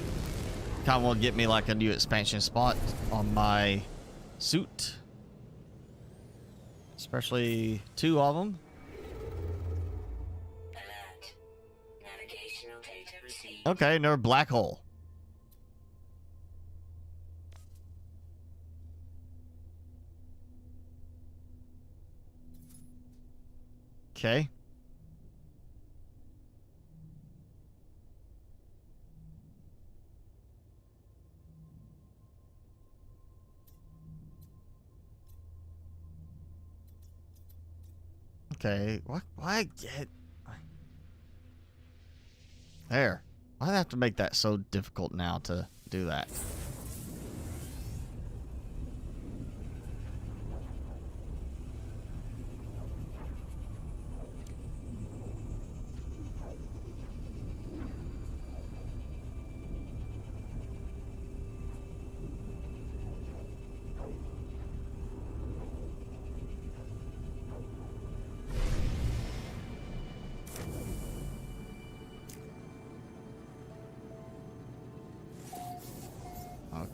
kind of want to get me like a new expansion spot on my suit. Especially 2 of them. Alert. Navigational data received. Okay, another black hole. Okay. Okay, why get there? Why'd I have to make that so difficult now to do that?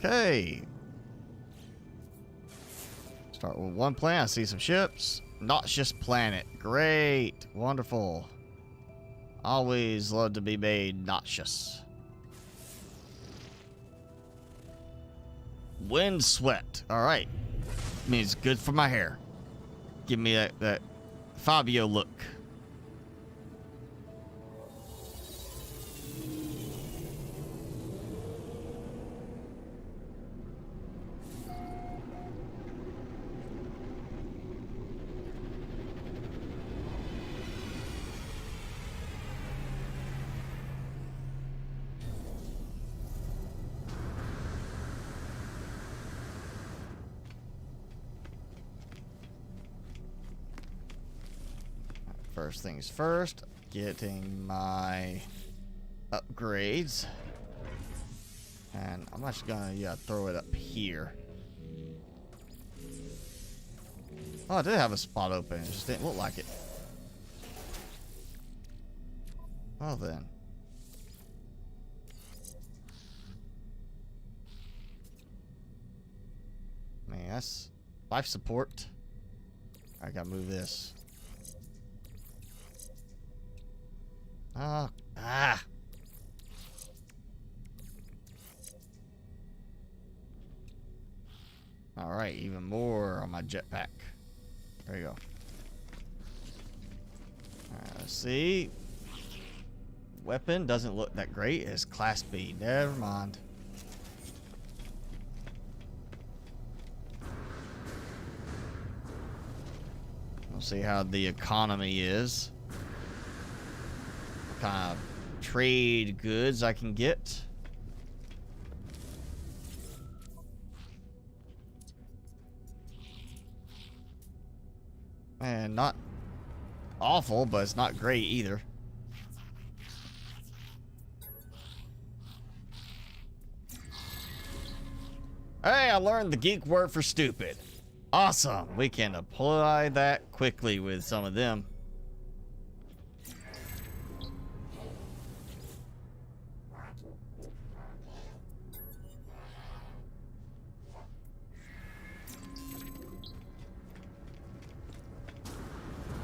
Okay. Start with one planet. I see some ships. Noxious planet. Great. Wonderful. Always love to be made noxious. Wind sweat. Alright. Means good for my hair. Give me that Fabio look. First things first, getting my upgrades. And I'm actually gonna throw it up here. Oh, I did have a spot open, it just didn't look like it. Well then. Man, that's life support. I gotta move this. All right, even more on my jetpack. There you go. All right, let's see. Weapon doesn't look that great. It's Class B. Never mind. We'll see how the economy is. What kind of trade goods I can get. And not awful, but it's not great either. Hey, I learned the geek word for stupid. Awesome. We can apply that quickly with some of them.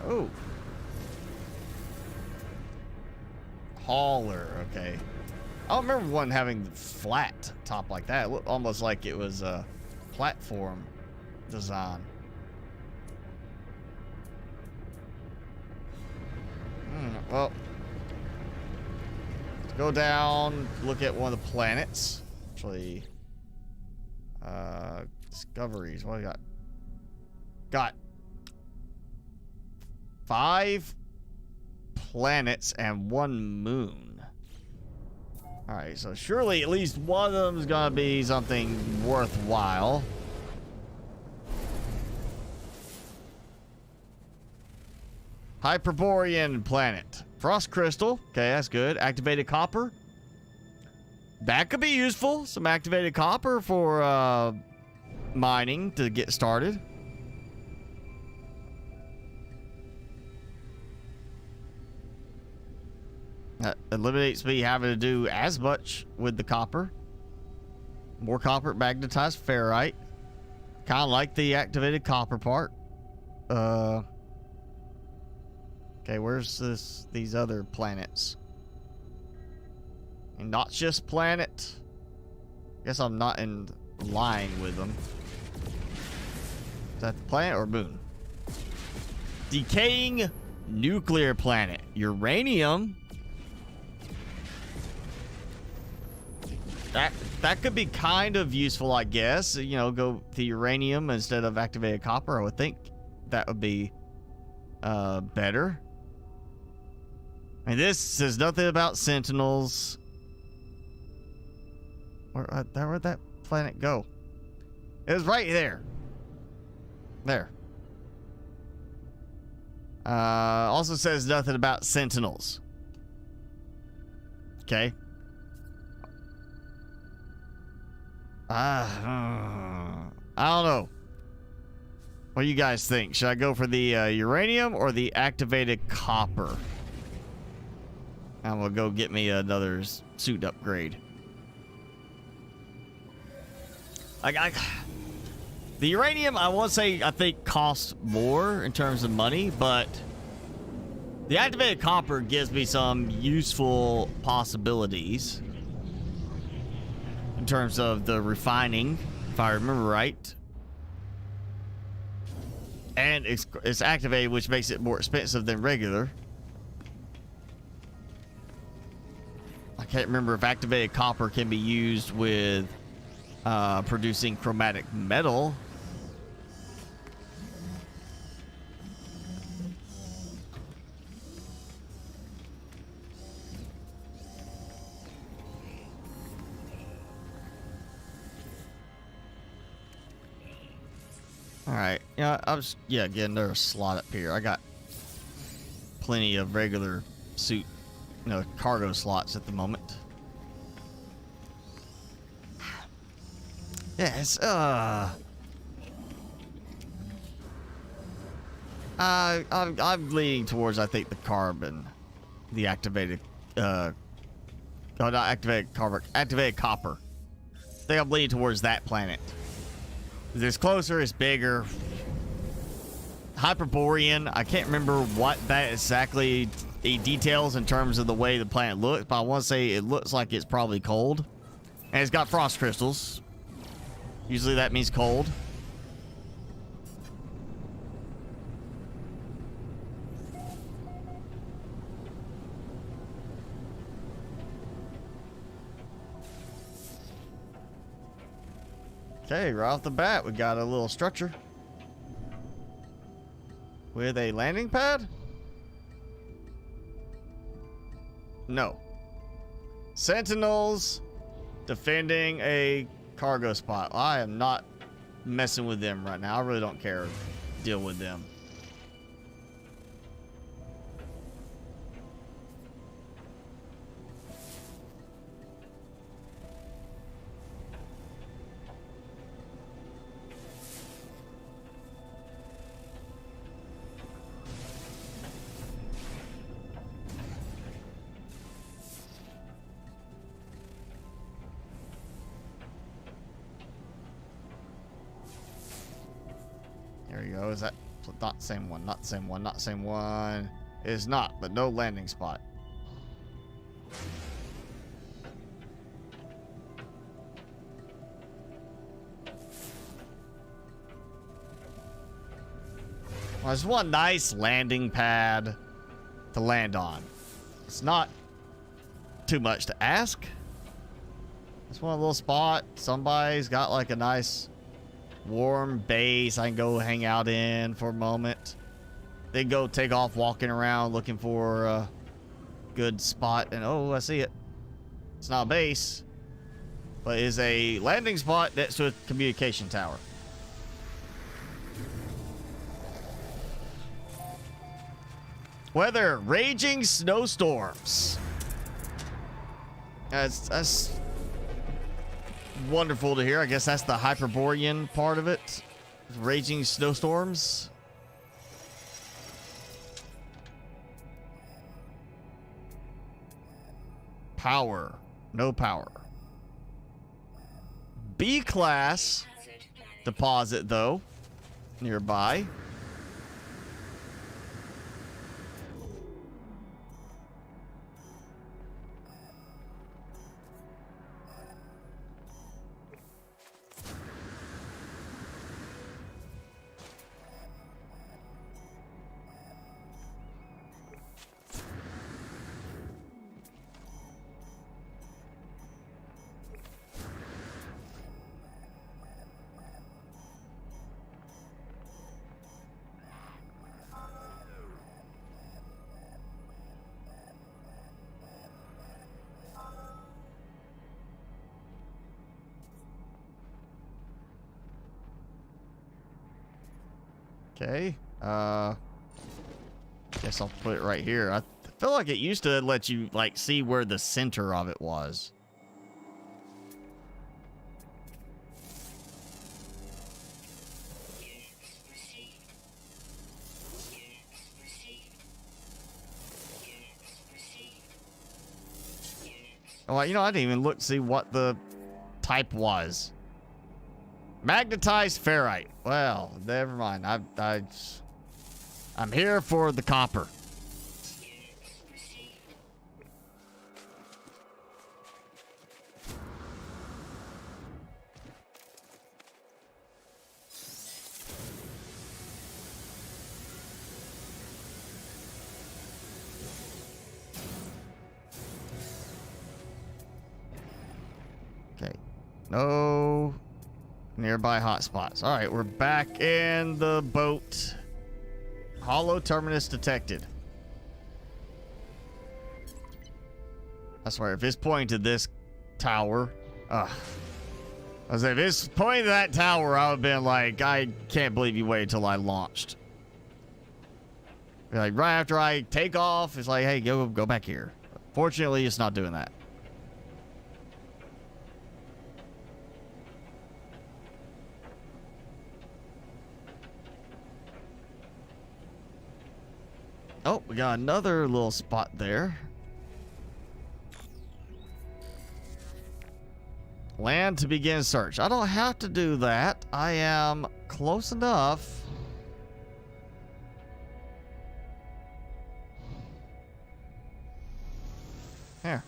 Oh. Hauler, okay. I don't remember one having flat top like that. It looked almost like it was a platform design. Well, let's go down, look at one of the planets. Actually, discoveries. What do we got? Got 5 planets and 1 moon. All right, so surely at least one of them is gonna be something worthwhile. Hyperborean planet. Frost crystal. Okay, that's good. Activated copper. That could be useful. Some activated copper for mining to get started. That eliminates me having to do as much with the copper. More copper, magnetized ferrite. Kind of like the activated copper part. Okay, where's these other planets? And not just planet. Guess I'm not in line with them. Is that the planet or moon? Decaying nuclear planet. Uranium. That could be kind of useful, I guess. You know, go to uranium instead of activated copper. I would think that would be better. And this says nothing about sentinels. Where'd that planet go? It was right there. There. Also says nothing about sentinels. Okay. I don't know. What do you guys think? Should I go for the uranium or the activated copper? I'm gonna go get me another suit upgrade. The uranium, I won't say I think costs more in terms of money, but the activated copper gives me some useful possibilities in terms of the refining, if I remember right. And it's activated, which makes it more expensive than regular. I can't remember if activated copper can be used with producing chromatic metal. All right, yeah, I was getting another slot up here. I got plenty of regular suit, cargo slots at the moment. Yes, I'm leaning towards, I think, the carbon, the activated, not activated carbon, activated copper. I think I'm leaning towards that planet. It's closer, it's bigger. Hyperborean, I can't remember what that exactly details in terms of the way the planet looks, but I want to say it looks like it's probably cold. And it's got frost crystals. Usually that means cold. Okay, right off the bat, we got a little structure with a landing pad. No. Sentinels defending a cargo spot. I am not messing with them right now. I really don't care. Deal with them. There you go. Is that not the same one? Not the same one. Not the same one. It is not, but no landing spot. Well, there's one nice landing pad to land on. It's not too much to ask. It's one little spot. Somebody's got like a nice warm base I can go hang out in for a moment. Then go take off walking around looking for a good spot. And oh, I see it. It's not a base, but is a landing spot next to a communication tower. Weather, raging snowstorms. That's wonderful to hear. I guess that's the Hyperborean part of it. Raging snowstorms. Power. No power. B-class deposit, though, nearby. Okay. Guess I'll put it right here. I feel like it used to let you like see where the center of it was. Oh, you know, I didn't even look to see what the type was. Magnetized ferrite. Well, never mind. I'm here for the copper. Okay. No nearby hotspots. All right, we're back in the boat. Hollow terminus detected. I swear, if it's pointing to this tower, I was like, if it's pointing to that tower, I would have been like, I can't believe you waited till I launched. Like right after I take off, it's like, hey, go back here. Fortunately, it's not doing that. Oh, we got another little spot there. Land to begin search. I don't have to do that. I am close enough. Here.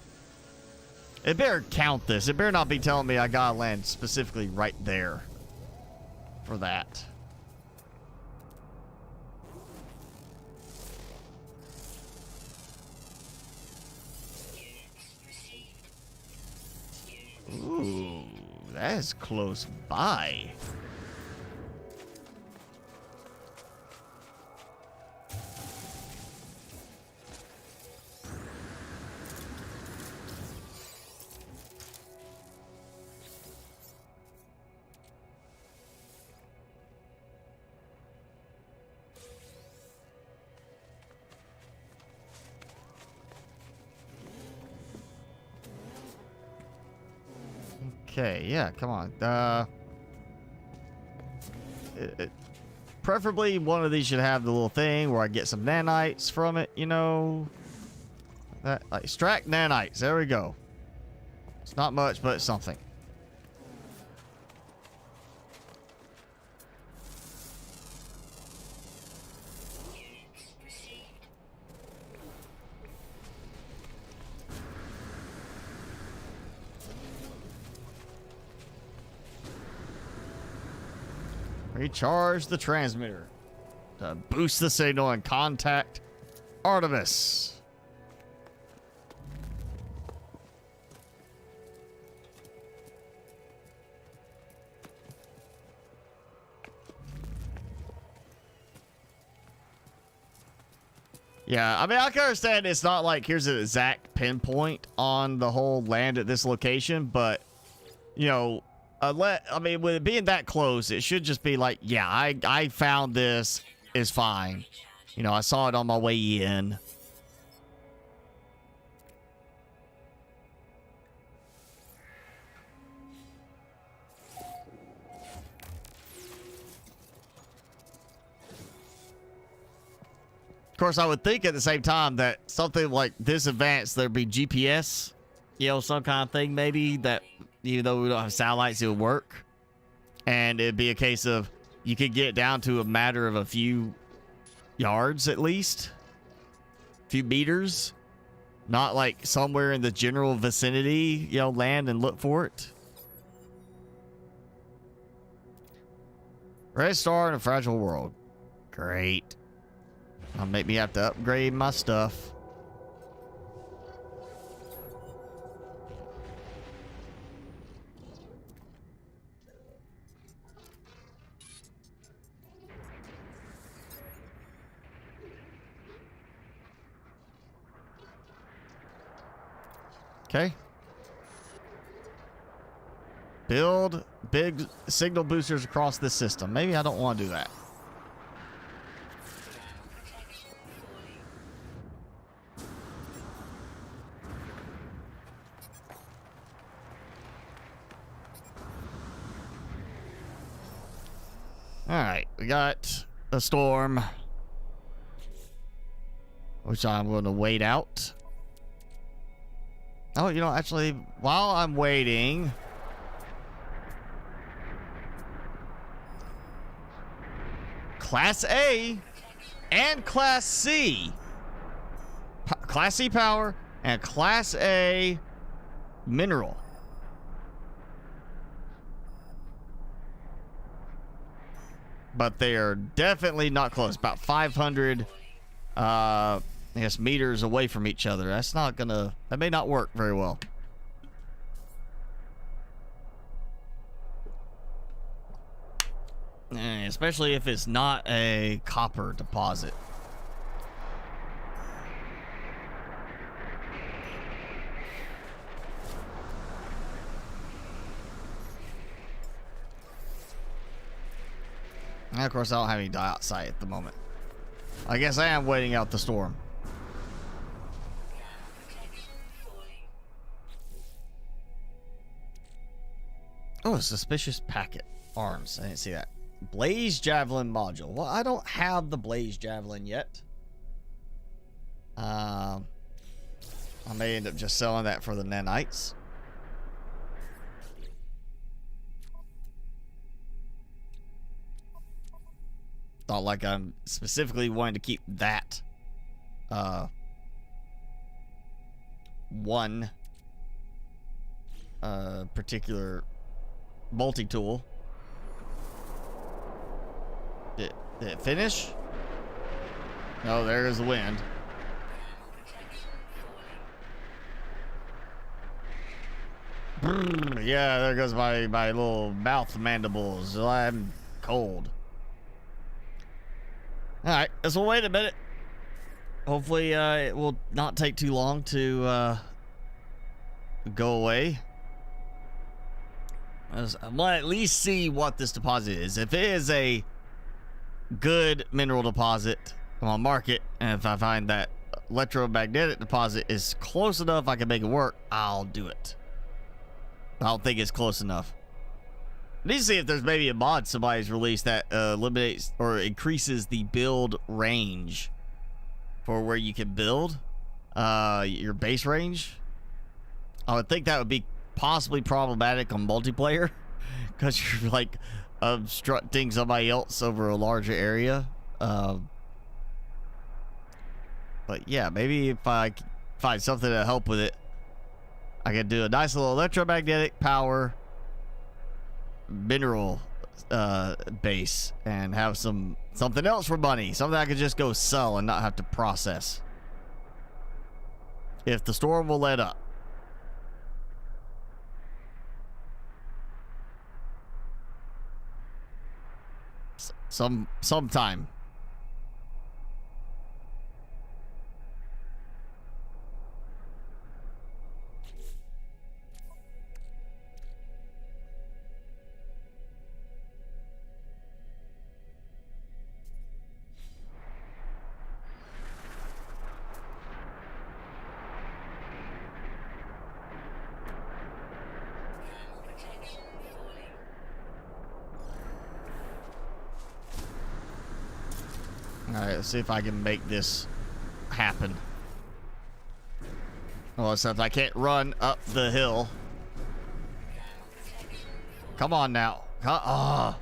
It better count this. It better not be telling me I gotta land specifically right there for that. Ooh, that is close by. Okay, yeah, come on. Preferably one of these should have the little thing where I get some nanites from it, you know. That extract nanites. There we go. It's not much, but it's something. Recharge the transmitter to boost the signal and contact Artemis. Yeah, I mean, I can understand it's not like here's an exact pinpoint on the whole land at this location, but, you know, I mean, with it being that close, it should just be like, yeah, I found this, is fine. You know, I saw it on my way in. Of course, I would think at the same time that something like this advanced, there'd be GPS, you know, some kind of thing maybe that, even though we don't have satellites, it would work. And it'd be a case of you could get down to a matter of a few yards at least, a few meters, not like somewhere in the general vicinity, you know, land and look for it. Red star in a fragile world. Great. That'll make me have to upgrade my stuff. Okay. Build big signal boosters across this system. Maybe I don't want to do that. All right, we got a storm, which I'm going to wait out. Oh, you know, actually, while I'm waiting, Class A and Class C, Class C power and Class A mineral. But they are definitely not close. About 500, I guess, meters away from each other. That's not gonna, that may not work very well. Especially if it's not a copper deposit. And of course, I don't have any dioxide at the moment. I guess I am waiting out the storm. Oh, a suspicious packet. Arms. I didn't see that. Blaze Javelin module. Well, I don't have the Blaze Javelin yet. I may end up just selling that for the nanites. Not like I'm specifically wanting to keep that one particular multi-tool. Did it finish? Oh, there's the wind. Yeah, there goes my little mouth mandibles. I'm cold. All right, so wait a minute. Hopefully, it will not take too long to go away. I might at least see what this deposit is. If it is a good mineral deposit, I'll mark it. And if I find that electromagnetic deposit is close enough I can make it work, I'll do it. I don't think it's close enough. I need to see if there's maybe a mod somebody's released that eliminates or increases the build range for where you can build your base range. I would think that would be possibly problematic on multiplayer because you're like obstructing somebody else over a larger area. But yeah, maybe if I find something to help with it, I can do a nice little electromagnetic power mineral base and have something else for money, something I could just go sell and not have to process if the storm will let up. Sometime. Alright, let's see if I can make this happen. Well, except I can't run up the hill. Come on now. Oh.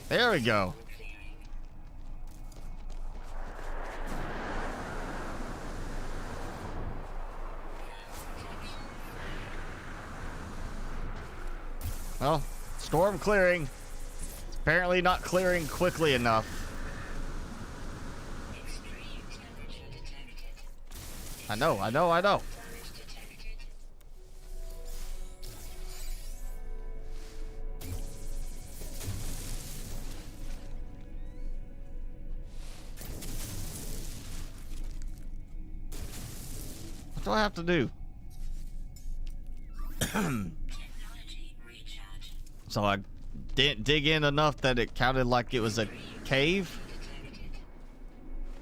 There we go. Well, storm clearing. It's apparently not clearing quickly enough. I know. What do I have to do? So I didn't dig in enough that it counted like it was a cave?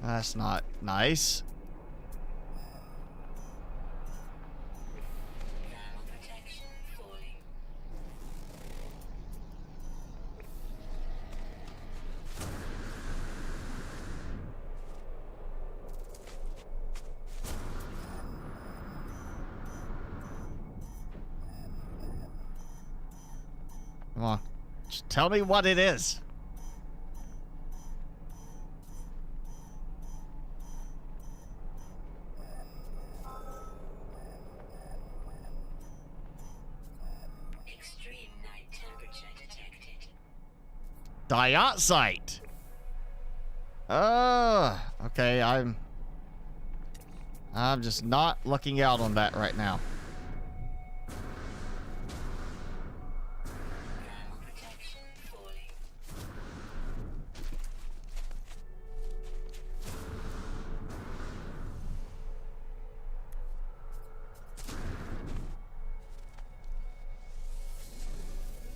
That's not nice. Come on. Just tell me what it is. Extreme night temperature detected. Dioxide. Okay, I'm just not looking out on that right now.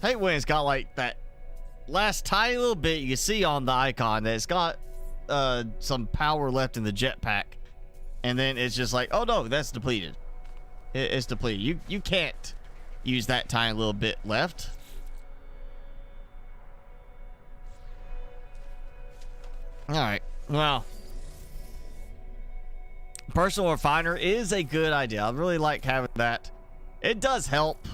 Hate when it's got like that last tiny little bit you can see on the icon that it's got some power left in the jetpack, and then it's just like, oh no, that's depleted. It's depleted. You can't use that tiny little bit left. All right. Well, personal refiner is a good idea. I really like having that. It does help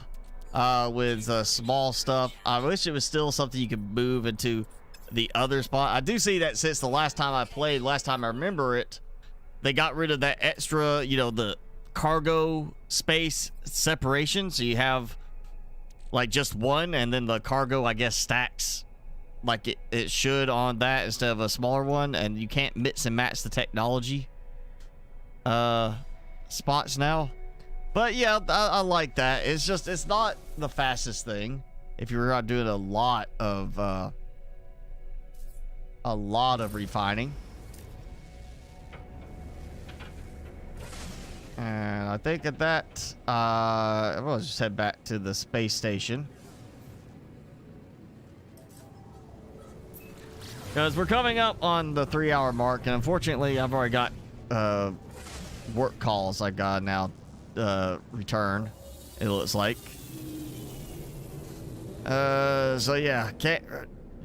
with small stuff. I wish it was still something you could move into the other spot. I do see that since the last time I played, last time I remember it, they got rid of that extra, you know, the cargo space separation. So you have like just one, and then the cargo, I guess, stacks like it should on that instead of a smaller one, and you can't mix and match the technology spots now. But yeah, I like that. It's just, it's not the fastest thing if you're not doing a lot of refining. And I think at that, we'll just head back to the space station. Because we're coming up on the 3-hour mark, and unfortunately, I've already got work calls I got now return, it looks like. So yeah, can't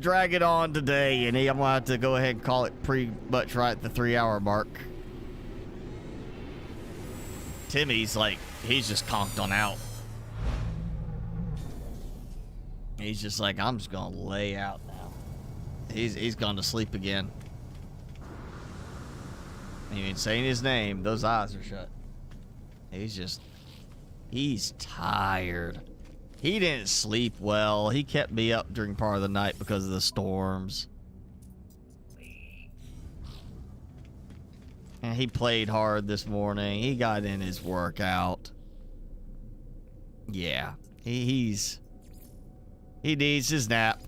drag it on today, and I'm gonna have to go ahead and call it pretty much right at the 3-hour mark. Timmy's like, he's just conked on out. He's just like, I'm just gonna lay out now. He's gone to sleep again. He ain't saying his name. Those eyes are shut. He's tired. He didn't sleep well. He kept me up during part of the night because of the storms. And he played hard this morning. He got in his workout. Yeah. He needs his nap.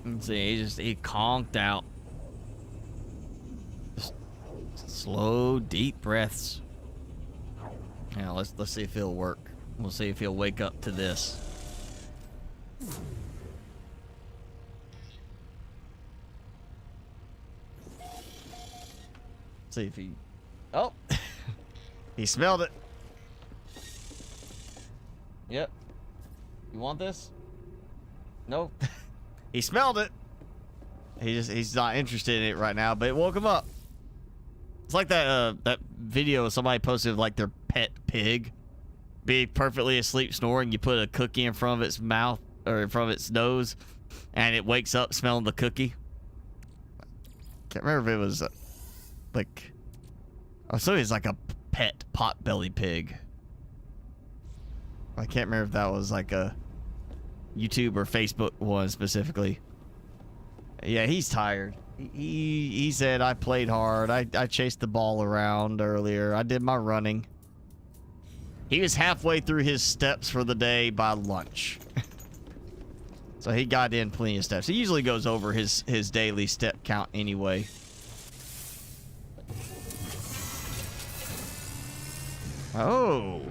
And see, he conked out. Just slow, deep breaths. Now let's see if he'll work. We'll see if he'll wake up to this. See if he... Oh! He smelled it. Yep. You want this? No. He smelled it. He's not interested in it right now, but it woke him up. It's like that video somebody posted of like their pet pig be perfectly asleep snoring. You put a cookie in front of its mouth or in front of its nose, and it wakes up smelling the cookie. Can't remember if it was like, oh, so it's like a pet pot-belly pig. I can't remember if that was like a YouTube or Facebook one specifically. Yeah, he's tired. He said, I played hard. I chased the ball around earlier. I did my running. He was halfway through his steps for the day by lunch. So he got in plenty of steps. He usually goes over his daily step count anyway. Oh.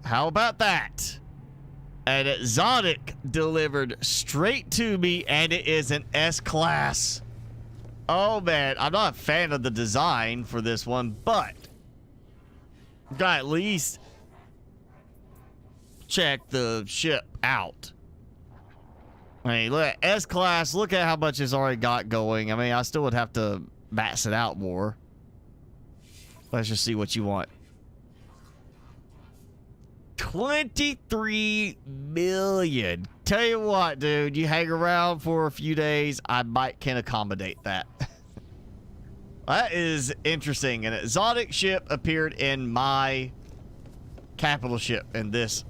How about that? An exotic delivered straight to me, and it is an S-Class. Oh, man. I'm not a fan of the design for this one, but gotta at least check the ship out. I mean, look at S-Class. Look at how much it's already got going. I mean, I still would have to max it out more. Let's just see what you want. 23 million. Tell you what, dude, you hang around for a few days, I can accommodate that. That is interesting. An exotic ship appeared in my capital ship in this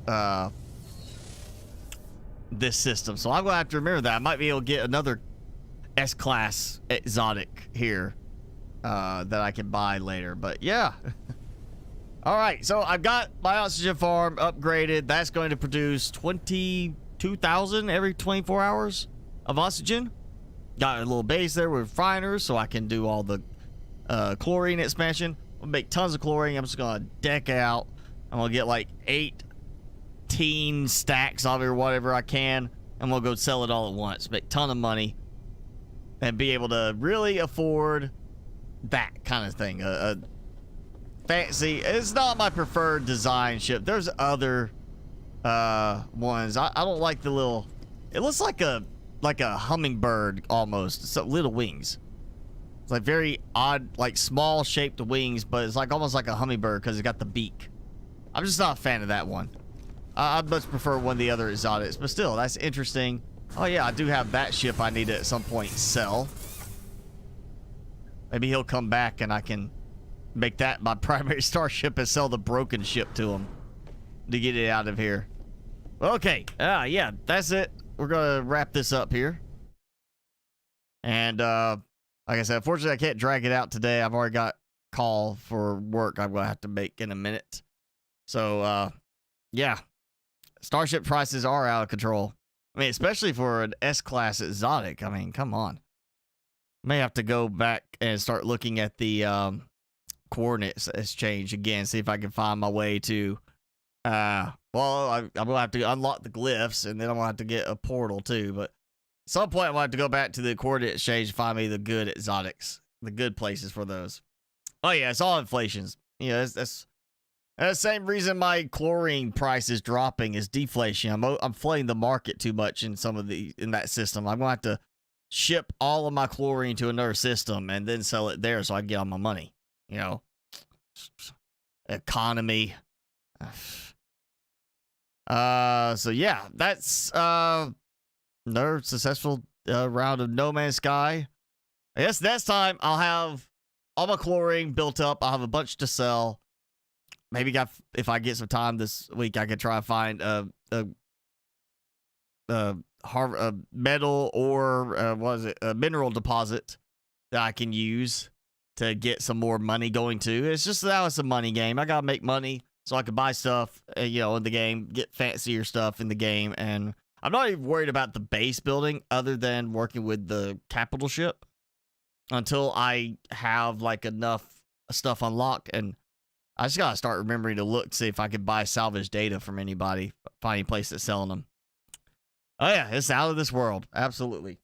this system, so I'm gonna have to remember that. I might be able to get another S-Class exotic here that I can buy later, but yeah. All right, so I've got my oxygen farm upgraded. That's going to produce 22,000 every 24 hours of oxygen. Got a little base there with refiners, so I can do all the chlorine expansion. I'll make tons of chlorine. I'm just going to deck out. I'm going to get like 18 stacks of it or whatever I can. I'm going to go sell it all at once. Make a ton of money. And be able to really afford that kind of thing. Fancy. It's not my preferred design ship. There's other ones. I don't like the little, it looks like a hummingbird almost. It's little wings. It's like very odd, like small shaped wings, but it's like almost like a hummingbird because it got the beak. I'm just not a fan of that one. I'd much prefer one of the other exotics, but still, that's interesting. Oh yeah, I do have that ship I need to at some point sell. Maybe he'll come back and I can make that my primary starship and sell the broken ship to him to get it out of here. Okay, yeah, that's it. We're gonna wrap this up here. And like I said, unfortunately I can't drag it out today. I've already got a call for work I'm gonna have to make in a minute. So yeah, starship prices are out of control. I mean, especially for an S-class exotic. I mean, come on. May have to go back and start looking at the coordinates exchange again, see if I can find my way to I'm gonna have to unlock the glyphs, and then I'm gonna have to get a portal too. But at some point I'm gonna have to go back to the coordinate exchange and find me the good exotics, the good places for those. Oh yeah, it's all inflations. Yeah, that's the same reason my chlorine price is dropping is deflation. I'm flooding the market too much in in that system. I'm gonna have to ship all of my chlorine to another system and then sell it there so I can get all my money. You know, economy. So yeah, that's another successful round of No Man's Sky. I guess next time I'll have all my chlorine built up. I'll have a bunch to sell. Maybe if I get some time this week, I could try to find a metal or a mineral deposit that I can use to get some more money going too. It's just that it's a money game. I gotta make money so I can buy stuff, in the game, get fancier stuff in the game, and I'm not even worried about the base building other than working with the capital ship until I have like enough stuff unlocked. And I just gotta start remembering to look, see if I can buy salvage data from anybody, find any place that's selling them. Oh yeah, it's out of this world. Absolutely.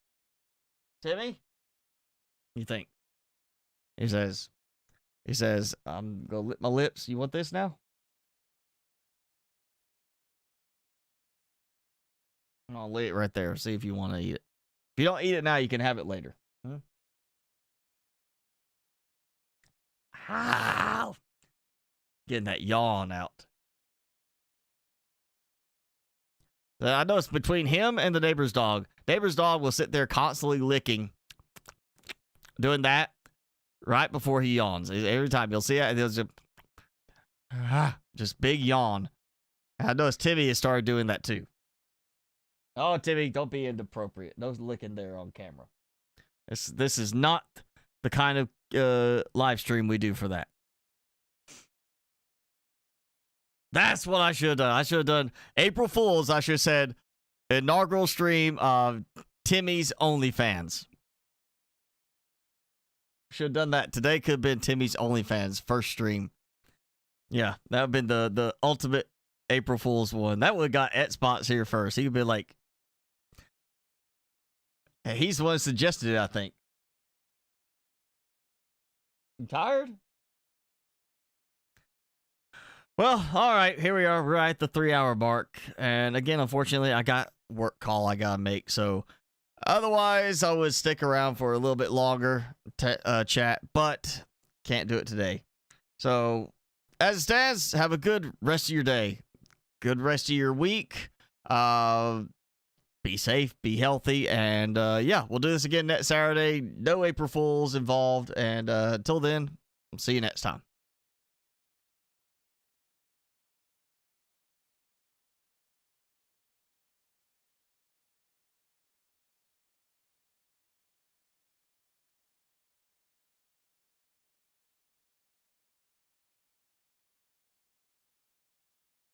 Timmy? What do you think? He says, I'm gonna lick my lips. You want this now? I'll lay it right there. See if you want to eat it. If you don't eat it now, you can have it later. Ow! Getting that yawn out. I know it's between him and the neighbor's dog. Neighbor's dog will sit there constantly licking, doing that right before he yawns. Every time you'll see it, there's just big yawn. I noticed Timmy has started doing that too. Oh, Timmy, don't be inappropriate. No licking there on camera. This is not the kind of live stream we do for that. That's what I should have done. I should have done April Fool's. I should have said inaugural stream of Timmy's OnlyFans. Should have done that. Today could have been Timmy's OnlyFans first stream. Yeah, that would have been the ultimate April Fool's one. That would have got Spots here first. He would be like, hey, he's the one who suggested it, I think. You tired? Well, all right, here we are. We're at the 3-hour mark. And again, unfortunately, I got work call I got to make. So otherwise, I would stick around for a little bit longer chat, but can't do it today. So as it stands, have a good rest of your day. Good rest of your week. Be safe, be healthy, and yeah, we'll do this again next Saturday. No April Fools involved. And until then, I'll see you next time.